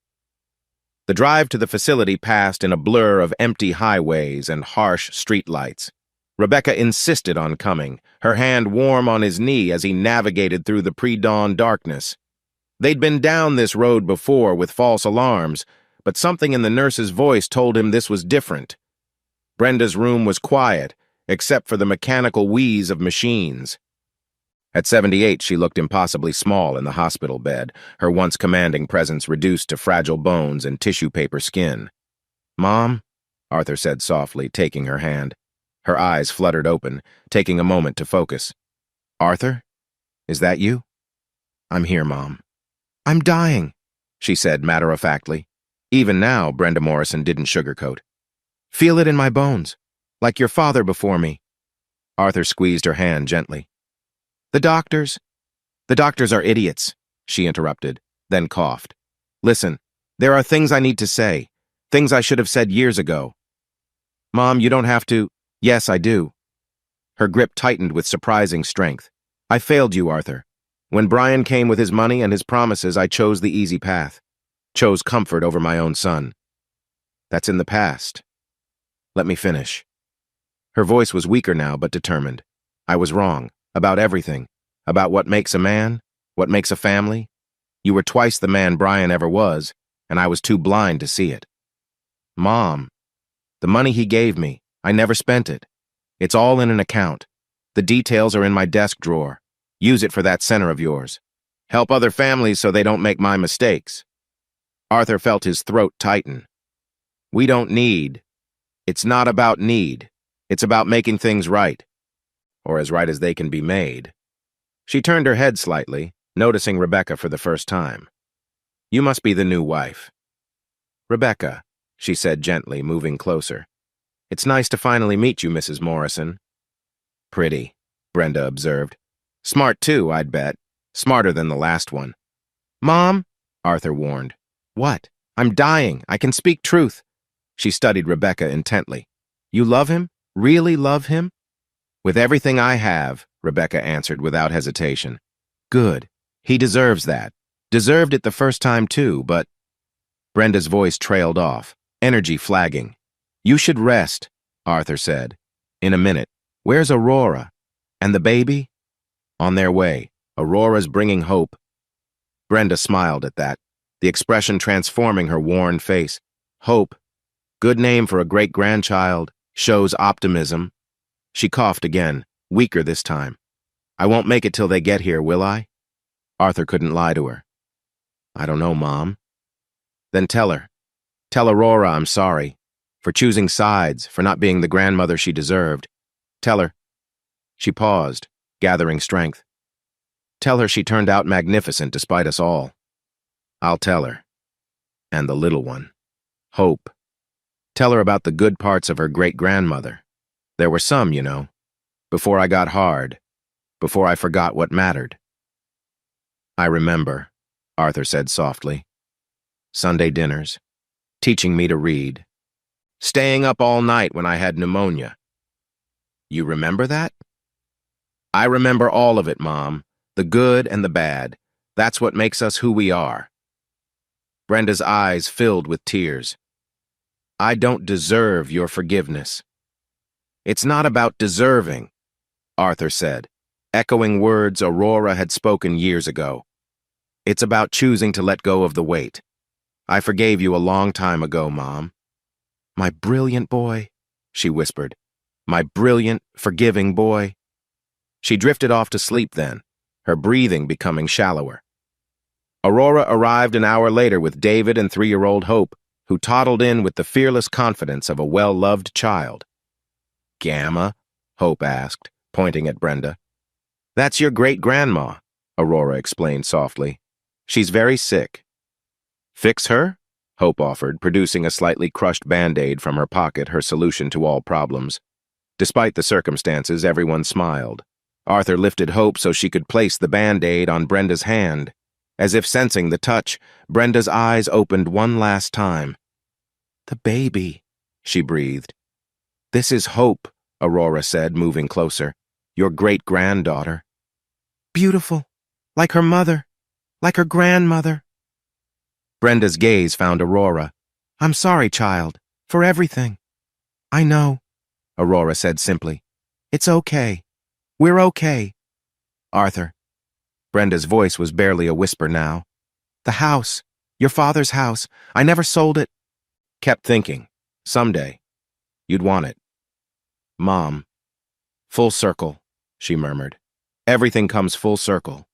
The drive to the facility passed in a blur of empty highways and harsh streetlights. Rebecca insisted on coming, her hand warm on his knee as he navigated through the pre-dawn darkness. They'd been down this road before with false alarms, but something in the nurse's voice told him this was different. Brenda's room was quiet, except for the mechanical wheeze of machines. At 78, she looked impossibly small in the hospital bed, her once commanding presence reduced to fragile bones and tissue paper skin. "Mom?" Arthur said softly, taking her hand. Her eyes fluttered open, taking a moment to focus. "Arthur? Is that you?" "I'm here, Mom." "I'm dying," she said matter-of-factly. Even now, Brenda Morrison didn't sugarcoat. "Feel it in my bones, like your father before me." Arthur squeezed her hand gently. The doctors are idiots," she interrupted, then coughed. "Listen, there are things I need to say, things I should have said years ago." "Mom, you don't have to." "Yes, I do." Her grip tightened with surprising strength. "I failed you, Arthur. When Brian came with his money and his promises, I chose the easy path. Chose comfort over my own son. That's in the past. Let me finish." Her voice was weaker now, but determined. "I was wrong. About everything. About what makes a man, what makes a family. You were twice the man Brian ever was, and I was too blind to see it. Mom, the money he gave me, I never spent it. It's all in an account. The details are in my desk drawer. Use it for that center of yours. Help other families so they don't make my mistakes." Arthur felt his throat tighten. "We don't need. It's not about need. It's about making things right. Or as right as they can be made." She turned her head slightly, noticing Rebecca for the first time. "You must be the new wife." "Rebecca," she said gently, moving closer. "It's nice to finally meet you, Mrs. Morrison." "Pretty," Brenda observed. "Smart too, I'd bet. Smarter than the last one." "Mom," Arthur warned. "What? I'm dying. I can speak truth." She studied Rebecca intently. "You love him? Really love him?" "With everything I have," Rebecca answered without hesitation. "Good. He deserves that. Deserved it the first time too, but—" Brenda's voice trailed off, energy flagging. "You should rest," Arthur said. "In a minute. Where's Aurora? And the baby?" "On their way. Aurora's bringing hope." Brenda smiled at that, the expression transforming her worn face. "Hope. Good name for a great-grandchild. Shows optimism." She coughed again, weaker this time. "I won't make it till they get here, will I?" Arthur couldn't lie to her. "I don't know, Mom." "Then tell her. Tell Aurora I'm sorry. For choosing sides, for not being the grandmother she deserved. Tell her." She paused, gathering strength. "Tell her she turned out magnificent despite us all." "I'll tell her. And the little one. Hope. Tell her about the good parts of her great-grandmother. There were some, you know. Before I got hard. Before I forgot what mattered." "I remember," Arthur said softly. "Sunday dinners. Teaching me to read. Staying up all night when I had pneumonia. You remember that?" "I remember all of it, Mom. The good and the bad. That's what makes us who we are." Brenda's eyes filled with tears. "I don't deserve your forgiveness." "It's not about deserving," Arthur said, echoing words Aurora had spoken years ago. "It's about choosing to let go of the weight. I forgave you a long time ago, Mom." "My brilliant boy," she whispered. "My brilliant, forgiving boy." She drifted off to sleep then, her breathing becoming shallower. Aurora arrived an hour later with David and 3-year-old Hope, who toddled in with the fearless confidence of a well-loved child. "Gamma?" Hope asked, pointing at Brenda. "That's your great-grandma," Aurora explained softly. "She's very sick." "Fix her?" Hope offered, producing a slightly crushed Band-Aid from her pocket, her solution to all problems. Despite the circumstances, everyone smiled. Arthur lifted Hope so she could place the Band-Aid on Brenda's hand. As if sensing the touch, Brenda's eyes opened one last time. "The baby," she breathed. "This is Hope," Aurora said, moving closer. "Your great-granddaughter." "Beautiful. Like her mother. Like her grandmother." Brenda's gaze found Aurora. "I'm sorry, child, for everything." "I know," Aurora said simply. "It's okay. We're okay." "Arthur." Brenda's voice was barely a whisper now. "The house. Your father's house. I never sold it." Kept thinking. Someday. You'd want it. "Mom." "Full circle," she murmured. "Everything comes full circle."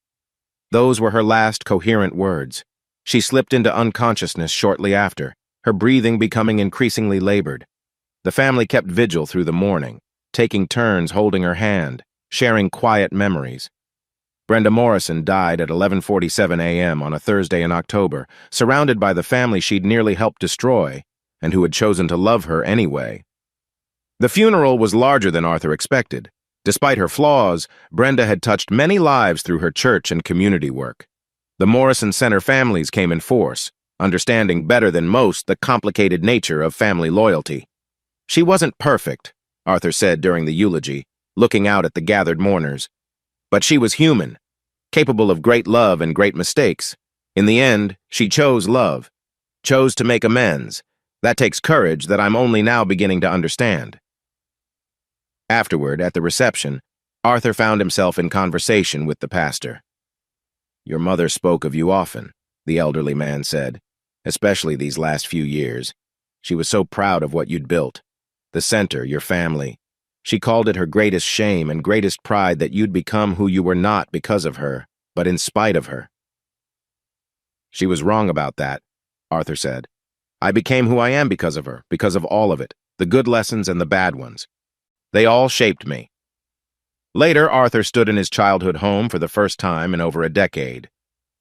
Those were her last coherent words. She slipped into unconsciousness shortly after, her breathing becoming increasingly labored. The family kept vigil through the morning, taking turns holding her hand, sharing quiet memories. Brenda Morrison died at 11:47 a.m. on a Thursday in October, surrounded by the family she'd nearly helped destroy, and who had chosen to love her anyway. The funeral was larger than Arthur expected. Despite her flaws, Brenda had touched many lives through her church and community work. The Morrison Center families came in force, understanding better than most the complicated nature of family loyalty. She wasn't perfect, Arthur said during the eulogy, looking out at the gathered mourners. But she was human, capable of great love and great mistakes. In the end, she chose love, chose to make amends. That takes courage that I'm only now beginning to understand. Afterward, at the reception, Arthur found himself in conversation with the pastor. "Your mother spoke of you often," the elderly man said, "especially these last few years. She was so proud of what you'd built. The center, your family. She called it her greatest shame and greatest pride that you'd become who you were not because of her, but in spite of her." "She was wrong about that," Arthur said. "I became who I am because of her, because of all of it, the good lessons and the bad ones. They all shaped me." Later, Arthur stood in his childhood home for the first time in over a decade.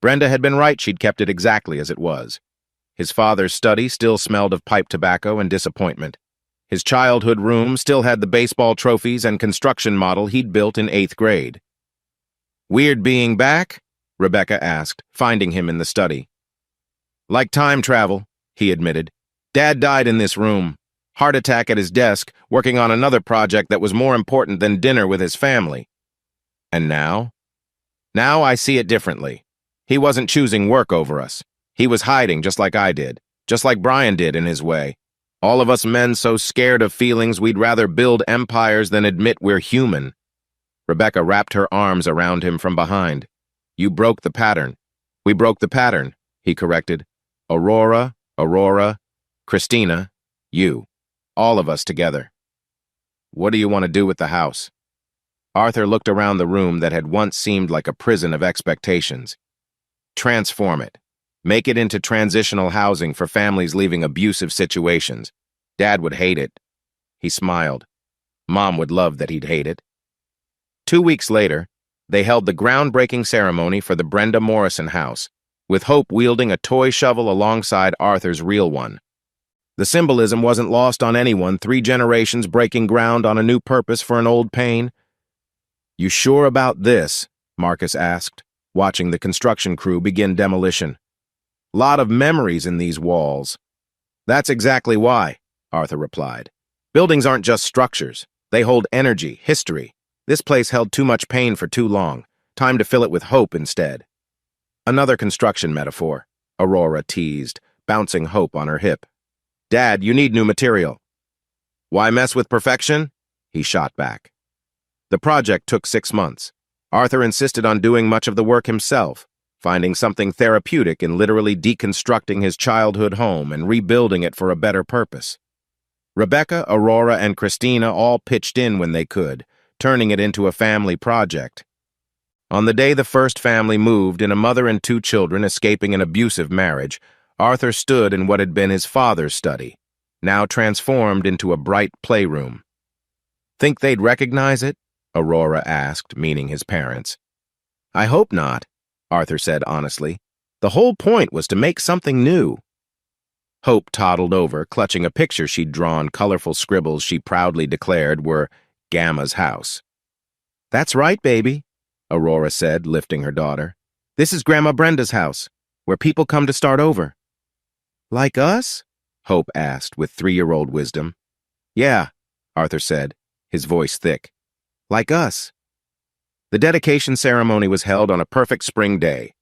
Brenda had been right, she'd kept it exactly as it was. His father's study still smelled of pipe tobacco and disappointment. His childhood room still had the baseball trophies and construction model he'd built in 8th grade. "Weird being back?" Rebecca asked, finding him in the study. "Like time travel," he admitted. "Dad died in this room. Heart attack at his desk, working on another project that was more important than dinner with his family. And now? Now I see it differently. He wasn't choosing work over us. He was hiding just like I did, just like Brian did in his way. All of us men so scared of feelings we'd rather build empires than admit we're human." Rebecca wrapped her arms around him from behind. "You broke the pattern." "We broke the pattern," he corrected. "Aurora, Christina, you. All of us together." "What do you want to do with the house?" Arthur looked around the room that had once seemed like a prison of expectations. "Transform it. Make it into transitional housing for families leaving abusive situations. Dad would hate it." He smiled. Mom would love that he'd hate it. 2 weeks later, they held the groundbreaking ceremony for the Brenda Morrison house, with Hope wielding a toy shovel alongside Arthur's real one. The symbolism wasn't lost on anyone, 3 generations breaking ground on a new purpose for an old pain. "You sure about this?" Marcus asked, watching the construction crew begin demolition. "Lot of memories in these walls." "That's exactly why," Arthur replied. "Buildings aren't just structures. They hold energy, history. This place held too much pain for too long. Time to fill it with hope instead." "Another construction metaphor," Aurora teased, bouncing Hope on her hip. "Dad, you need new material." "Why mess with perfection?" he shot back. The project took 6 months. Arthur insisted on doing much of the work himself, finding something therapeutic in literally deconstructing his childhood home and rebuilding it for a better purpose. Rebecca, Aurora, and Christina all pitched in when they could, turning it into a family project. On the day the first family moved in, a mother and 2 children escaping an abusive marriage, Arthur stood in what had been his father's study, now transformed into a bright playroom. "Think they'd recognize it?" Aurora asked, meaning his parents. "I hope not," Arthur said honestly. "The whole point was to make something new." Hope toddled over, clutching a picture she'd drawn. Colorful scribbles she proudly declared were Gamma's house. "That's right, baby," Aurora said, lifting her daughter. "This is Grandma Brenda's house, where people come to start over." "Like us?" Hope asked with 3-year-old wisdom. "Yeah," Arthur said, his voice thick. "Like us." The dedication ceremony was held on a perfect spring day.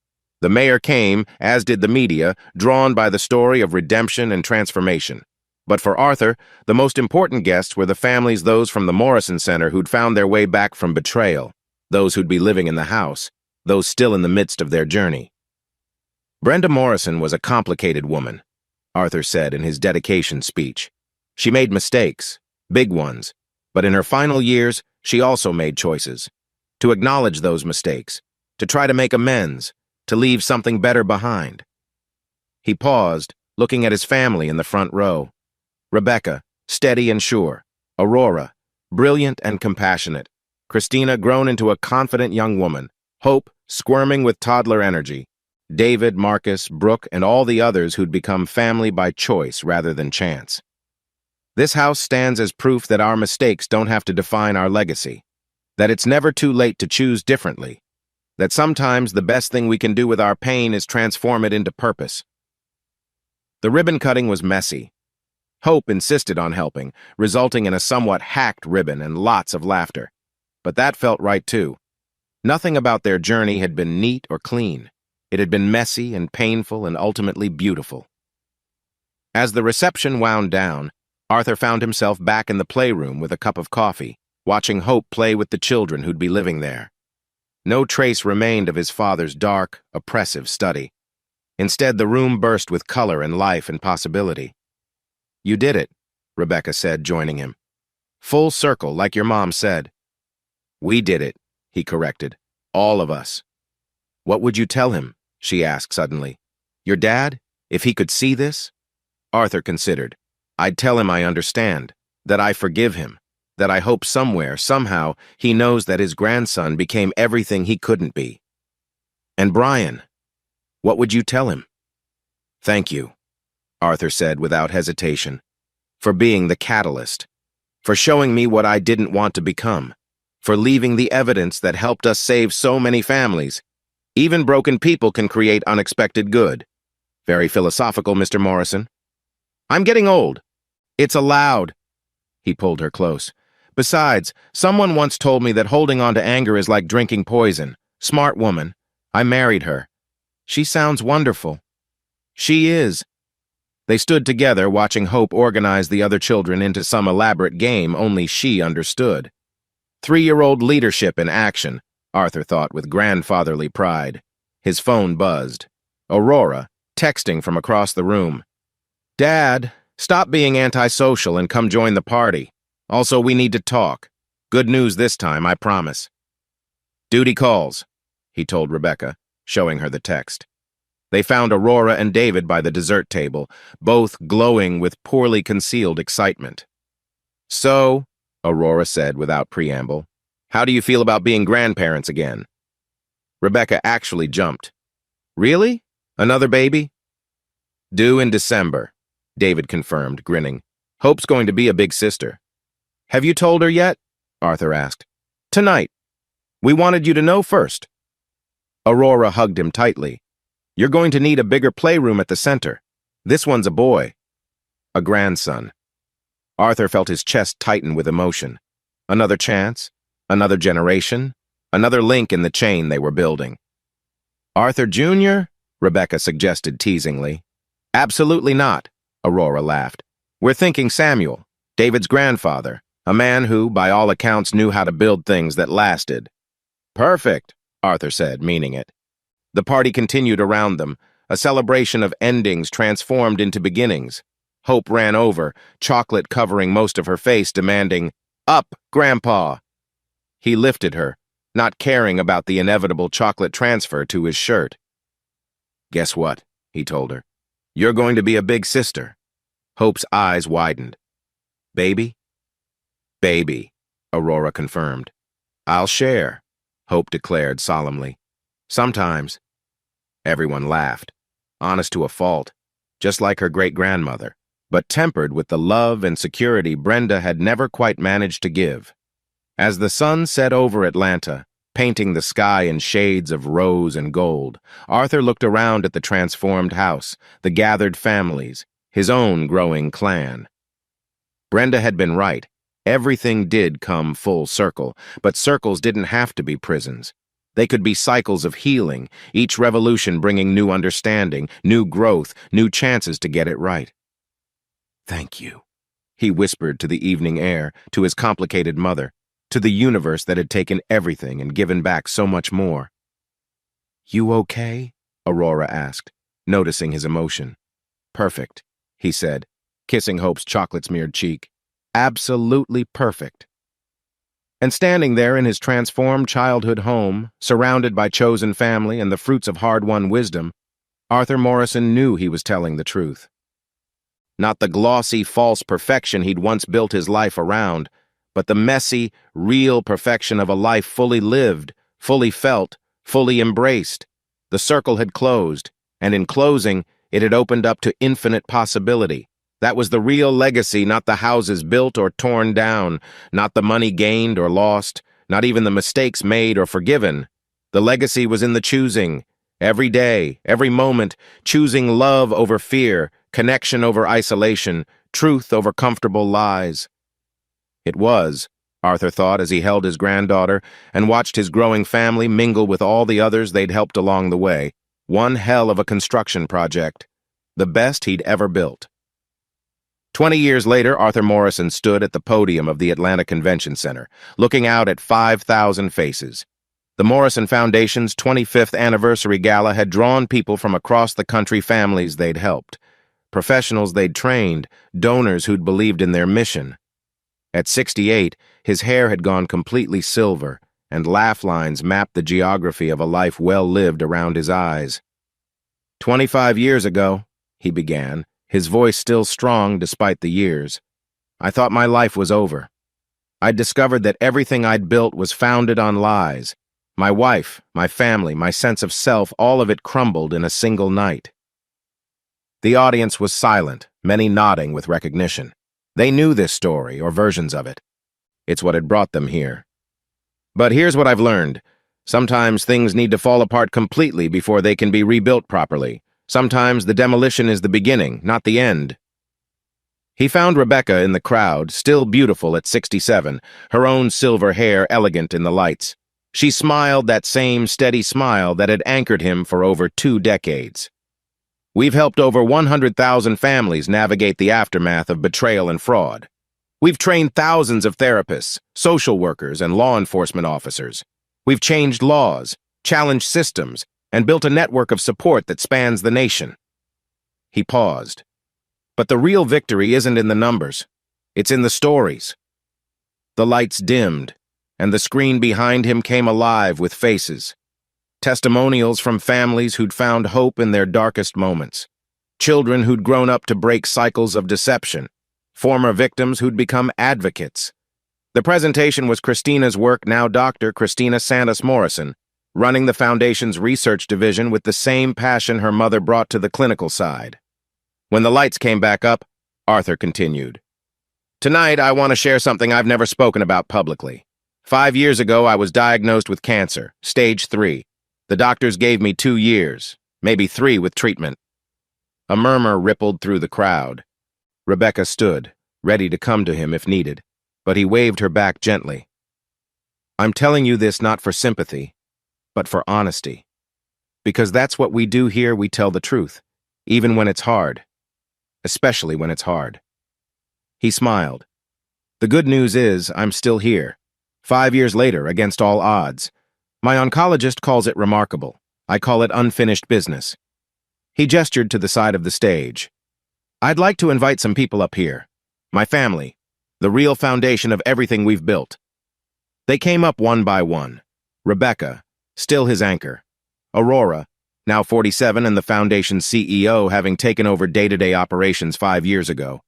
The mayor came, as did the media, drawn by the story of redemption and transformation. But for Arthur, the most important guests were the families, those from the Morrison Center who'd found their way back from Betrayal, those who'd be living in the house, those still in the midst of their journey. Brenda Morrison was a complicated woman, Arthur said in his dedication speech. She made mistakes, big ones, but in her final years, she also made choices. To acknowledge those mistakes, to try to make amends, to leave something better behind. He paused, looking at his family in the front row. Rebecca, steady and sure. Aurora, brilliant and compassionate. Christina, grown into a confident young woman. Hope, squirming with toddler energy. David, Marcus, Brooke, and all the others who'd become family by choice rather than chance. This house stands as proof that our mistakes don't have to define our legacy, that it's never too late to choose differently, that sometimes the best thing we can do with our pain is transform it into purpose. The ribbon cutting was messy. Hope insisted on helping, resulting in a somewhat hacked ribbon and lots of laughter. But that felt right too. Nothing about their journey had been neat or clean. It had been messy and painful and ultimately beautiful. As the reception wound down, Arthur found himself back in the playroom with a cup of coffee, watching Hope play with the children who'd be living there. No trace remained of his father's dark, oppressive study. Instead, the room burst with color and life and possibility. "You did it," Rebecca said, joining him. "Full circle, like your mom said." "We did it," he corrected. "All of us." "What would you tell him?" she asked suddenly. "Your dad? If he could see this?" Arthur considered. "I'd tell him I understand, that I forgive him, that I hope somewhere, somehow, he knows that his grandson became everything he couldn't be." "And Brian, what would you tell him?" "Thank you," Arthur said without hesitation, "for being the catalyst, for showing me what I didn't want to become, for leaving the evidence that helped us save so many families. Even broken people can create unexpected good." "Very philosophical, Mr. Morrison." "I'm getting old. It's allowed." He pulled her close. "Besides, someone once told me that holding on to anger is like drinking poison. Smart woman. I married her. She sounds wonderful." "She is." They stood together, watching Hope organize the other children into some elaborate game only she understood. 3-year-old leadership in action, Arthur thought with grandfatherly pride. His phone buzzed. Aurora, texting from across the room. "Dad, stop being antisocial and come join the party. Also, we need to talk. Good news this time, I promise." "Duty calls," he told Rebecca, showing her the text. They found Aurora and David by the dessert table, both glowing with poorly concealed excitement. "So," Aurora said without preamble, "how do you feel about being grandparents again?" Rebecca actually jumped. "Really? Another baby?" "Due in December," David confirmed, grinning. "Hope's going to be a big sister." "Have you told her yet?" Arthur asked. "Tonight. We wanted you to know first." Aurora hugged him tightly. "You're going to need a bigger playroom at the center. This one's a boy." A grandson. Arthur felt his chest tighten with emotion. Another chance, another generation, another link in the chain they were building. "Arthur Jr.?" Rebecca suggested teasingly. "Absolutely not," Aurora laughed. "We're thinking Samuel, David's grandfather, a man who, by all accounts, knew how to build things that lasted." "Perfect," Arthur said, meaning it. The party continued around them, a celebration of endings transformed into beginnings. Hope ran over, chocolate covering most of her face, demanding, "Up, Grandpa!" He lifted her, not caring about the inevitable chocolate transfer to his shirt. "Guess what?" he told her. "You're going to be a big sister." Hope's eyes widened. "Baby?" "Baby," Aurora confirmed. "I'll share," Hope declared solemnly. "Sometimes." Everyone laughed, honest to a fault. just like her great-grandmother, but tempered with the love and security Brenda had never quite managed to give. As the sun set over Atlanta, painting the sky in shades of rose and gold, Arthur looked around at the transformed house, the gathered families, his own growing clan. Brenda had been right. Everything did come full circle, but circles didn't have to be prisons. They could be cycles of healing, each revolution bringing new understanding, new growth, new chances to get it right. "Thank you," he whispered to the evening air, to his complicated mother, to the universe that had taken everything and given back so much more. "You okay?" Aurora asked, noticing his emotion. "Perfect," he said, kissing Hope's chocolate-smeared cheek. "Absolutely perfect." And standing there in his transformed childhood home, surrounded by chosen family and the fruits of hard-won wisdom, Arthur Morrison knew he was telling the truth. Not the glossy, false perfection he'd once built his life around, but the messy, real perfection of a life fully lived, fully felt, fully embraced. The circle had closed, and in closing, it had opened up to infinite possibility. That was the real legacy, not the houses built or torn down, not the money gained or lost, not even the mistakes made or forgiven. The legacy was in the choosing. Every day, every moment, choosing love over fear, connection over isolation, truth over comfortable lies. It was, Arthur thought as he held his granddaughter and watched his growing family mingle with all the others they'd helped along the way, one hell of a construction project, the best he'd ever built. 20 years later, Arthur Morrison stood at the podium of the Atlanta Convention Center, looking out at 5,000 faces. The Morrison Foundation's 25th anniversary gala had drawn people from across the country, families they'd helped, professionals they'd trained, donors who'd believed in their mission. At 68, his hair had gone completely silver, and laugh lines mapped the geography of a life well lived around his eyes. 25 years ago, he began, his voice still strong despite the years, I thought my life was over. I'd discovered that everything I'd built was founded on lies. My wife, my family, my sense of self, all of it crumbled in a single night. The audience was silent, many nodding with recognition. They knew this story, or versions of it. It's what had brought them here. But here's what I've learned. Sometimes things need to fall apart completely before they can be rebuilt properly. Sometimes the demolition is the beginning, not the end. He found Rebecca in the crowd, still beautiful at 67, her own silver hair elegant in the lights. She smiled that same steady smile that had anchored him for over 2 decades. We've helped over 100,000 families navigate the aftermath of betrayal and fraud. We've trained thousands of therapists, social workers, and law enforcement officers. We've changed laws, challenged systems, and built a network of support that spans the nation. He paused. But the real victory isn't in the numbers. It's in the stories. The lights dimmed, and the screen behind him came alive with faces. Testimonials from families who'd found hope in their darkest moments. Children who'd grown up to break cycles of deception. Former victims who'd become advocates. The presentation was Christina's work, now Dr. Christina Santos Morrison, running the Foundation's research division with the same passion her mother brought to the clinical side. When the lights came back up, Arthur continued. Tonight, I want to share something I've never spoken about publicly. 5 years ago, I was diagnosed with cancer, stage 3. The doctors gave me 2 years, maybe 3 with treatment. A murmur rippled through the crowd. Rebecca stood, ready to come to him if needed, but he waved her back gently. I'm telling you this not for sympathy, but for honesty. Because that's what we do here, we tell the truth, even when it's hard. Especially when it's hard. He smiled. The good news is, I'm still here. 5 years later, against all odds. My oncologist calls it remarkable. I call it unfinished business. He gestured to the side of the stage. I'd like to invite some people up here. My family. The real foundation of everything we've built. They came up one by one. Rebecca, still his anchor. Aurora, now 47 and the Foundation's CEO, having taken over day-to-day operations 5 years ago.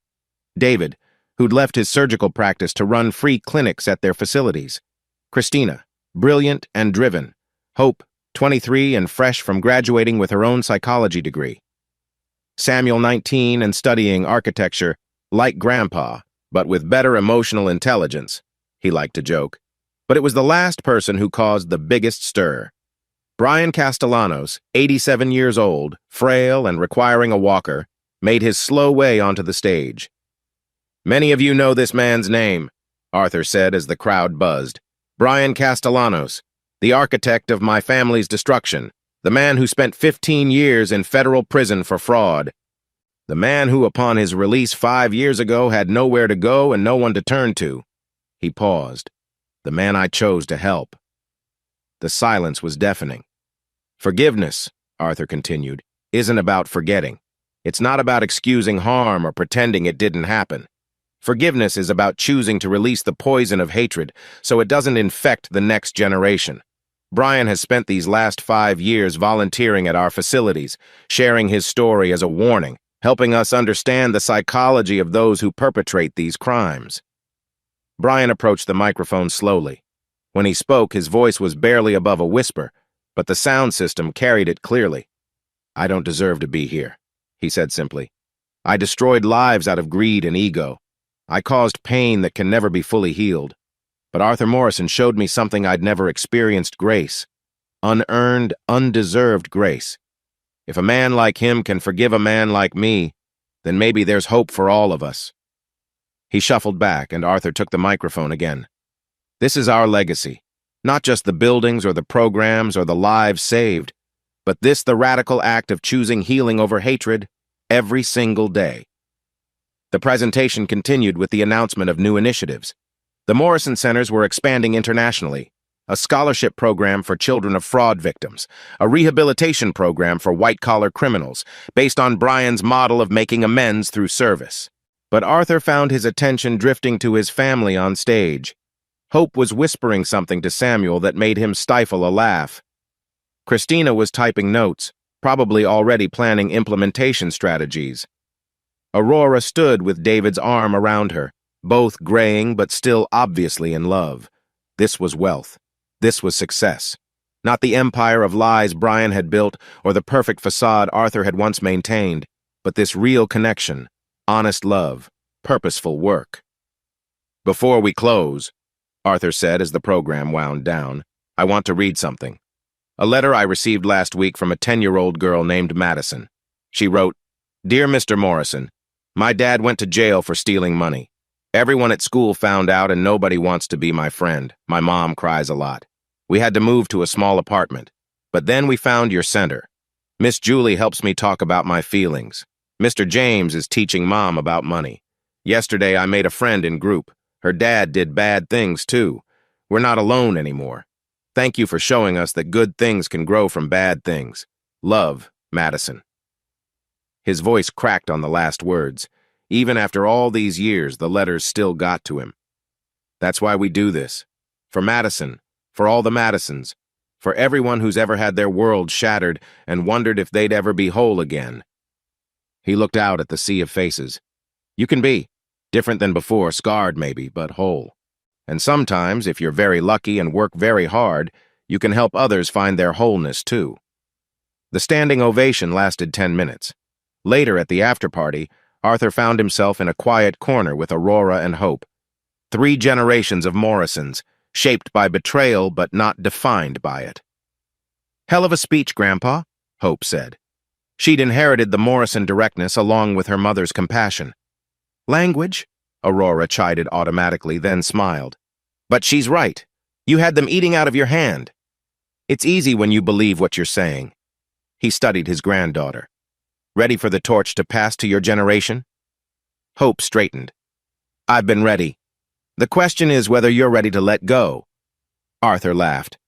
David, who'd left his surgical practice to run free clinics at their facilities. Christina, brilliant and driven. Hope, 23 and fresh from graduating with her own psychology degree. Samuel 19 and studying architecture, like Grandpa, but with better emotional intelligence, he liked to joke. But it was the last person who caused the biggest stir. Brian Castellanos, 87 years old, frail and requiring a walker, made his slow way onto the stage. "Many of you know this man's name," Arthur said as the crowd buzzed. "Brian Castellanos, the architect of my family's destruction, the man who spent 15 years in federal prison for fraud. The man who, upon his release 5 years ago, had nowhere to go and no one to turn to." He paused. "The man I chose to help." The silence was deafening. "Forgiveness," Arthur continued, "isn't about forgetting. It's not about excusing harm or pretending it didn't happen. Forgiveness is about choosing to release the poison of hatred so it doesn't infect the next generation. Brian has spent these last 5 years volunteering at our facilities, sharing his story as a warning, helping us understand the psychology of those who perpetrate these crimes." Brian approached the microphone slowly. When he spoke, his voice was barely above a whisper, but the sound system carried it clearly. "I don't deserve to be here," he said simply. "I destroyed lives out of greed and ego. I caused pain that can never be fully healed. But Arthur Morrison showed me something I'd never experienced: grace. Unearned, undeserved grace. If a man like him can forgive a man like me, then maybe there's hope for all of us." He shuffled back, and Arthur took the microphone again. "This is our legacy. Not just the buildings or the programs or the lives saved, but the radical act of choosing healing over hatred every single day." The presentation continued with the announcement of new initiatives. The Morrison Centers were expanding internationally: a scholarship program for children of fraud victims, a rehabilitation program for white-collar criminals, based on Brian's model of making amends through service. But Arthur found his attention drifting to his family on stage. Hope was whispering something to Samuel that made him stifle a laugh. Christina was typing notes, probably already planning implementation strategies. Aurora stood with David's arm around her, both graying but still obviously in love. This was wealth. This was success. Not the empire of lies Brian had built or the perfect facade Arthur had once maintained, but this real connection, honest love, purposeful work. "Before we close," Arthur said as the program wound down, "I want to read something. A letter I received last week from a 10-year-old girl named Madison. She wrote, 'Dear Mr. Morrison, my dad went to jail for stealing money. Everyone at school found out and nobody wants to be my friend. My mom cries a lot. We had to move to a small apartment. But then we found your center. Miss Julie helps me talk about my feelings. Mr. James is teaching Mom about money. Yesterday I made a friend in group. Her dad did bad things too. We're not alone anymore. Thank you for showing us that good things can grow from bad things. Love, Madison.'" His voice cracked on the last words. Even after all these years, the letters still got to him. That's why we do this. For Madison, for all the Madisons, for everyone who's ever had their world shattered and wondered if they'd ever be whole again. He looked out at the sea of faces. You can be different than before, scarred maybe, but whole. And sometimes, if you're very lucky and work very hard, you can help others find their wholeness too. The standing ovation lasted 10 minutes. Later at the after-party, Arthur found himself in a quiet corner with Aurora and Hope. 3 generations of Morrisons, shaped by betrayal but not defined by it. "Hell of a speech, Grandpa," Hope said. She'd inherited the Morrison directness along with her mother's compassion. "Language?" Aurora chided automatically, then smiled. "But she's right. You had them eating out of your hand. It's easy when you believe what you're saying." He studied his granddaughter. "Ready for the torch to pass to your generation?" Hope straightened. "I've been ready. The question is whether you're ready to let go." Arthur laughed.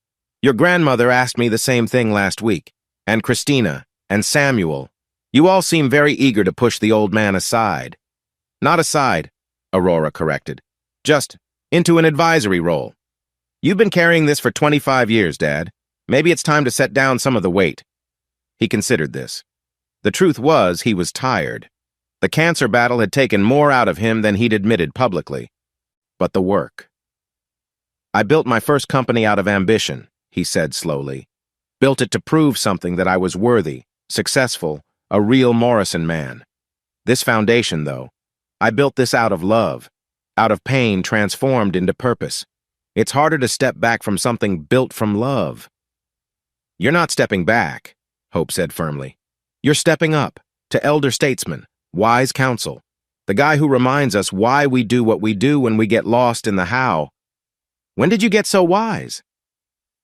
"Your grandmother asked me the same thing last week, and Christina, and Samuel. You all seem very eager to push the old man aside." "Not aside," Aurora corrected. "Just into an advisory role. You've been carrying this for 25 years, Dad. Maybe it's time to set down some of the weight." He considered this. The truth was, he was tired. The cancer battle had taken more out of him than he'd admitted publicly. But the work. "I built my first company out of ambition," he said slowly. "Built it to prove something that I was worthy, successful, A real Morrison man. This foundation, though, I built this out of love, out of pain transformed into purpose. It's harder to step back from something built from love. You're not stepping back, Hope said firmly. You're stepping up, to elder statesman, wise counsel, the guy who reminds us why we do what we do when we get lost in the how. When did you get so wise?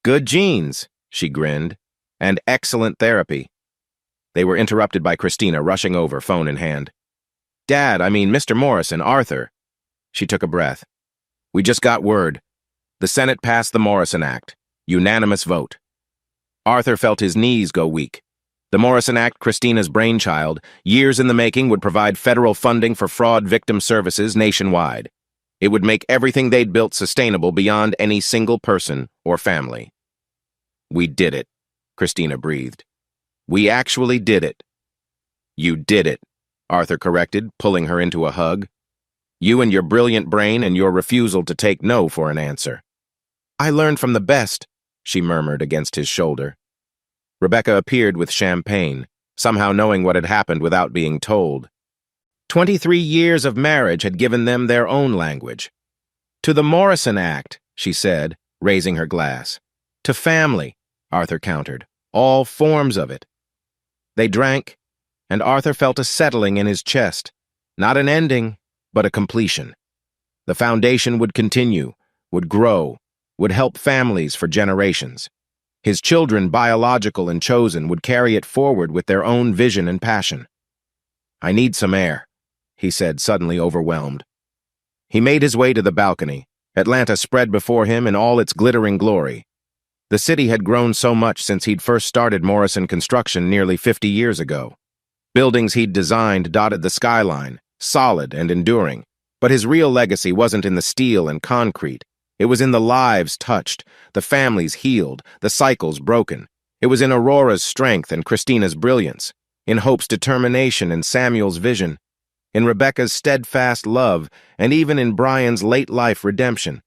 Good genes, she grinned, and excellent therapy. They were interrupted by Christina rushing over, phone in hand. Dad, I mean Mr. Morrison, Arthur. She took a breath. We just got word. The Senate passed the Morrison Act. Unanimous vote. Arthur felt his knees go weak. The Morrison Act, Christina's brainchild, years in the making, would provide federal funding for fraud victim services nationwide. It would make everything they'd built sustainable beyond any single person or family. We did it, Christina breathed. We actually did it. You did it, Arthur corrected, pulling her into a hug. You and your brilliant brain and your refusal to take no for an answer. I learned from the best, she murmured against his shoulder. Rebecca appeared with champagne, somehow knowing what had happened without being told. 23 years of marriage had given them their own language. To the Morrison Act, she said, raising her glass. To family, Arthur countered, all forms of it. They drank, and Arthur felt a settling in his chest, not an ending, but a completion. The foundation would continue, would grow, would help families for generations. His children, biological and chosen, would carry it forward with their own vision and passion. I need some air, he said, suddenly overwhelmed. He made his way to the balcony, Atlanta spread before him in all its glittering glory. The city had grown so much since he'd first started Morrison construction nearly 50 years ago. Buildings he'd designed dotted the skyline, solid and enduring, but his real legacy wasn't in the steel and concrete. It was in the lives touched, the families healed, the cycles broken. It was in Aurora's strength and Christina's brilliance, in Hope's determination and Samuel's vision, in Rebecca's steadfast love, and even in Brian's late-life redemption.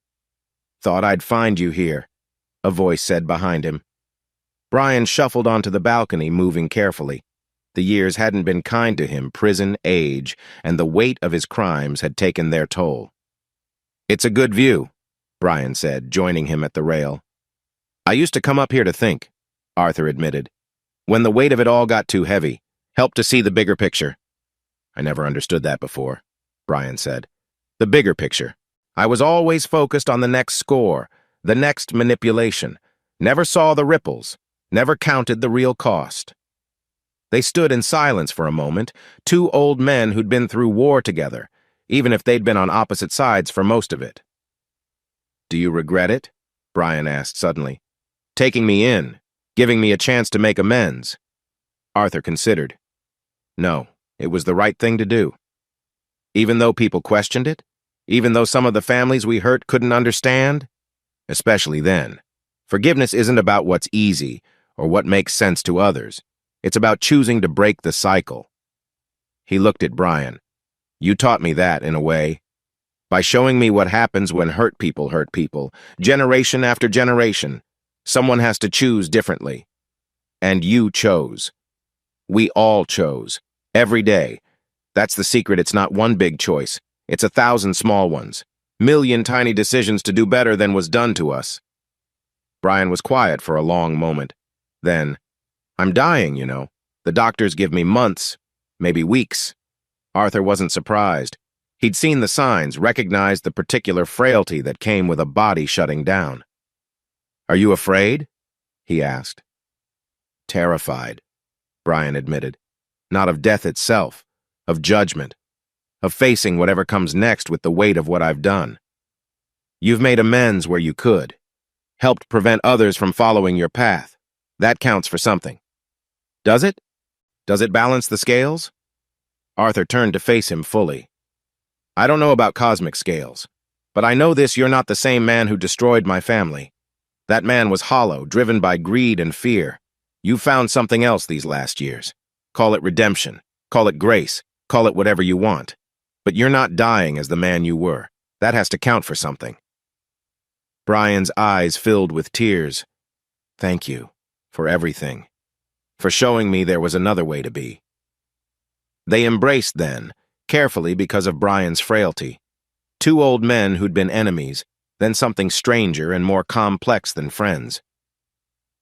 Thought I'd find you here, a voice said behind him. Brian shuffled onto the balcony, moving carefully. The years hadn't been kind to him, prison, age, and the weight of his crimes had taken their toll. It's a good view, Brian said, joining him at the rail. I used to come up here to think, Arthur admitted. When the weight of it all got too heavy, helped to see the bigger picture. I never understood that before, Brian said. The bigger picture. I was always focused on the next score, the next manipulation. Never saw the ripples, never counted the real cost. They stood in silence for a moment, two old men who'd been through war together, even if they'd been on opposite sides for most of it. Do you regret it? Brian asked suddenly. Taking me in, giving me a chance to make amends. Arthur considered. No, it was the right thing to do. Even though people questioned it? Even though some of the families we hurt couldn't understand? Especially then. Forgiveness isn't about what's easy or what makes sense to others. It's about choosing to break the cycle. He looked at Brian. You taught me that, in a way. By showing me what happens when hurt people, generation after generation. Someone has to choose differently. And you chose. We all chose. Every day. That's the secret. It's not one big choice. It's 1,000 small ones. Million tiny decisions to do better than was done to us. Brian was quiet for a long moment. Then, I'm dying, you know. The doctors give me months, maybe weeks. Arthur wasn't surprised. He'd seen the signs, recognized the particular frailty that came with a body shutting down. Are you afraid? He asked. Terrified, Brian admitted. Not of death itself, of judgment, of facing whatever comes next with the weight of what I've done. You've made amends where you could, helped prevent others from following your path. That counts for something. Does it? Does it balance the scales? Arthur turned to face him fully. I don't know about cosmic scales, but I know this: you're not the same man who destroyed my family. That man was hollow, driven by greed and fear. You found something else these last years. Call it redemption, call it grace, call it whatever you want. But you're not dying as the man you were. That has to count for something. Brian's eyes filled with tears. Thank you for everything. For showing me there was another way to be. They embraced then, carefully because of Brian's frailty. Two old men who'd been enemies, then something stranger and more complex than friends.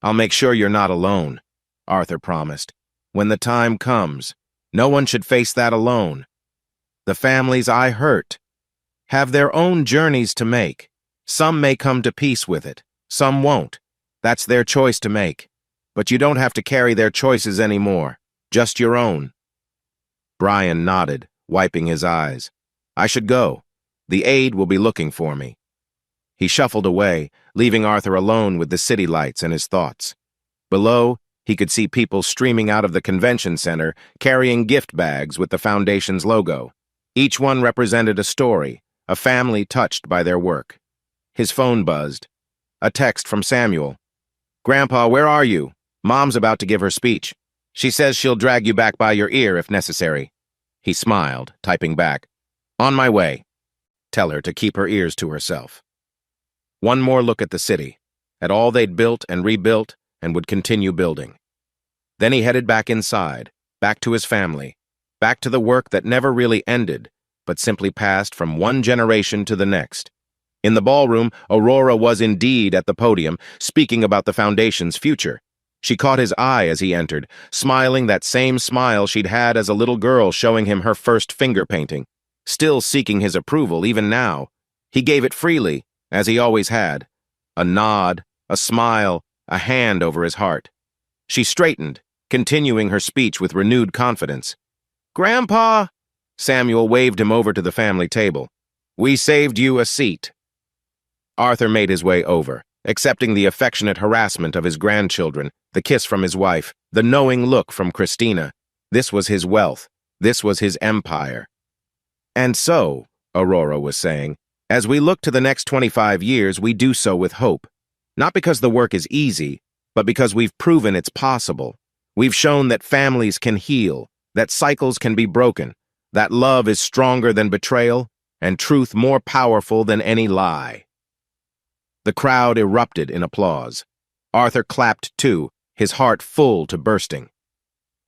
"I'll make sure you're not alone," Arthur promised. "When the time comes, no one should face that alone. The families I hurt have their own journeys to make. Some may come to peace with it, some won't. That's their choice to make. But you don't have to carry their choices anymore, just your own." Brian nodded, wiping his eyes. "I should go. The aide will be looking for me." He shuffled away, leaving Arthur alone with the city lights and his thoughts. Below, he could see people streaming out of the convention center, carrying gift bags with the Foundation's logo. Each one represented a story, a family touched by their work. His phone buzzed. A text from Samuel. "Grandpa, where are you? Mom's about to give her speech. She says she'll drag you back by your ear if necessary." He smiled, typing back, "On my way. Tell her to keep her ears to herself." One more look at the city, at all they'd built and rebuilt and would continue building. Then he headed back inside, back to his family, back to the work that never really ended, but simply passed from one generation to the next. In the ballroom, Aurora was indeed at the podium, speaking about the Foundation's future. She caught his eye as he entered, smiling that same smile she'd had as a little girl showing him her first finger painting. Still seeking his approval even now, he gave it freely, as he always had. A nod, a smile, a hand over his heart. She straightened, continuing her speech with renewed confidence. "Grandpa!" Samuel waved him over to the family table. "We saved you a seat." Arthur made his way over, accepting the affectionate harassment of his grandchildren, the kiss from his wife, the knowing look from Christina. This was his wealth. This was his empire. "And so," Aurora was saying, "as we look to the next 25 years, we do so with hope. Not because the work is easy, but because we've proven it's possible. We've shown that families can heal, that cycles can be broken, that love is stronger than betrayal, and truth more powerful than any lie." The crowd erupted in applause. Arthur clapped too, his heart full to bursting.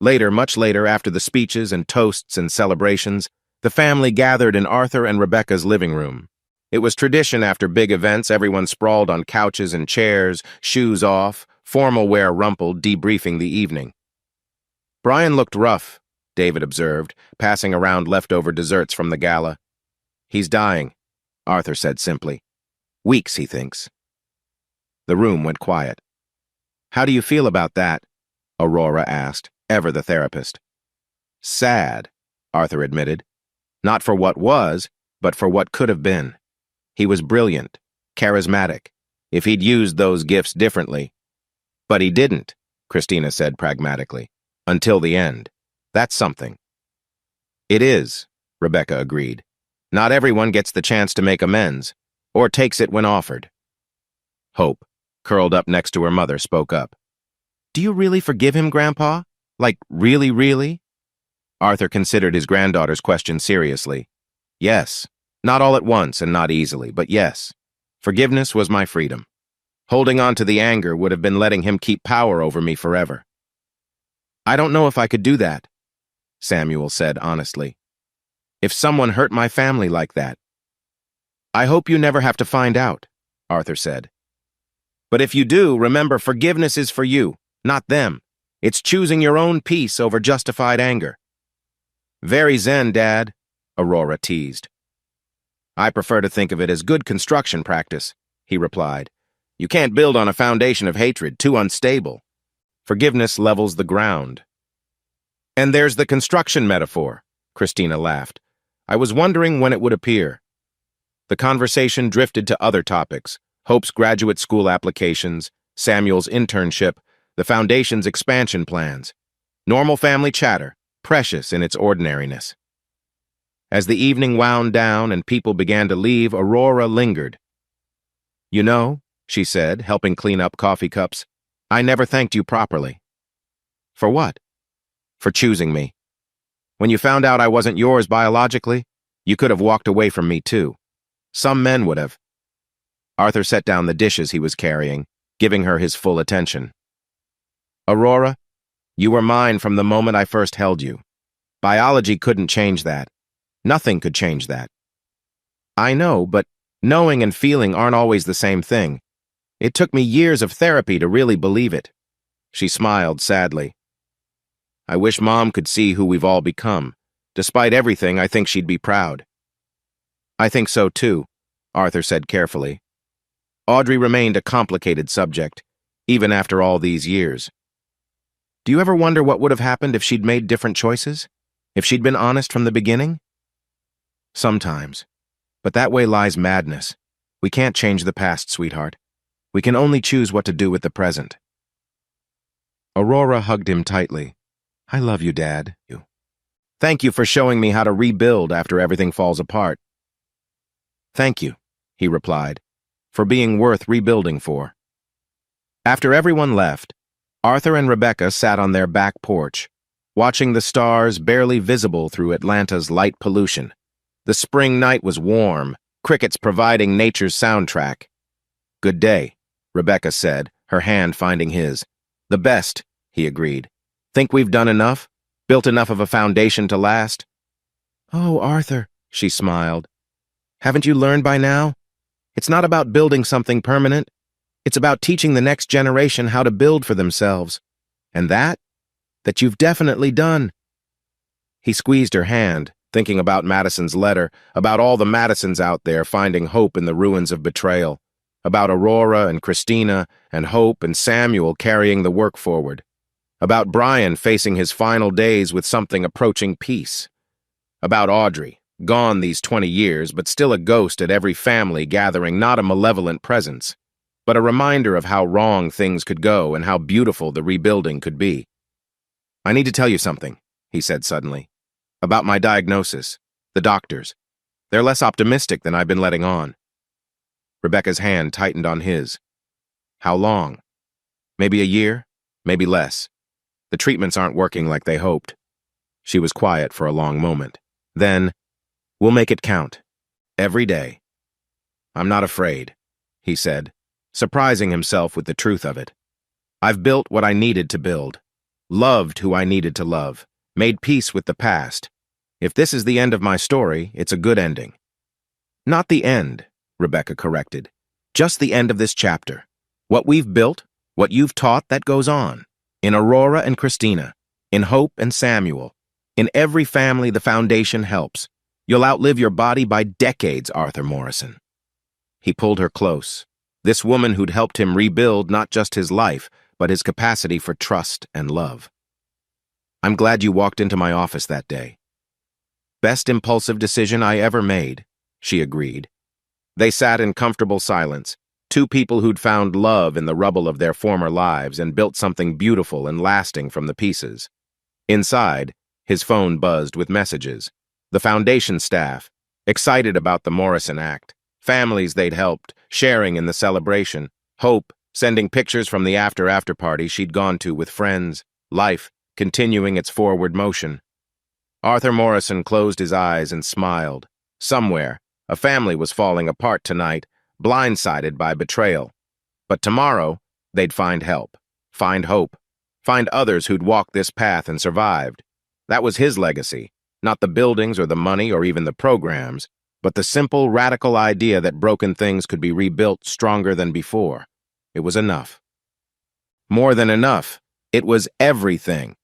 Later, much later, after the speeches and toasts and celebrations, the family gathered in Arthur and Rebecca's living room. It was tradition after big events, everyone sprawled on couches and chairs, shoes off, formal wear rumpled, debriefing the evening. "Brian looked rough," David observed, passing around leftover desserts from the gala. "He's dying," Arthur said simply. "Weeks, he thinks." The room went quiet. "How do you feel about that?" Aurora asked, ever the therapist. "Sad," Arthur admitted. "Not for what was, but for what could have been. He was brilliant, charismatic, if he'd used those gifts differently. But he didn't," Christina said pragmatically, "until the end. That's something." "It is," Rebecca agreed. "Not everyone gets the chance to make amends, or takes it when offered." Hope, curled up next to her mother, spoke up. "Do you really forgive him, Grandpa? Like, really, really?" Arthur considered his granddaughter's question seriously. "Yes. Not all at once and not easily, but yes. Forgiveness was my freedom. Holding on to the anger would have been letting him keep power over me forever." "I don't know if I could do that," Samuel said honestly. "If someone hurt my family like that." "I hope you never have to find out," Arthur said. "But if you do, remember forgiveness is for you, not them. It's choosing your own peace over justified anger." "Very zen, Dad," Aurora teased. "I prefer to think of it as good construction practice," he replied. "You can't build on a foundation of hatred, too unstable. Forgiveness levels the ground." "And there's the construction metaphor," Christina laughed. "I was wondering when it would appear." The conversation drifted to other topics: Hope's graduate school applications, Samuel's internship, the Foundation's expansion plans. Normal family chatter, precious in its ordinariness. As the evening wound down and people began to leave, Aurora lingered. "You know," she said, helping clean up coffee cups, "I never thanked you properly." "For what?" "For choosing me. When you found out I wasn't yours biologically, you could have walked away from me too. Some men would have." Arthur set down the dishes he was carrying, giving her his full attention. "Aurora, you were mine from the moment I first held you. Biology couldn't change that. Nothing could change that. I know, but knowing and feeling aren't always the same thing. It took me years of therapy to really believe it. She smiled sadly. I wish Mom could see who we've all become. Despite everything, I think she'd be proud. I think so too, Arthur said carefully. Audrey remained a complicated subject, even after all these years. Do you ever wonder what would have happened if she'd made different choices? If she'd been honest from the beginning? Sometimes. But that way lies madness. We can't change the past, sweetheart. We can only choose what to do with the present. Aurora hugged him tightly. I love you, Dad. Thank you for showing me how to rebuild after everything falls apart. Thank you, he replied, for being worth rebuilding for. After everyone left, Arthur and Rebecca sat on their back porch, watching the stars barely visible through Atlanta's light pollution. The spring night was warm, crickets providing nature's soundtrack. Good day, Rebecca said, her hand finding his. The best, he agreed. Think we've done enough? Built enough of a foundation to last? Oh, Arthur, she smiled. Haven't you learned by now? It's not about building something permanent. It's about teaching the next generation how to build for themselves. And that you've definitely done. He squeezed her hand, thinking about Madison's letter, about all the Madisons out there finding hope in the ruins of betrayal, about Aurora and Christina and Hope and Samuel carrying the work forward, about Brian facing his final days with something approaching peace, about Audrey, gone these 20 years but still a ghost at every family gathering, not a malevolent presence, but a reminder of how wrong things could go and how beautiful the rebuilding could be. I need to tell you something, he said suddenly. About my diagnosis, the doctors. They're less optimistic than I've been letting on. Rebecca's hand tightened on his. How long? Maybe a year, maybe less. The treatments aren't working like they hoped. She was quiet for a long moment. Then, we'll make it count. Every day. I'm not afraid, he said, surprising himself with the truth of it. I've built what I needed to build, loved who I needed to love, made peace with the past. If this is the end of my story, it's a good ending. Not the end, Rebecca corrected. Just the end of this chapter. What we've built, what you've taught, that goes on. In Aurora and Christina, in Hope and Samuel, in every family the foundation helps. You'll outlive your body by decades, Arthur Morrison. He pulled her close. This woman who'd helped him rebuild not just his life, but his capacity for trust and love. I'm glad you walked into my office that day. Best impulsive decision I ever made, she agreed. They sat in comfortable silence, two people who'd found love in the rubble of their former lives and built something beautiful and lasting from the pieces. Inside, his phone buzzed with messages. The foundation staff, excited about the Morrison Act, families they'd helped, sharing in the celebration, Hope, sending pictures from the after party she'd gone to with friends, life continuing its forward motion. Arthur Morrison closed his eyes and smiled. Somewhere, a family was falling apart tonight, blindsided by betrayal. But tomorrow, they'd find help, find hope, find others who'd walked this path and survived. That was his legacy, not the buildings or the money or even the programs, but the simple, radical idea that broken things could be rebuilt stronger than before. It was enough. More than enough, it was everything.